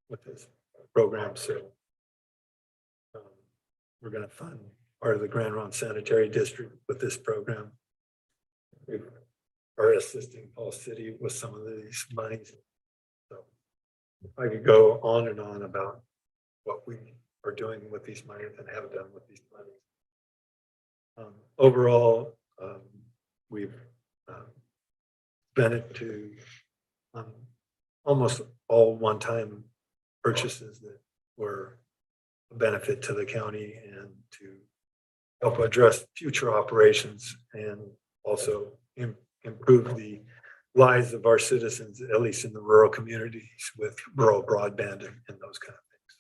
with this program. So we're going to fund part of the Grand Ronde Sanitary District with this program. We are assisting Paul City with some of these monies. So I could go on and on about what we are doing with these monies and have done with these monies. Overall, we've spent it to almost all one-time purchases that were a benefit to the county and to help address future operations and also improve the lives of our citizens, at least in the rural communities with rural broadband and those kind of things.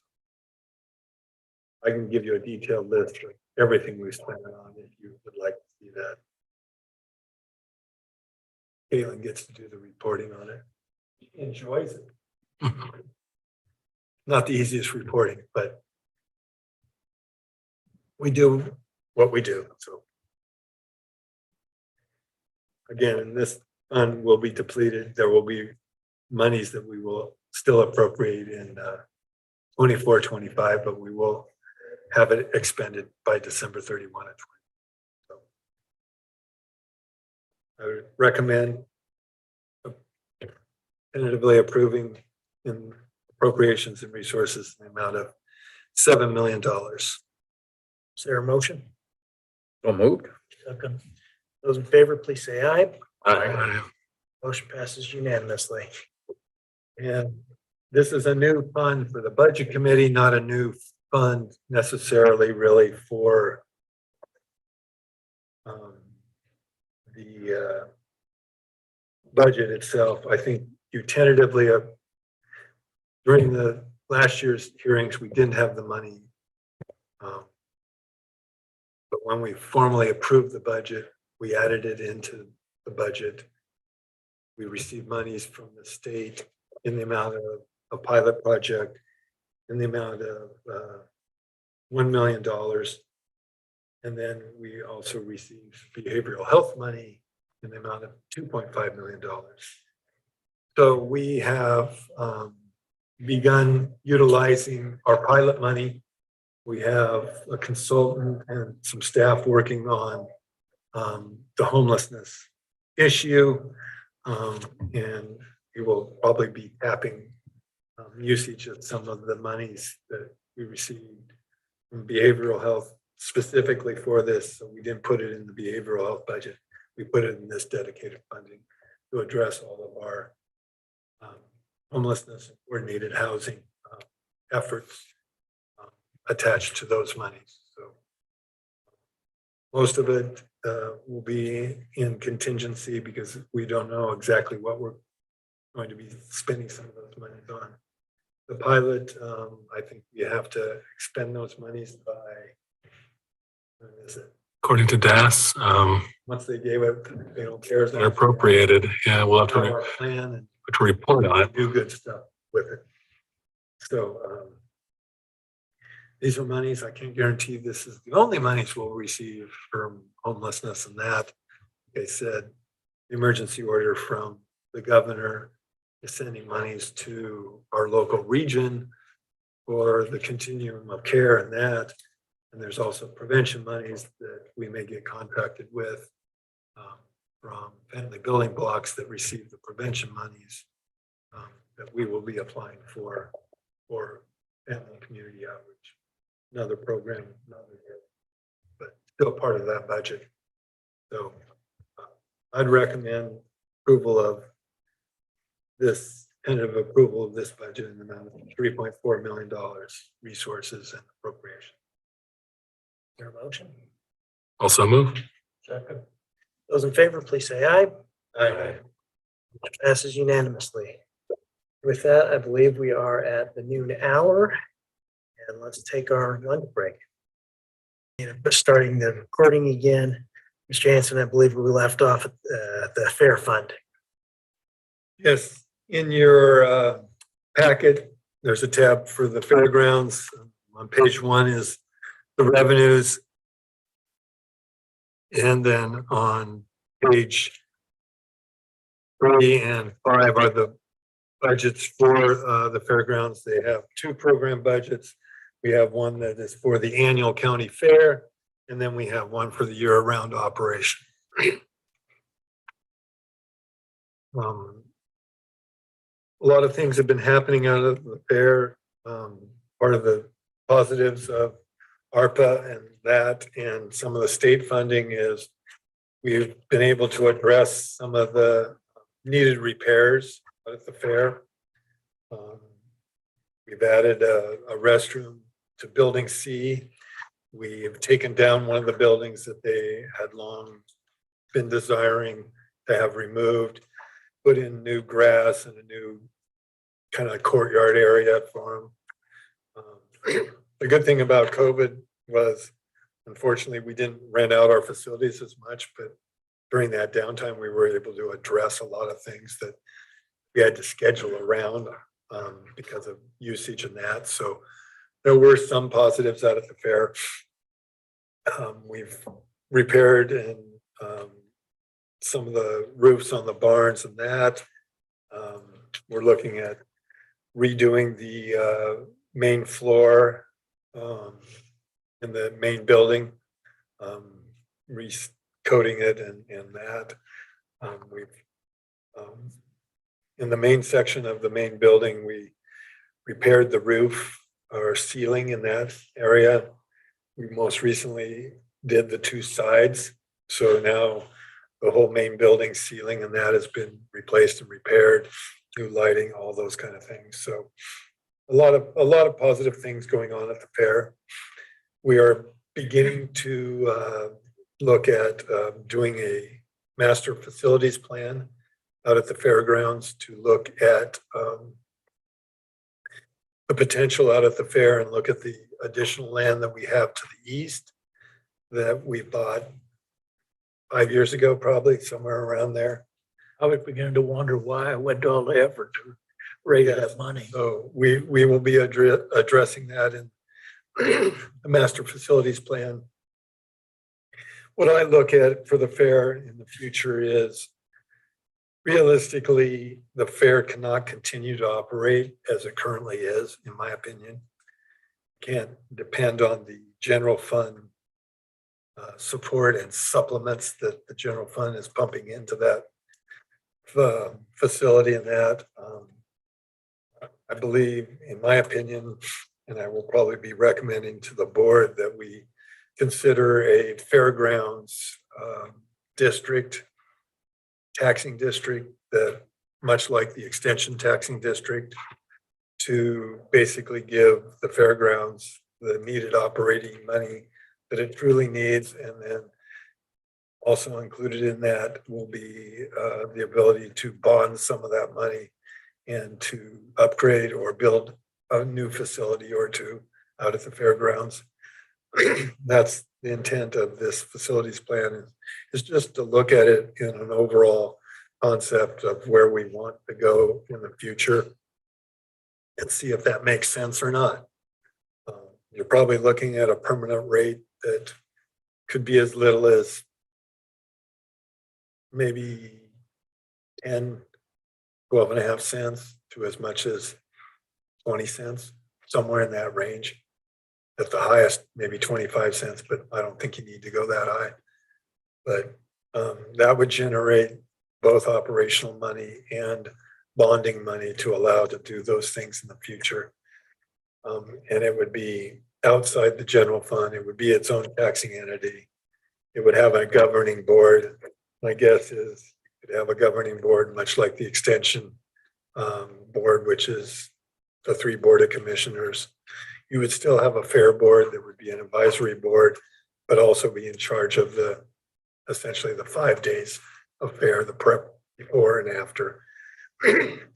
I can give you a detailed list of everything we spent on if you would like to see that. Caitlin gets to do the reporting on it. She enjoys it. Not the easiest reporting, but we do what we do. So again, and this fund will be depleted. There will be monies that we will still appropriate in 24, 25, but we will have it expended by December 31 of 20. So I would recommend tentatively approving in appropriations and resources in the amount of $7 million. Is there a motion? So moved. Second. Those in favor, please say aye. Aye. Motion passes unanimously. And this is a new fund for the budget committee, not a new fund necessarily really for the budget itself. I think you tentatively during the last year's hearings, we didn't have the money. But when we formally approved the budget, we added it into the budget. We received monies from the state in the amount of a pilot project in the amount of $1 million. And then we also received behavioral health money in the amount of $2.5 million. So we have begun utilizing our pilot money. We have a consultant and some staff working on the homelessness issue. And we will probably be tapping usage of some of the monies that we received from behavioral health specifically for this. So we didn't put it in the behavioral health budget. We put it in this dedicated funding to address all of our homelessness and coordinated housing efforts attached to those monies. So most of it will be in contingency because we don't know exactly what we're going to be spending some of those monies on. The pilot, I think you have to expend those monies by, when is it? According to DAS, Once they gave it, they don't care. as long they're as they have appropriated. Yeah, we'll have our to plan and report on it. do good stuff with it. So these are monies, I can't guarantee this is the only monies we'll receive from homelessness and that. Like I said, the emergency order from the governor is sending monies to our local region for the continuum of care and that. And there's also prevention monies that we may get contracted with from family building blocks that receive the prevention monies that we will be applying for family and community outreach. Another program, but still part of that budget. So I'd recommend approval of this, tentative approval of this budget in the amount of $3.4 million resources and appropriation. Is there a motion? Also move. Second. Those in favor, please say aye. Aye. Passes unanimously. With that, I believe we are at the noon hour. And let's take our lunch break. Starting the recording again. Mr. Hanson, I believe we left off at the fair fund. Yes, in your packet, there's a tab for the fairgrounds. On page 1 is the revenues. And then on page 3 and 5 are the budgets for the fairgrounds. They have 2 program budgets. We have one that is for the annual county fair, and then we have one for the year-round operation. A lot of things have been happening out of the fair. Part of the positives of ARPA and that, and some of the state funding is we've been able to address some of the needed repairs at the fair. We've added a restroom to building C. We have taken down one of the buildings that they had long been desiring to have removed, put in new grass and a new kind of courtyard area for them. The good thing about COVID was, unfortunately, we didn't rent out our facilities as much, but during that downtime, we were able to address a lot of things that we had to schedule around because of usage and that. So there were some positives out at the fair. We've repaired and some of the roofs on the barns and that. We're looking at redoing the main floor in the main building, recoating it and that. We've in the main section of the main building, we repaired the roof or ceiling in that area. We most recently did the 2 sides. So now the whole main building ceiling and that has been replaced and repaired, new lighting, all those kind of things. So a lot of positive things going on at the fair. We are beginning to look at doing a master facilities plan out at the fairgrounds to look at the potential out at the fair and look at the additional land that we have to the east that we bought 5 years ago, probably somewhere around there. I was beginning to wonder why I went to all the effort to raise Yes. that money. So we will be addressing that in the master facilities plan. What I look at for the fair in the future is realistically, the fair cannot continue to operate as it currently is, in my opinion. Can't depend on the general fund support and supplements that the general fund is pumping into that facility and that. I believe, in my opinion, and I will probably be recommending to the board that we consider a fairgrounds district, taxing district that much like the extension taxing district, to basically give the fairgrounds the needed operating money that it truly needs. And then also included in that will be the ability to bond some of that money and to upgrade or build a new facility or two out at the fairgrounds. That's the intent of this facilities plan, is just to look at it in an overall concept of where we want to go in the future and see if that makes sense or not. You're probably looking at a permanent rate that could be as little as maybe 10, 12 and a half cents to as much as 20 cents, somewhere in that range. At the highest, maybe 25 cents, but I don't think you need to go that high. But that would generate both operational money and bonding money to allow to do those things in the future. And it would be outside the general fund. It would be its own taxing entity. It would have a governing board. My guess is it would have a governing board, much like the extension board, which is the 3 board of commissioners. You would still have a fair board. There would be an advisory board, but also be in charge of essentially the 5 days of fair, the prep before and after,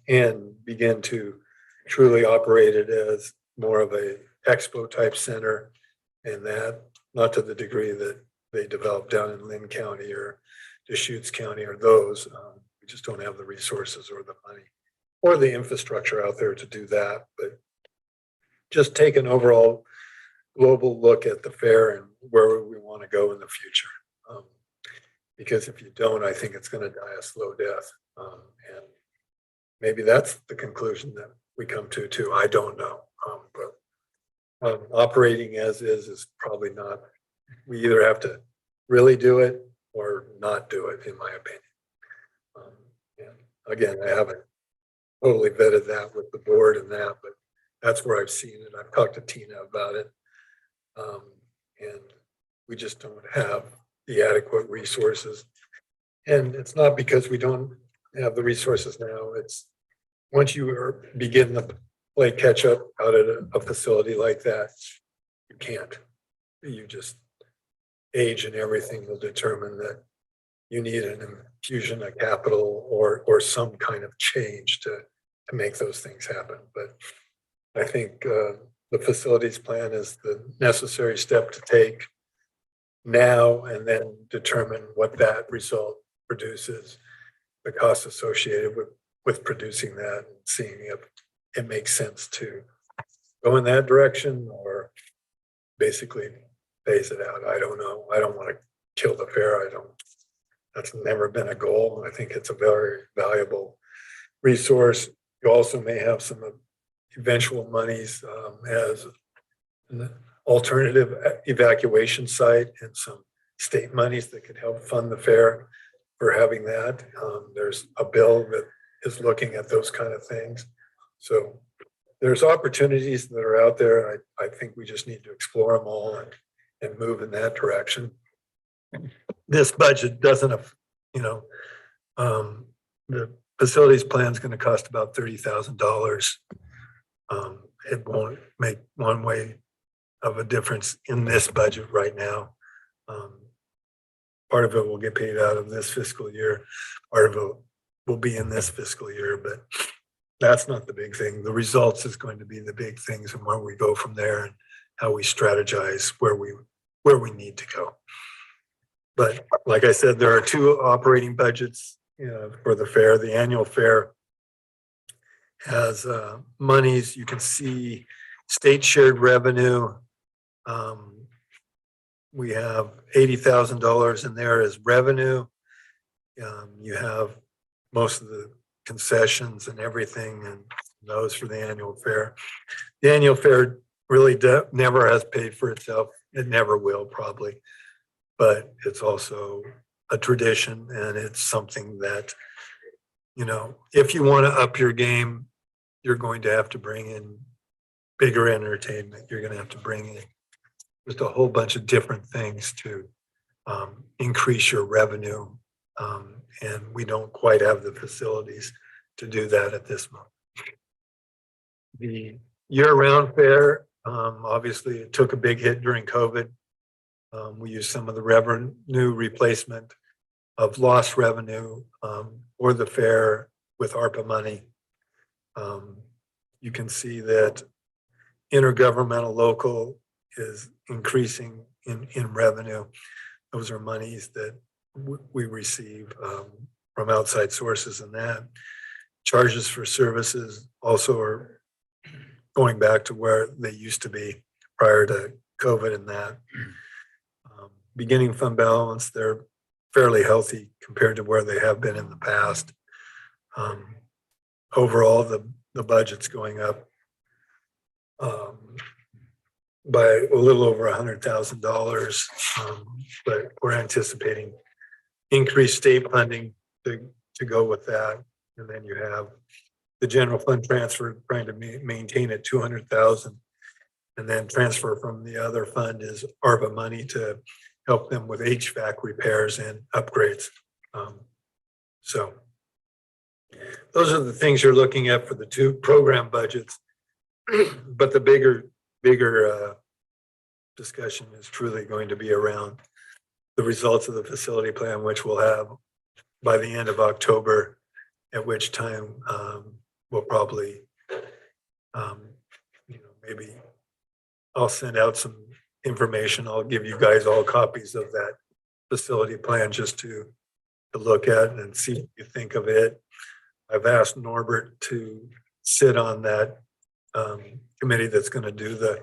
and begin to truly operate it as more of a expo type center, and that not to the degree that they developed down in Lynn County or Deschutes County or those. We just don't have the resources or the money or the infrastructure out there to do that. But just take an overall global look at the fair and where we want to go in the future. Because if you don't, I think it's going to die a slow death. And maybe that's the conclusion that we come to too. I don't know. But operating as is probably not. We either have to really do it or not do it, in my opinion. And again, I haven't totally vetted that with the board and that, but that's where I've seen it. I've talked to Tina about it. And we just don't have the adequate resources. And it's not because we don't have the resources now. It's once you begin to play catch up out at a facility like that, you can't. You just age and everything will determine that you need an infusion of capital or some kind of change to make those things happen. But I think the facilities plan is the necessary step to take now and then determine what that result produces, the cost associated with producing that, and seeing if it makes sense to go in that direction or basically phase it out. I don't know. I don't want to kill the fair. That's never been a goal. I think it's a very valuable resource. You also may have some eventual monies as an alternative evacuation site and some state monies that could help fund the fair for having that. There's a bill that is looking at those kind of things. So there's opportunities that are out there. I think we just need to explore them all and move in that direction. This budget doesn't, the facilities plan is going to cost about $30,000. It won't make one way of a difference in this budget right now. Part of it will get paid out of this fiscal year. Part of it will be in this fiscal year, but that's not the big thing. The results is going to be the big things and where we go from there and how we strategize where we need to go. But like I said, there are 2 operating budgets for the fair. The annual fair has monies. You can see state shared revenue. We have $80,000 in there as revenue. You have most of the concessions and everything, and those for the annual fair. The annual fair really never has paid for itself. It never will, probably. But it's also a tradition, and it's something that, if you want to up your game, you're going to have to bring in bigger entertainment. You're going to have to bring in just a whole bunch of different things to increase your revenue. And we don't quite have the facilities to do that at this moment. The year-round fair, obviously it took a big hit during COVID. We used some of the revenue replacement of lost revenue for the fair with ARPA money. You can see that intergovernmental local is increasing in revenue. Those are monies that we receive from outside sources, and that charges for services also are going back to where they used to be prior to COVID and that. Beginning fund balance, they're fairly healthy compared to where they have been in the past. Overall, the budget's going up by a little over $100,000, but we're anticipating increased state funding to go with that. And then you have the general fund transfer trying to maintain at 200,000, and then transfer from the other fund is ARPA money to help them with HVAC repairs and upgrades. So those are the things you're looking at for the two program budgets. But the bigger discussion is truly going to be around the results of the facility plan, which we'll have by the end of October, at which time we'll probably, maybe I'll send out some information. I'll give you guys all copies of that facility plan just to look at and see what you think of it. I've asked Norbert to sit on that committee that's going to do the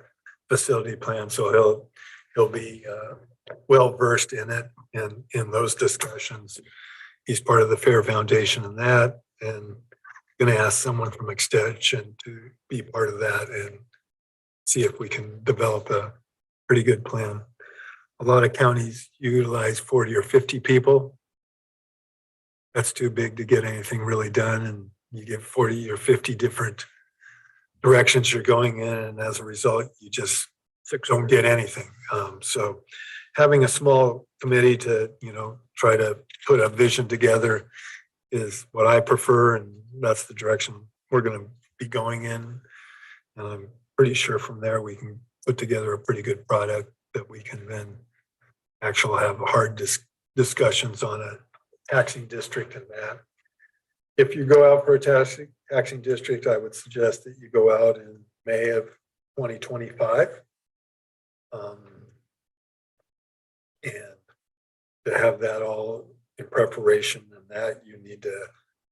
facility plan, so he'll be well versed in it and in those discussions. He's part of the Fair Foundation in that, and going to ask someone from Extension to be part of that and see if we can develop a pretty good plan. A lot of counties utilize 40 or 50 people. That's too big to get anything really done, and you get 40 or 50 different directions you're going in, and as a result, you just don't get anything. So having a small committee to, try to put a vision together is what I prefer, and that's the direction we're going to be going in. And I'm pretty sure from there we can put together a pretty good product that we can then actually have hard discussions on a taxing district and that. If you go out for a taxing district, I would suggest that you go out in May of 2025. And to have that all in preparation, and that you need to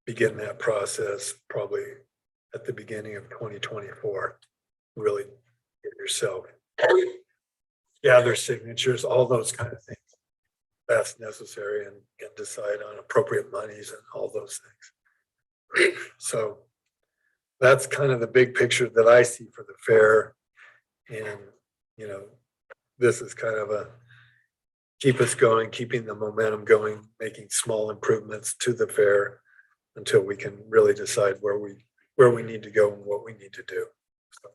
begin that process probably at the beginning of 2024. Really get yourself, gather signatures, all those kind of things. That's necessary, and decide on appropriate monies and all those things. So that's kind of the big picture that I see for the fair. And, this is kind of a keep us going, keeping the momentum going, making small improvements to the fair until we can really decide where we need to go and what we need to do. So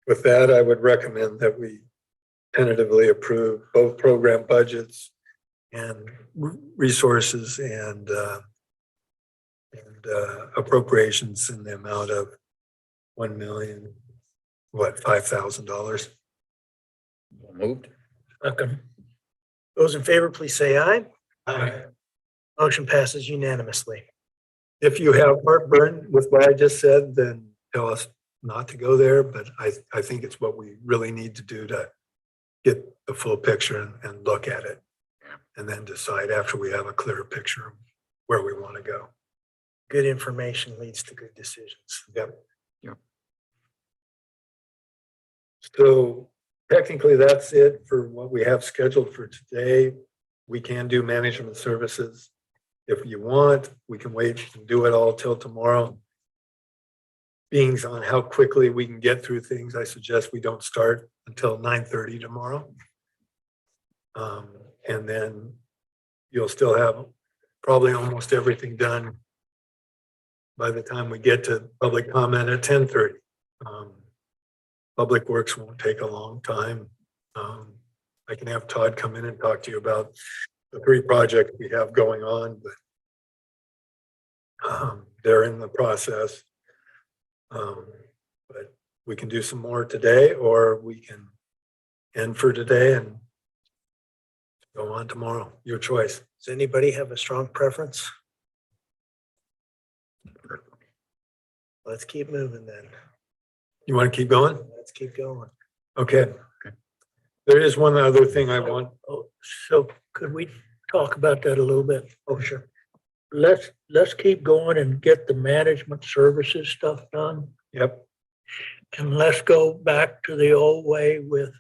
with that, I would recommend that we tentatively approve both program budgets and resources and appropriations in the amount of $5,000. Moved. Second. Those in favor, please say aye. Aye. Motion passes unanimously. If you have heartburn with what I just said, then tell us not to go there, but I think it's what we really need to do to get the full picture and look at it, and then decide after we have a clearer picture of where we want to go. Good information leads to good decisions. Yep. Yep. So technically, that's it for what we have scheduled for today. We can do management services. If you want, we can wait and do it all till tomorrow. Being on how quickly we can get through things, I suggest we don't start until 9:30 tomorrow. And then you'll still have probably almost everything done by the time we get to public comment at 10:30. Public Works won't take a long time. I can have Todd come in and talk to you about the 3 projects we have going on, but They're in the process. But we can do some more today, or we can end for today and go on tomorrow. Your choice. Does anybody have a strong preference? Let's keep moving then. You want to keep going? Let's keep going. Okay. There is one other thing I want. Oh, so could we talk about that a little bit? Oh, sure. Let's keep going and get the management services stuff done. Yep. And let's go back to the old way with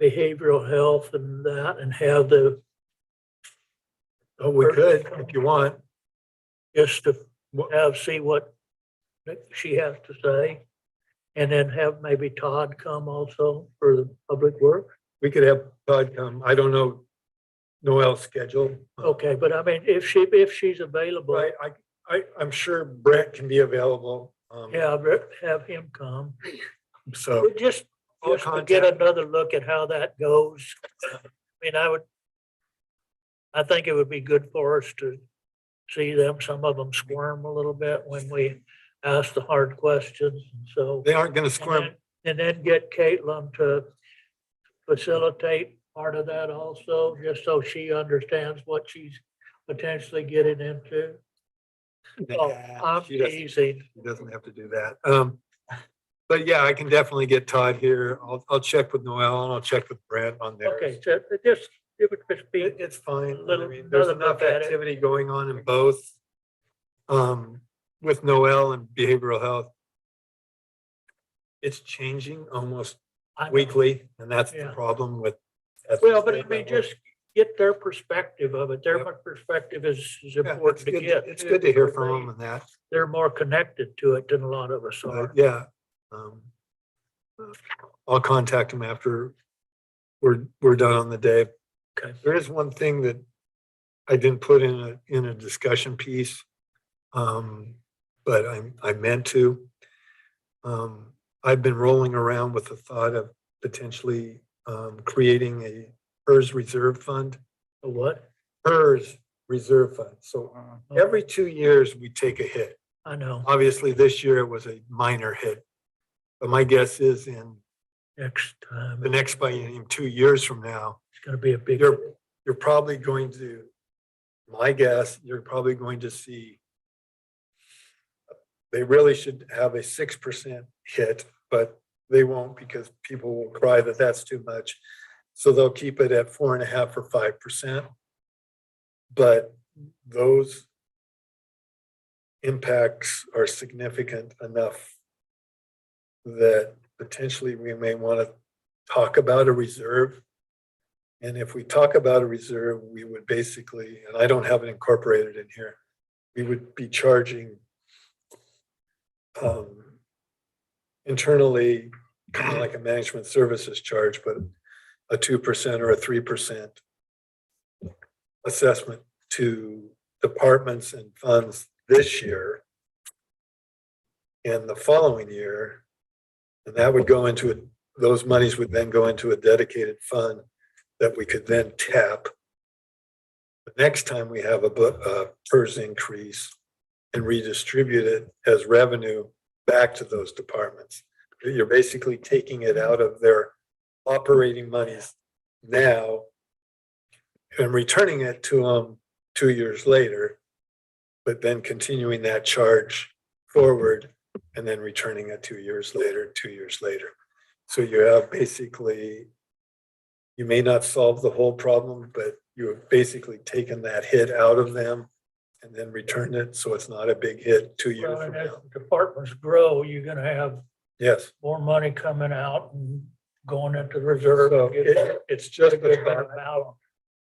behavioral health and that, and have the, Oh, we could if you want. just to see what she has to say. And then have maybe Todd come also for the public work. We could have Todd come. I don't know Noel's schedule. Okay, but I mean, if she's available, Right. I'm sure Brett can be available. yeah, have him come. So Just I'll to get contact- another look at how that goes. I mean, I think it would be good for us to see them, some of them squirm a little bit when we ask the hard questions, so. they aren't going to And squirm. then- and then get Caitlin to facilitate part of that also, just so she understands what she's potentially getting into. Oh, Nah, I'm she doesn't- teasing. He doesn't have to do that. But yeah, I can definitely get Todd here. I'll check with Noel and I'll check with Brett on theirs. Okay, so it would just be, It's fine. I Little- mean, there's another enough look at it. activity going on in both. With Noel and behavioral health. It's changing almost I know. weekly, and that's the Yeah. problem with. Well, but I mean, just get their perspective of it. Their Yep. perspective is Yeah, important it's to good, get. it's good to hear from them and that, They're more connected to it than a lot of us but are. yeah. I'll contact them after we're done on the day. Okay. There is one thing that I didn't put in a discussion piece. But I meant to. I've been rolling around with the thought of potentially creating a PERS reserve fund. A what? PERS reserve fund. So every 2 years, we take a hit. I know, Obviously, this year it was a minor hit. But my guess is in next time, the next biennium, 2 years from now, it's gonna be a big. you're probably going to, my guess, you're probably going to see they really should have a 6% hit, but they won't because people will cry that that's too much. So they'll keep it at 4.5 or 5%. But those impacts are significant enough that potentially we may want to talk about a reserve. And if we talk about a reserve, we would basically, and I don't have it incorporated in here, we would be charging internally, kind of like a management services charge, but a 2% or a 3% assessment to departments and funds this year and the following year. And that would go into, those monies would then go into a dedicated fund that we could then tap the next time we have a PERS increase and redistribute it as revenue back to those departments. You're basically taking it out of their operating monies now and returning it to them 2 years later, but then continuing that charge forward and then returning it 2 years later, 2 years later. So you have basically, you may not solve the whole problem, but you have basically taken that hit out of them and then returned it, so it's not a big hit 2 years Well, from and as now. departments grow, you're gonna have Yes. more money coming out and going into the reserve. So and get it's just a good a bit of thought. balance.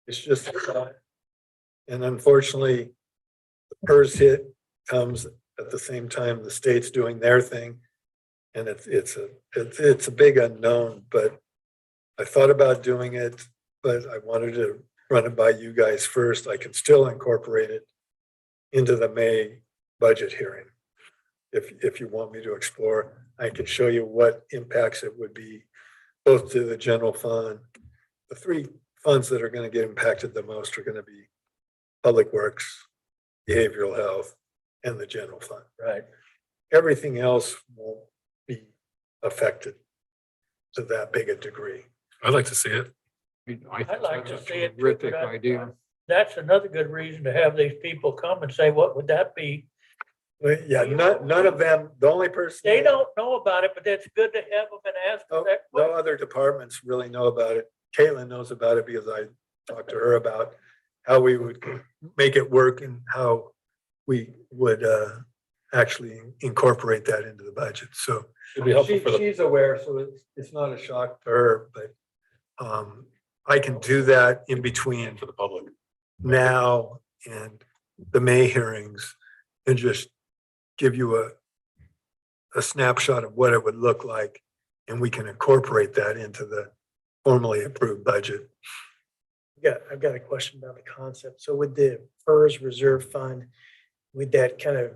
It's just a thought. And unfortunately, the PERS hit comes at the same time the state's doing their thing. And it's a big unknown, but I thought about doing it, but I wanted to run it by you guys first. I can still incorporate it into the May budget hearing. If you want me to explore, I can show you what impacts it would be both to the general fund. The three funds that are going to get impacted the most are going to be Public Works, behavioral health, and the general fund. Right. Everything else won't be affected to that big a degree. I'd like to see it. I'd like to see it too, Terrific but idea. that's another good reason to have these people come and say, what would that be? Well, yeah, none of them, the only person. They don't know about it, but it's good to have them and ask them No, that no question. other departments really know about it. Caitlin knows about it because I talked to her about how we would make it work and how we would actually incorporate that into the budget. So It'd be helpful for the, she's aware, so it's not a shock to her, but I can do that in between for the public. now and the May hearings and just give you a snapshot of what it would look like. And we can incorporate that into the formally approved budget. I've got a question about the concept. So with the PERS reserve fund, would that kind of,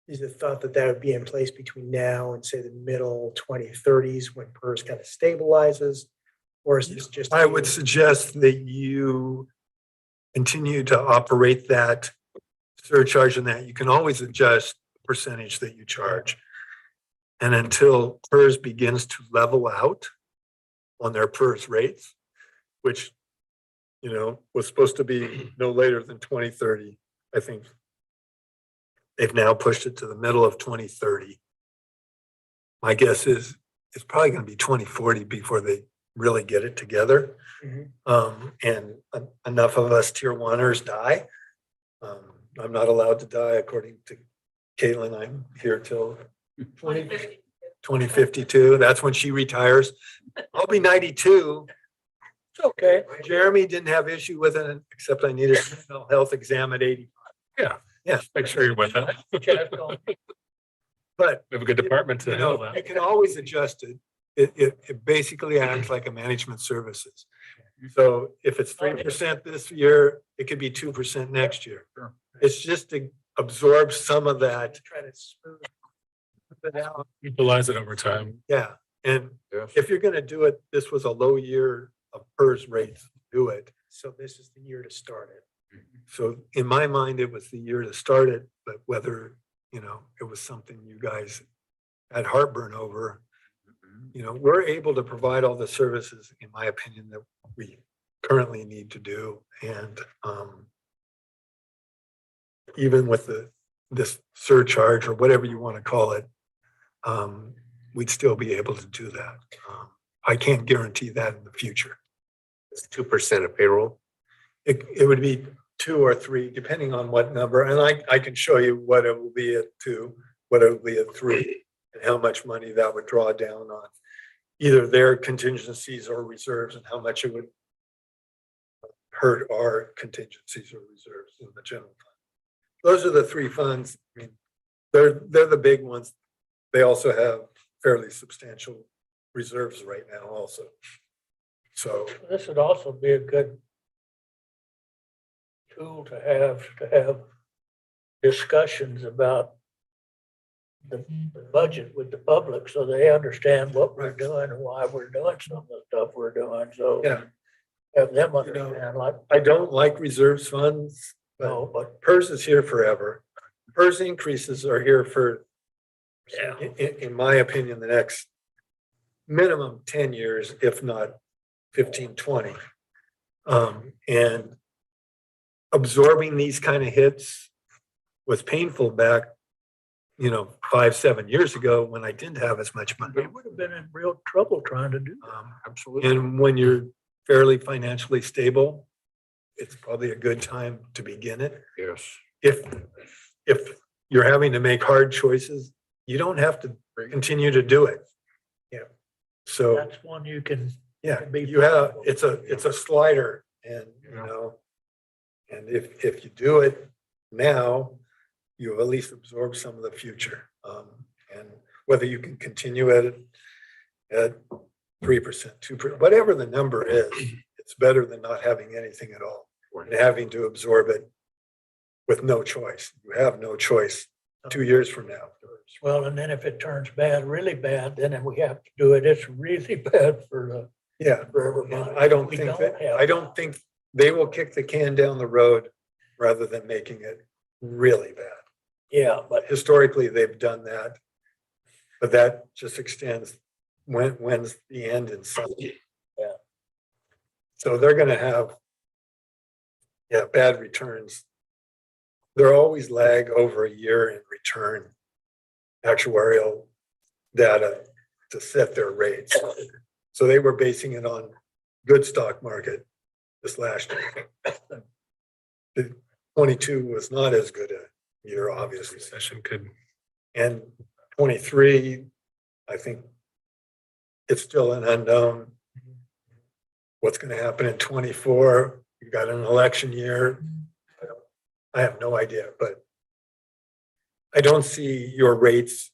is the thought that that would be in place between now and say the middle 2030s when PERS kind of stabilizes? Or is this just? I would suggest that you continue to operate that surcharge and that you can always adjust the percentage that you charge. And until PERS begins to level out on their PERS rates, which, you know, was supposed to be no later than 2030, I think they've now pushed it to the middle of 2030. My guess is it's probably going to be 2040 before they really get it together. And enough of us tier oneers die. I'm not allowed to die according to Caitlin. I'm here till 2052. That's when she retires. I'll be 92. It's okay. Jeremy didn't have issue with it, except I needed a mental health exam at 80. Yeah, make sure you're with it. But We have a good department to you handle know, you that. can always adjust it. It basically acts like a management services. So if it's 3% this year, it could be 2% next year. Sure. It's just to absorb some of that. Try to smooth. it out. Utilize it over time. Yeah, and Yes. if you're gonna do it, this was a low year of PERS rates, do it. So this is the year to start it. So in my mind, it was the year to start it, but whether, you know, it was something you guys had heartburn over. You know, we're able to provide all the services, in my opinion, that we currently need to do. And even with this surcharge or whatever you want to call it, we'd still be able to do that. I can't guarantee that in the future. It's 2% of payroll. It would be 2 or 3, depending on what number. And I can show you what it will be at 2, what it will be at 3, and how much money that would draw down on either their contingencies or reserves, and how much it would hurt our contingencies or reserves in the general fund. Those are the 3 funds. I mean, they're the big ones. They also have fairly substantial reserves right now also. So This would also be a good tool to have discussions about the budget with the public, so they understand what we're doing and why we're doing some of the stuff we're doing, so. yeah, Have them You know, understand, like, I don't like reserves funds, no, but but PERS is here forever. PERS increases are here for, yeah, in my opinion, the next minimum 10 years, if not 15, 20. And absorbing these kind of hits was painful back, you know, 5, 7 years ago when I didn't have as much money. we would have been in real trouble trying to do that. Absolutely. And when you're fairly financially stable, it's probably a good time to begin it. Yes. If you're having to make hard choices, you don't have to continue to do it. Yeah. So, That's one you can, yeah, be you have, flexible. it's a slider, and, you know, and if you do it now, you at least absorb some of the future. And whether you can continue at 3%, 2%, whatever the number is, it's better than not having anything at all and having to absorb it with no choice. You have no choice 2 years from now. well, and then if it turns bad, really bad, then we have to do it. It's really bad for Yeah. everybody. And I don't We think don't that, have I don't think they will kick the can down the road rather than making it really bad. Yeah, But historically, they've done that. But that just extends, when's the end in sight? Yeah. So they're gonna have, yeah, bad returns. They're always lag over a year in return actuarial data to set their rates. So they were basing it on good stock market this last year. The 22 was not as good a year, obviously. Recession could, And 23, I think it's still an unknown. What's going to happen in 24? You got an election year. I have no idea, but I don't see your rates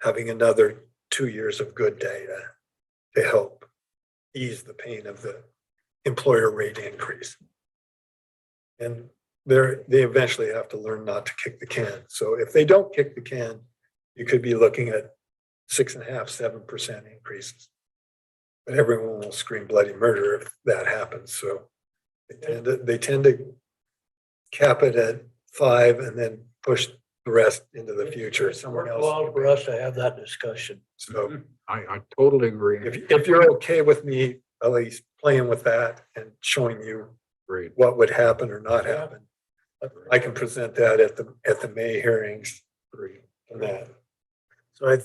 having another 2 years of good data to help ease the pain of the employer rate increase. And they eventually have to learn not to kick the can. So if they don't kick the can, you could be looking at 6.5%, 7% increases. But everyone will scream bloody murder if that happens. So they tend to cap it at 5 and then push the rest into the future. Someone else. Well, for us to have that discussion. So I totally agree. if you're okay with me at least playing with that and showing you Great. what would happen or not happen, I can present that at the May hearings. And that. So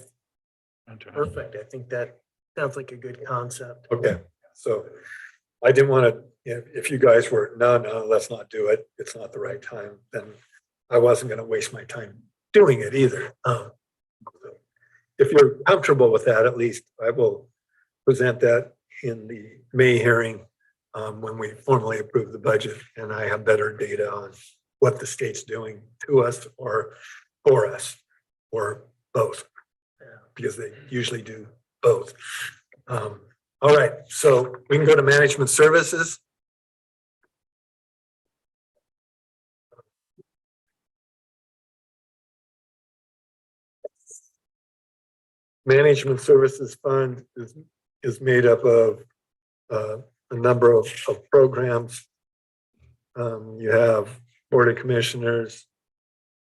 perfect. I think that sounds like a good concept. okay, so I didn't want to, if you guys were, no, let's not do it. It's not the right time. Then I wasn't going to waste my time doing it either. If you're comfortable with that, at least I will present that in the May hearing when we formally approve the budget and I have better data on what the state's doing to us or for us or both, because they usually do both. All right, so we can go to management services. Management Services Fund is made up of a number of programs. You have Board of Commissioners,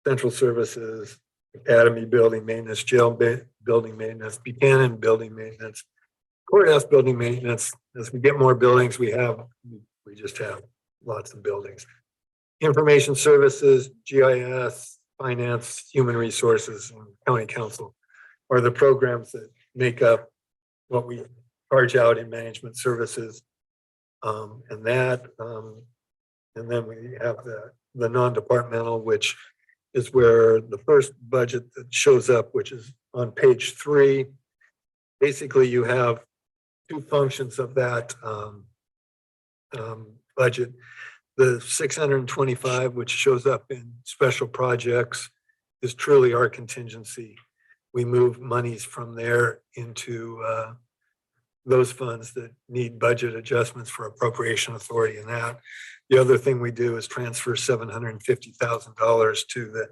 Central Services, Academy Building Maintenance, Jail Building Maintenance, Buchanan Building Maintenance, Courthouse Building Maintenance. As we get more buildings, we just have lots of buildings. Information Services, GIS, Finance, Human Resources, and County Council are the programs that make up what we charge out in management services. And then we have the non-departmental, which is where the first budget that shows up, which is on page 3. Basically, you have two functions of that budget. The 625, which shows up in special projects, is truly our contingency. We move monies from there into those funds that need budget adjustments for appropriation authority and that. The other thing we do is transfer $750,000 to the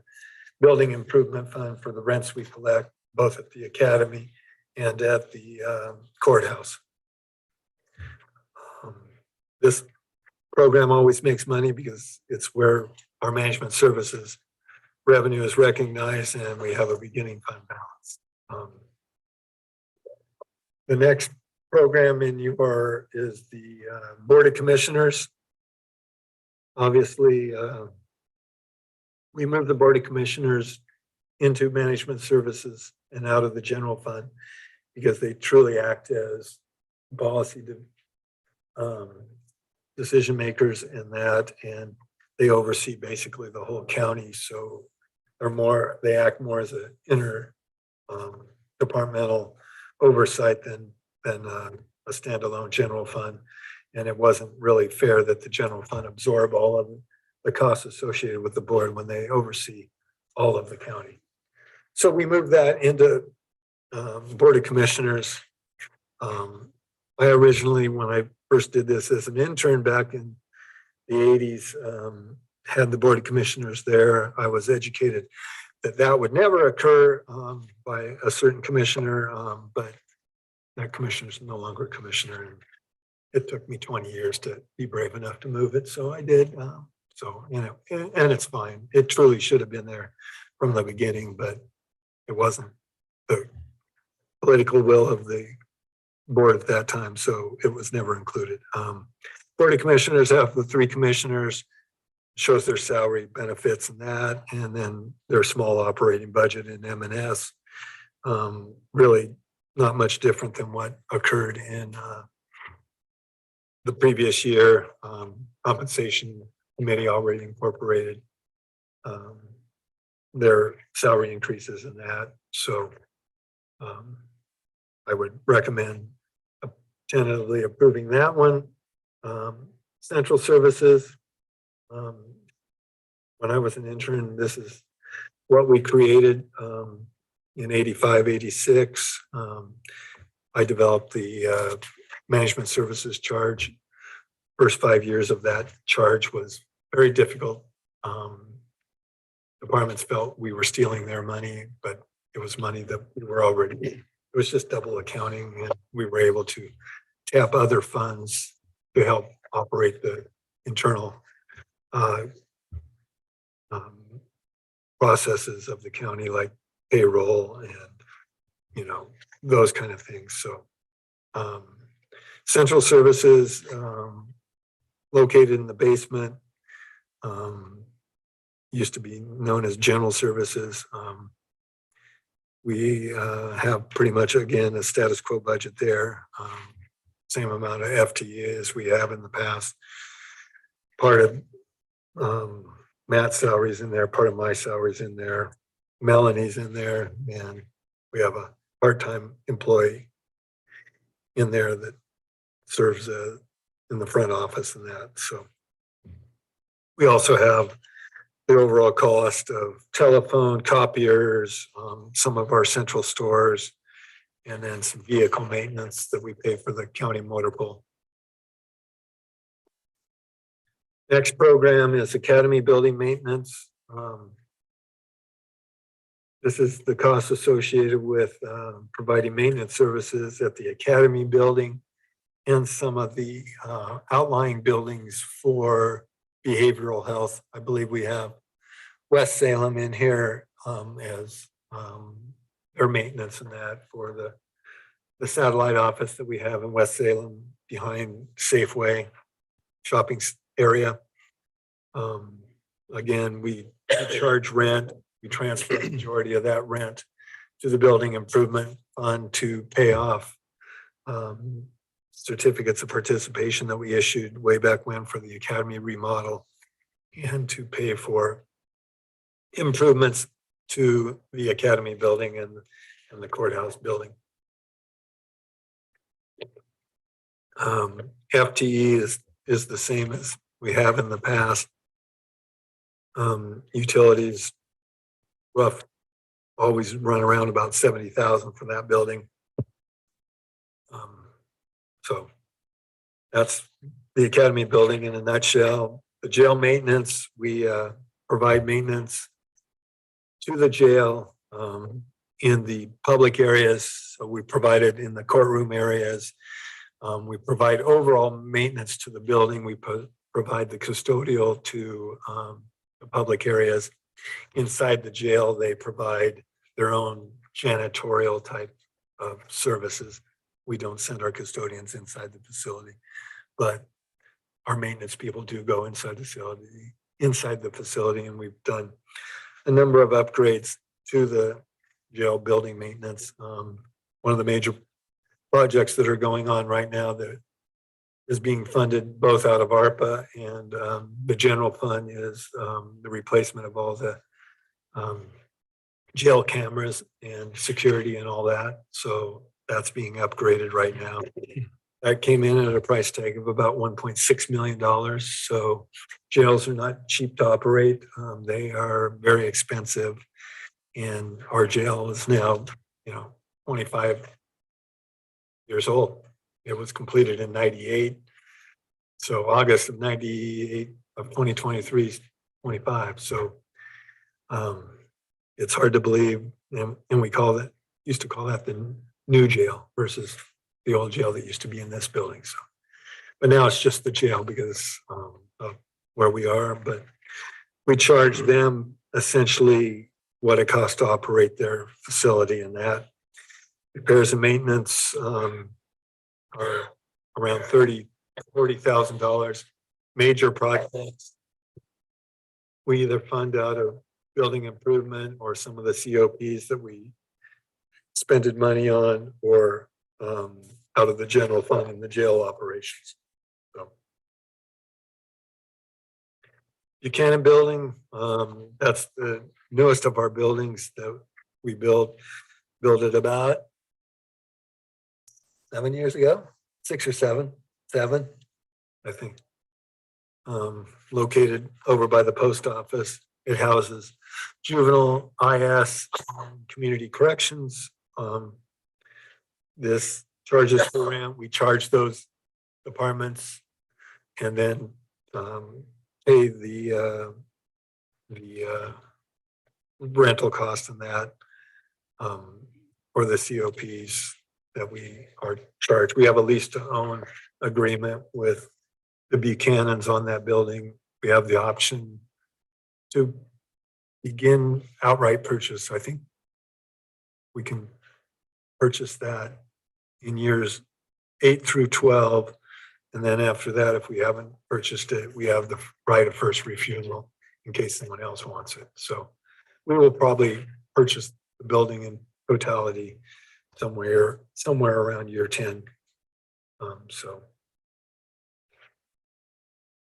building improvement fund for the rents we collect, both at the academy and at the courthouse. This program always makes money because it's where our management services revenue is recognized and we have a beginning fund balance. The next program in your is the Board of Commissioners. Obviously, we moved the Board of Commissioners into management services and out of the general fund because they truly act as policy decision makers in that, and they oversee basically the whole county. So they act more as an inter departmental oversight than a standalone general fund. And it wasn't really fair that the general fund absorb all of the costs associated with the board when they oversee all of the county. So we moved that into Board of Commissioners. I originally, when I first did this as an intern back in the 80s, had the Board of Commissioners there. I was educated that would never occur by a certain commissioner, but that commissioner is no longer a commissioner. And it took me 20 years to be brave enough to move it. So I did. So, you know, and it's fine. It truly should have been there from the beginning, but it wasn't the political will of the board at that time, so it was never included. Board of Commissioners have the 3 commissioners, shows their salary, benefits and that, and then their small operating budget in M&S. Really not much different than what occurred in the previous year. Compensation Committee already incorporated their salary increases in that. So I would recommend tentatively approving that one. Central Services. When I was an intern, this is what we created in 85, 86. I developed the management services charge. First 5 years of that charge was very difficult. Departments felt we were stealing their money, but it was money that we were already, it was just double accounting, and we were able to tap other funds to help operate the internal processes of the county, like payroll and, you know, those kind of things. So Central Services, located in the basement, used to be known as General Services. We have pretty much, again, a status quo budget there. Same amount of FTE as we have in the past. Part of Matt's salary's in there, part of my salary's in there, Melanie's in there, and we have a part-time employee in there that serves in the front office and that. So we also have the overall cost of telephone, copiers, some of our central stores, and then some vehicle maintenance that we pay for the county motor pool. Next program is Academy Building Maintenance. This is the cost associated with providing maintenance services at the Academy Building and some of the outlying buildings for behavioral health. I believe we have West Salem in here as their maintenance and that for the satellite office that we have in West Salem behind Safeway shopping area. Again, we charge rent. We transfer the majority of that rent to the building improvement fund to pay off certificates of participation that we issued way back when for the academy remodel and to pay for improvements to the academy building and the courthouse building. FTE is the same as we have in the past. Utilities, rough, always run around about 70,000 for that building. So that's the academy building in a nutshell. The jail maintenance, we provide maintenance to the jail in the public areas. So we provide it in the courtroom areas. We provide overall maintenance to the building. We provide the custodial to the public areas. Inside the jail, they provide their own janitorial type of services. We don't send our custodians inside the facility, but our maintenance people do go inside the facility, and we've done a number of upgrades to the jail building maintenance. One of the major projects that are going on right now that is being funded both out of ARPA and the general fund is the replacement of all the jail cameras and security and all that. So that's being upgraded right now. That came in at a price tag of about $1.6 million. So jails are not cheap to operate. They are very expensive. And our jail is now, 25 years old. It was completed in 98. So August of 98 of 2023 is 25. So it's hard to believe. And we used to call that the new jail versus the old jail that used to be in this building. So, but now it's just the jail because of where we are, but we charge them essentially what it costs to operate their facility, and that repairs and maintenance are around $40,000. Major projects, we either fund out of building improvement or some of the COPs that we spended money on, or out of the general fund in the jail operations. So Buchanan Building, that's the newest of our buildings that we built it about 7 years ago, 6 or 7, I think. Located over by the post office. It houses juvenile, IS, community corrections. This charges for rent. We charge those departments and then pay the rental cost and that for the COPs that we are charged. We have a lease to own agreement with the Buchanans on that building. We have the option to begin outright purchase. I think we can purchase that in years 8 through 12. And then after that, if we haven't purchased it, we have the right of first refusal in case someone else wants it. So we will probably purchase the building in totality somewhere around year 10. So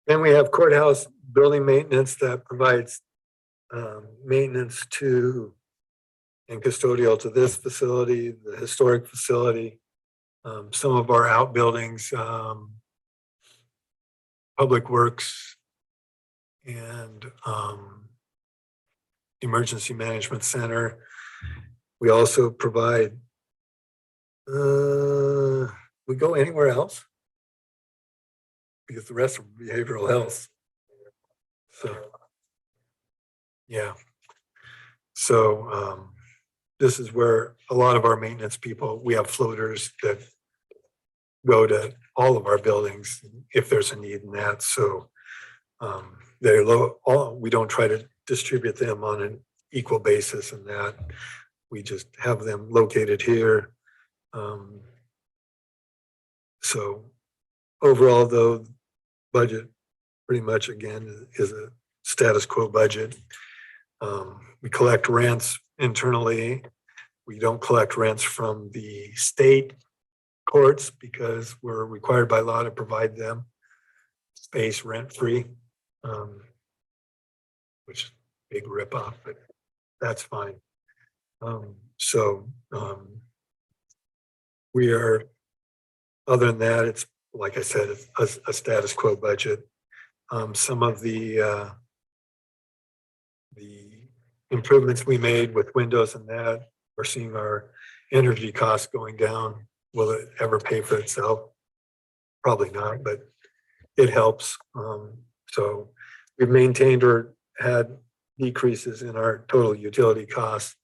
then we have courthouse building maintenance that provides maintenance to and custodial to this facility, the historic facility, some of our outbuildings, public works, and emergency management center. We also provide, we go anywhere else because the rest of behavioral health. So, yeah. So this is where a lot of our maintenance people, we have floaters that go to all of our buildings if there's a need in that. So they're low, we don't try to distribute them on an equal basis in that. We just have them located here. So overall, though, budget pretty much again is a status quo budget. We collect rents internally. We don't collect rents from the state courts because we're required by law to provide them space rent-free, which is a big ripoff, but that's fine. We are, other than that, it's like I said, it's a status quo budget. Some of the improvements we made with windows and that, we're seeing our energy costs going down. Will it ever pay for itself? Probably not, but it helps. So we've maintained or had decreases in our total utility costs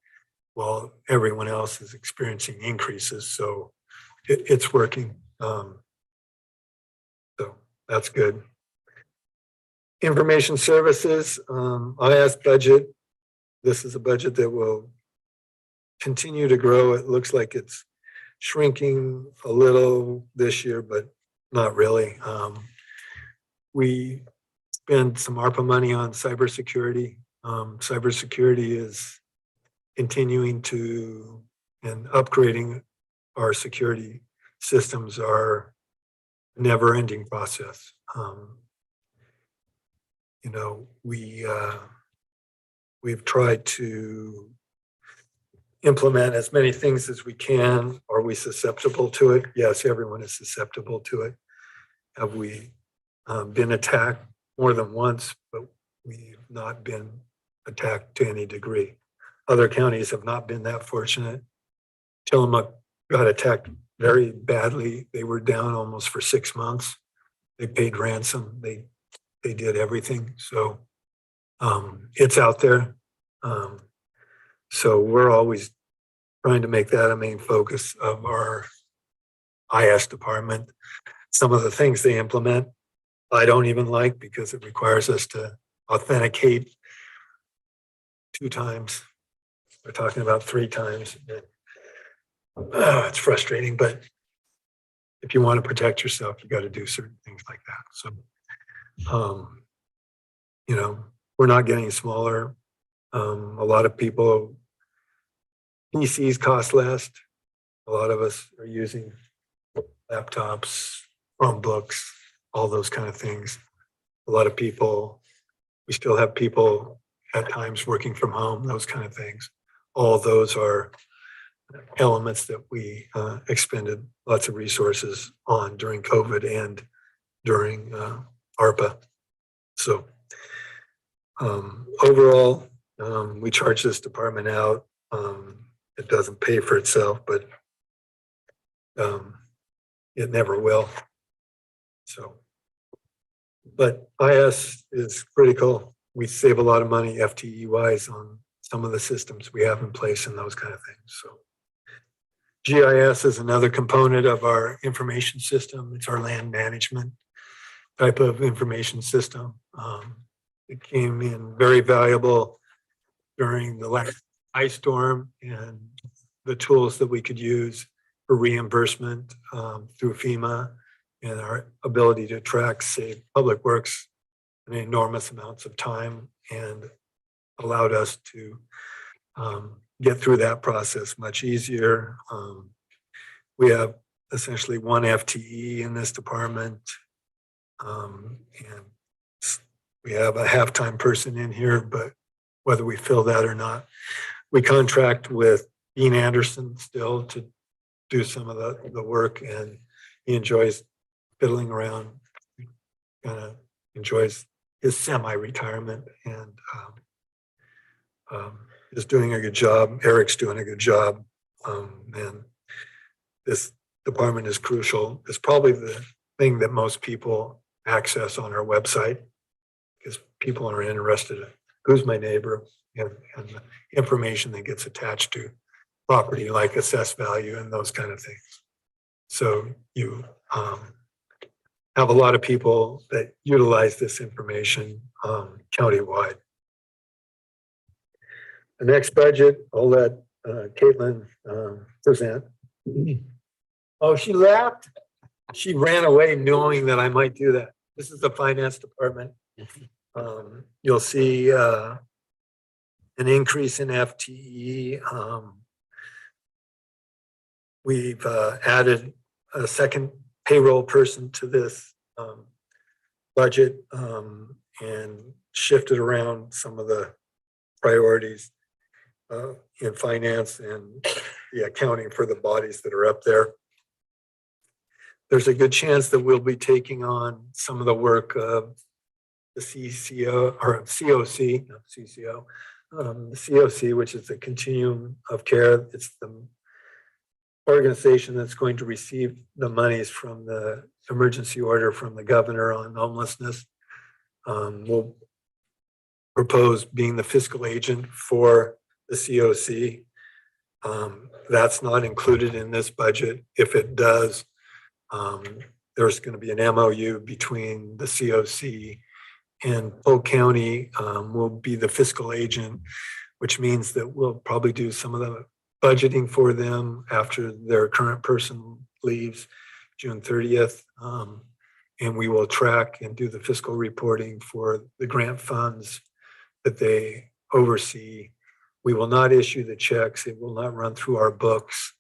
while everyone else is experiencing increases. So it's working. So that's good. Information services, IS budget. This is a budget that will continue to grow. It looks like it's shrinking a little this year, but not really. We spend some ARPA money on cybersecurity. Cybersecurity is continuing to and upgrading our security systems are a never-ending process. You know, we've tried to implement as many things as we can. Are we susceptible to it? Yes, everyone is susceptible to it. Have we been attacked more than once, but we've not been attacked to any degree. Other counties have not been that fortunate. Tillamook got attacked very badly. They were down almost for 6 months. They paid ransom. They did everything. So it's out there. So we're always trying to make that a main focus of our IS department. Some of the things they implement I don't even like because it requires us to authenticate 2 times. We're talking about 3 times. It's frustrating, but if you want to protect yourself, you got to do certain things like that. So, you know, we're not getting smaller. A lot of people, PCs cost less. A lot of us are using laptops, Chromebooks, all those kind of things. A lot of people, we still have people at times working from home, those kind of things. All those are elements that we expended lots of resources on during COVID and during ARPA. So overall, we charge this department out. It doesn't pay for itself, but it never will. So, but IS is critical. We save a lot of money FTE wise on some of the systems we have in place and those kind of things. So GIS is another component of our information system. It's our land management type of information system. It came in very valuable during the last ice storm, and the tools that we could use for reimbursement through FEMA and our ability to track, save Public Works an enormous amounts of time and allowed us to get through that process much easier. We have essentially 1 FTE in this department. And we have a half-time person in here, but whether we fill that or not, we contract with Dean Anderson still to do some of the work, and he enjoys fiddling around, kind of enjoys his semi-retirement, and is doing a good job. Eric's doing a good job. And this department is crucial. It's probably the thing that most people access on our website because people are interested in who's my neighbor and the information that gets attached to property like assessed value and those kind of things. So you have a lot of people that utilize this information countywide. The next budget, I'll let Caitlin present. Oh, she laughed. She ran away knowing that I might do that. This is the finance department. You'll see an increase in FTE. We've added a second payroll person to this budget and shifted around some of the priorities in finance and the accounting for the bodies that are up there. There's a good chance that we'll be taking on some of the work of the CCO or COC, not CCO, the COC, which is the Continuum of Care. It's the organization that's going to receive the monies from the emergency order from the governor on homelessness. We'll propose being the fiscal agent for the COC. That's not included in this budget. If it does, there's going to be an MOU between the COC and Polk County. Will be the fiscal agent, which means that we'll probably do some of the budgeting for them after their current person leaves June 30th. And we will track and do the fiscal reporting for the grant funds that they oversee. We will not issue the checks. It will not run through our books.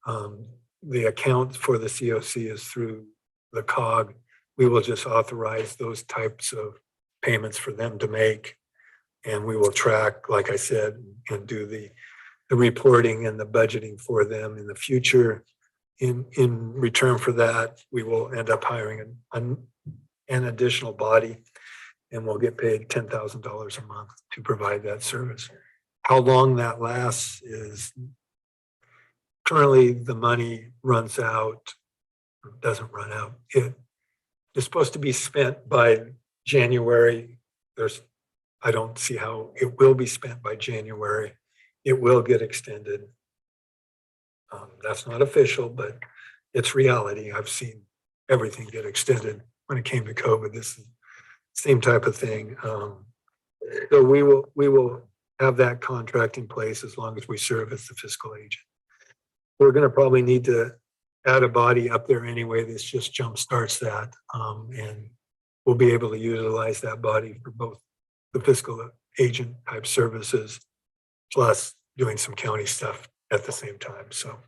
The account for the COC is through the COG. We will just authorize those types of payments for them to make. And we will track, like I said, and do the reporting and the budgeting for them in the future. In return for that, we will end up hiring an additional body, and we'll get paid $10,000 a month to provide that service. How long that lasts is currently the money runs out, or doesn't run out. It is supposed to be spent by January. I don't see how it will be spent by January. It will get extended. That's not official, but it's reality. I've seen everything get extended when it came to COVID. This is same type of thing. So we will have that contract in place as long as we serve as the fiscal agent. We're gonna probably need to add a body up there anyway. This just jumpstarts that. And we'll be able to utilize that body for both the fiscal agent type services, plus doing some county stuff at the same time. So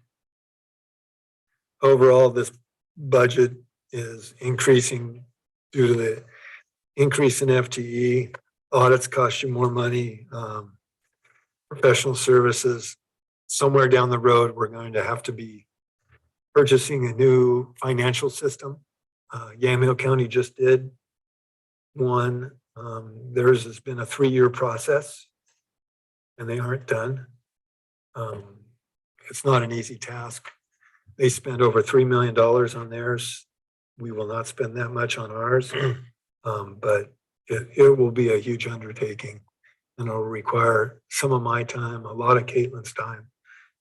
overall, this budget is increasing due to the increase in FTE. Audits cost you more money. Professional services, somewhere down the road, we're going to have to be purchasing a new financial system. Yamhill County just did one. Theirs has been a 3-year process and they aren't done. It's not an easy task. They spent over $3 million on theirs. We will not spend that much on ours, but it will be a huge undertaking and it'll require some of my time, a lot of Caitlin's time,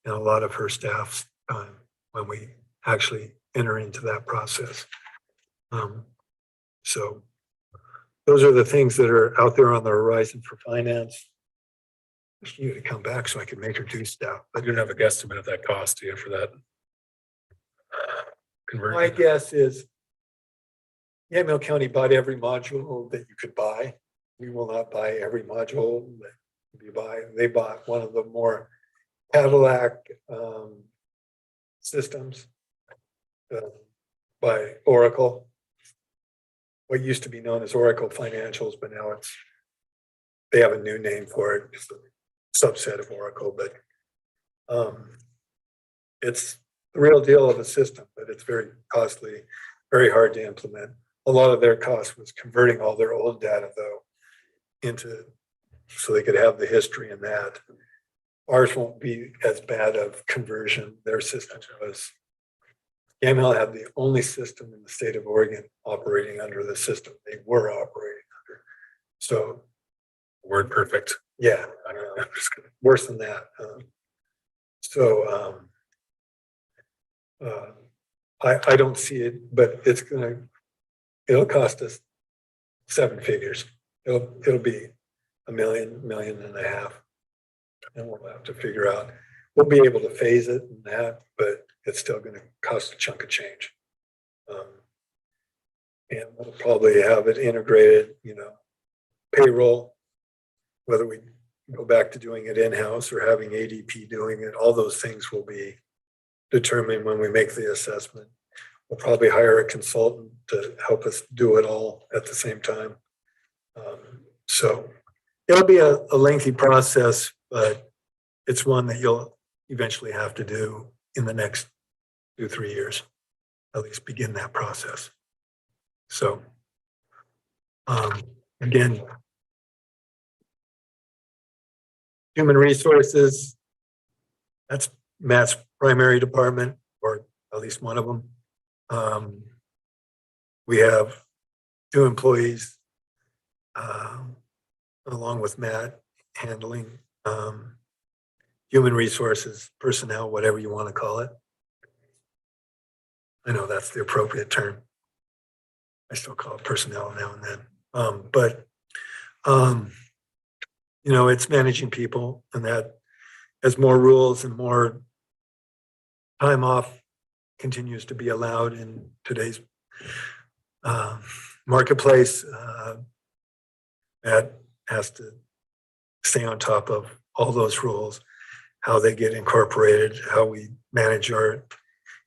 and a lot of her staff's time when we actually enter into that process. So those are the things that are out there on the horizon for finance. I just need you to come back so I can make her do stuff. I don't have a guesstimate of that cost, do you, for that? My Conversion. guess is Yamhill County bought every module that you could buy. We will not buy every module that you buy. They bought one of the more Cadillac systems by Oracle. What used to be known as Oracle Financials, but now they have a new name for it. It's a subset of Oracle, but it's the real deal of a system, but it's very costly, very hard to implement. A lot of their cost was converting all their old data though into, so they could have the history in that. Ours won't be as bad of conversion. Their system was, Yamhill had the only system in the state of Oregon operating under the system they were operating under. So, Word perfect. yeah, I'm just kidding. worse than that. I don't see it, but it'll cost us 7 figures. It'll be $1 million, $1.5 million. And we'll have to figure out, we'll be able to phase it and that, but it's still gonna cost a chunk of change. And we'll probably have it integrated, payroll, whether we go back to doing it in-house or having ADP doing it, all those things will be determined when we make the assessment. We'll probably hire a consultant to help us do it all at the same time. So it'll be a lengthy process, but it's one that you'll eventually have to do in the next 2-3 years, at least begin that process. So again, human resources, that's Matt's primary department, or at least one of them. We have 2 employees along with Matt handling human resources, personnel, whatever you want to call it. I know that's the appropriate term. I still call it personnel now and then. But it's managing people, and that as more rules and more time off continues to be allowed in today's marketplace, that has to stay on top of all those rules, how they get incorporated, how we manage our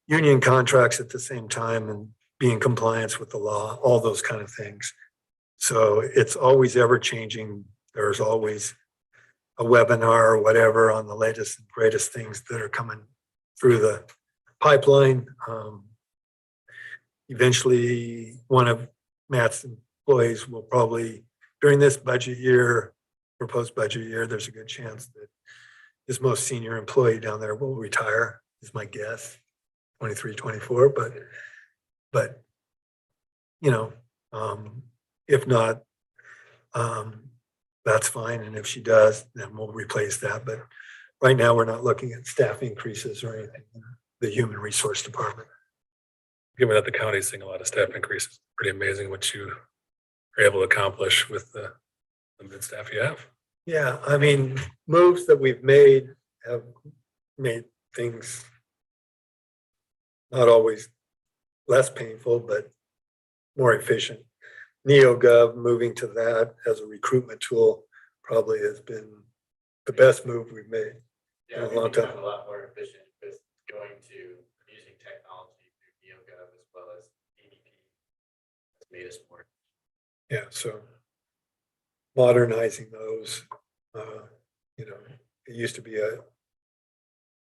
union contracts at the same time and be in compliance with the law, all those kind of things. So it's always ever changing. There's always a webinar or whatever on the latest and greatest things that are coming through the pipeline. Eventually, one of Matt's employees will probably, during this budget year, proposed budget year, there's a good chance that his most senior employee down there will retire, is my guess, 23, 24, but if not, that's fine. And if she does, then we'll replace that. But right now, we're not looking at staff increases or anything in the human resource department. Given that the county's seeing a lot of staff increases, pretty amazing what you are able to accomplish with the limited staff you have. Yeah, I mean, moves that we've made have made things not always less painful, but more efficient. NeoGov, moving to that as a recruitment tool probably has been the best move we've made. Yeah, a we've long become time. a lot more efficient with going to using technology through NeoGov as well as ADP. It's made us more. Yeah, so modernizing those, you know, it used to be a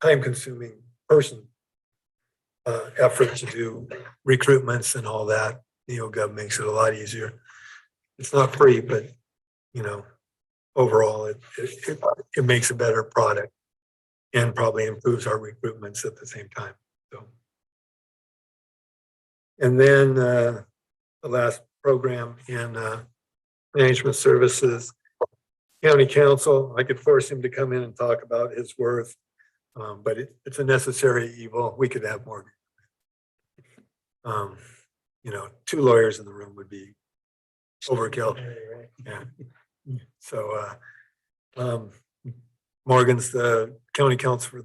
time-consuming person effort to do recruitments and all that. NeoGov makes it a lot easier. It's not free, but, you know, overall, it makes a better product and probably improves our recruitments at the same time, so. And then the last program in management services, county council, I could force him to come in and talk about his worth. But it's a necessary evil. We could have more. You know, 2 lawyers in the room would be overkill. Yeah. So Morgan's the county council for,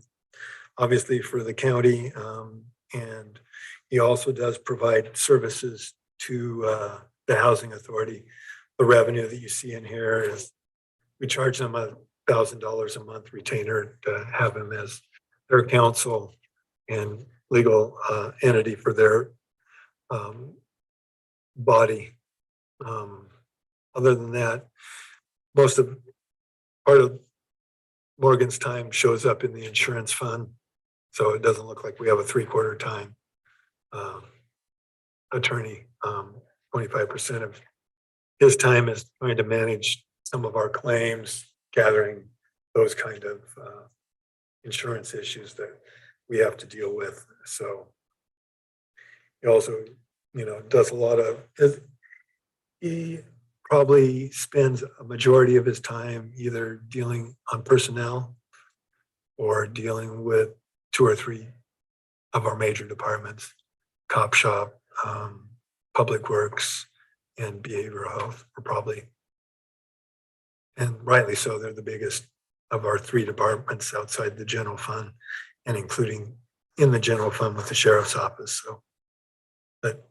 obviously for the county. And he also does provide services to the housing authority. The revenue that you see in here is, we charge them $1,000 a month retainer to have him as their counsel and legal entity for their body. Other than that, part of Morgan's time shows up in the insurance fund. So it doesn't look like we have a 3/4 time attorney. 25% of his time is trying to manage some of our claims, gathering those kind of insurance issues that we have to deal with. So he also, you know, does a lot of, he probably spends a majority of his time either dealing on personnel or dealing with 2 or 3 of our major departments, cop shop, public works, and behavioral health are probably, and rightly so, they're the biggest of our 3 departments outside the general fund and including in the general fund with the sheriff's office. So, but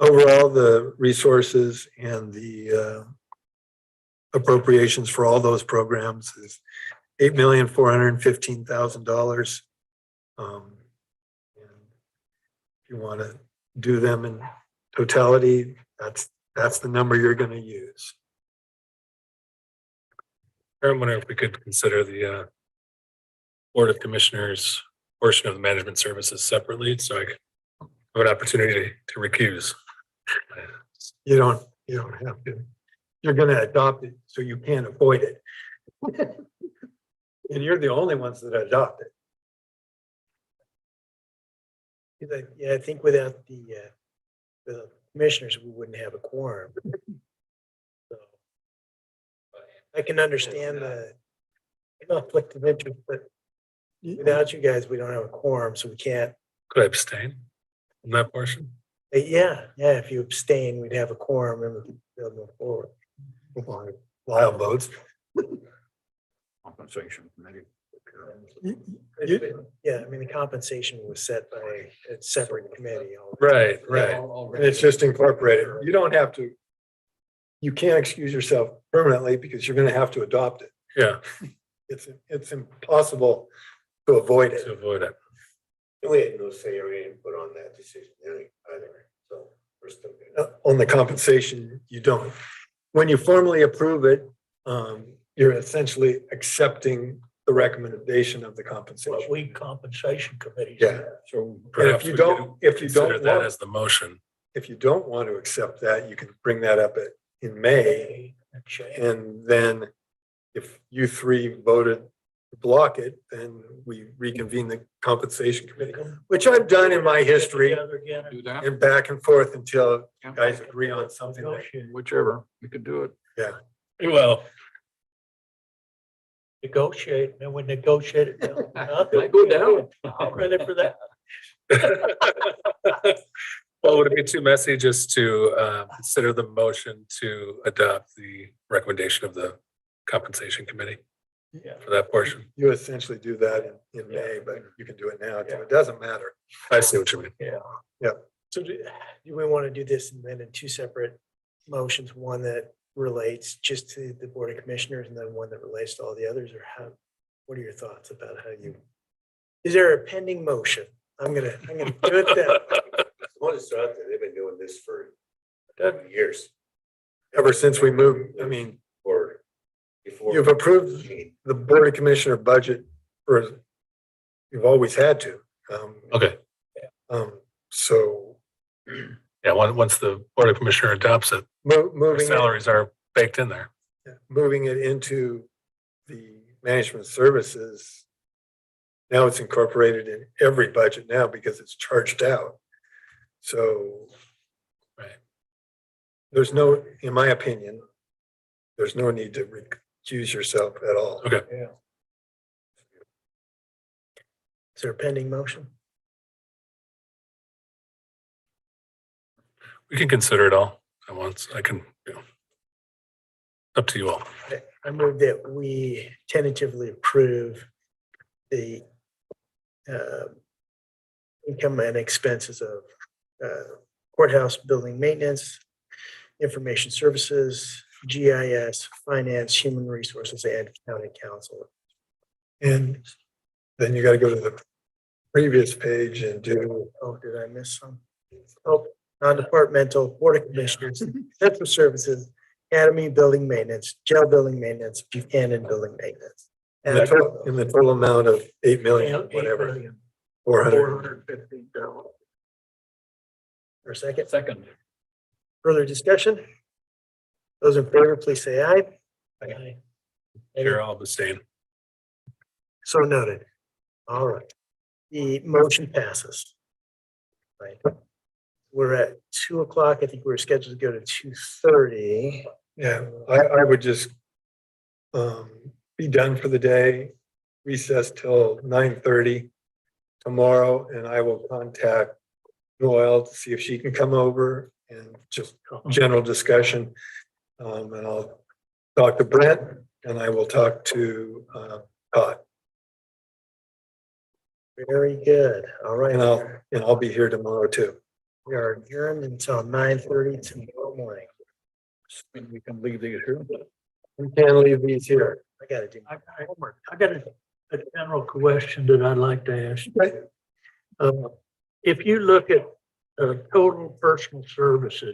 overall, the resources and the appropriations for all those programs is $8,415,000. And if you want to do them in totality, that's the number you're going to use. I'm wondering if we could consider the Board of Commissioners portion of the management services separately, so I could have an opportunity to recuse. You don't have to. You're going to adopt it, so you can't avoid it. And you're the only ones that adopt it. Yeah, I think without the commissioners, we wouldn't have a quorum. So I can understand the conflict of interest, but without you guys, we don't have a quorum, so we can't. Could I abstain from that portion? Yeah, if you abstain, we'd have a quorum and we could move forward. Wild votes. Compensation committee. Yeah, I mean, the compensation was set by a separate committee. Right. And it's just incorporated. You don't have to, you can't excuse yourself permanently because you're going to have to adopt it. Yeah, It's impossible to avoid it. to avoid it. We had no say or input on that decision either, so we're still good. On the compensation, you don't. When you formally approve it, you're essentially accepting the recommendation of the compensation. What we compensation committees. Yeah. So And if perhaps you we don't, could if you consider don't that want, as the motion. if you don't want to accept that, you can bring that up in May. And then if you 3 voted to block it, then we reconvene the compensation committee, which I've done in my history Do that, and back and forth until you guys agree on something. whichever, we could do it. Yeah. Well, Negotiate, and we negotiate it down. Might go down. I'm ready for that. well, Well, would it be too messy just to consider the motion to adopt the recommendation of the compensation committee Yeah. for that portion? You essentially do that in May, but you can do it now too. It doesn't matter. I see what you mean. So do we want to do this and then in two separate motions, one that relates just to the Board of Commissioners and then one that relates to all the others, or how, what are your thoughts about how you? Is there a pending motion? I'm gonna do it then. I want to start that they've been doing this for years Ever since we moved, I mean, or before. you've approved the Board of Commissioner budget for, you've always had to. Okay, So yeah, once the Board of Commissioner adopts it, our moving it. salaries are baked in there. Moving it into the management services. Now it's incorporated in every budget now because it's charged out. So. Right. There's no, in my opinion, there's no need to recuse yourself at all. Okay. Yeah. Is there a pending motion? We can consider it all at once. I can, up to you all. I move that we tentatively approve the income and expenses of courthouse building maintenance, information services, GIS, finance, human resources, and county council. And then you gotta go to the previous page and do, Oh, did I miss some? Oh, non-departmental, Board of Commissioners, Central Services, Academy Building Maintenance, Jail Building Maintenance, Buchanan Building Maintenance. in the total amount of 8 million, whatever, 400. $415. For a second, Second. further discussion? Those in favor, please say aye. Aye. Here, I'll abstain. So noted. All right. The motion passes. Right. We're at 2:00. I think we're scheduled to go to 2:30. Yeah, I would just be done for the day, recess till 9:30 tomorrow, and I will contact Noel to see if she can come over and just general discussion. And I'll talk to Brent and I will talk to Todd, Very good. All right. and I'll be here tomorrow too. We are adjourned until 9:30 tomorrow morning. We can leave these here. We can leave these here. I gotta do my I homework. got a general question that I'd like to ask. Right. If you look at total personal services,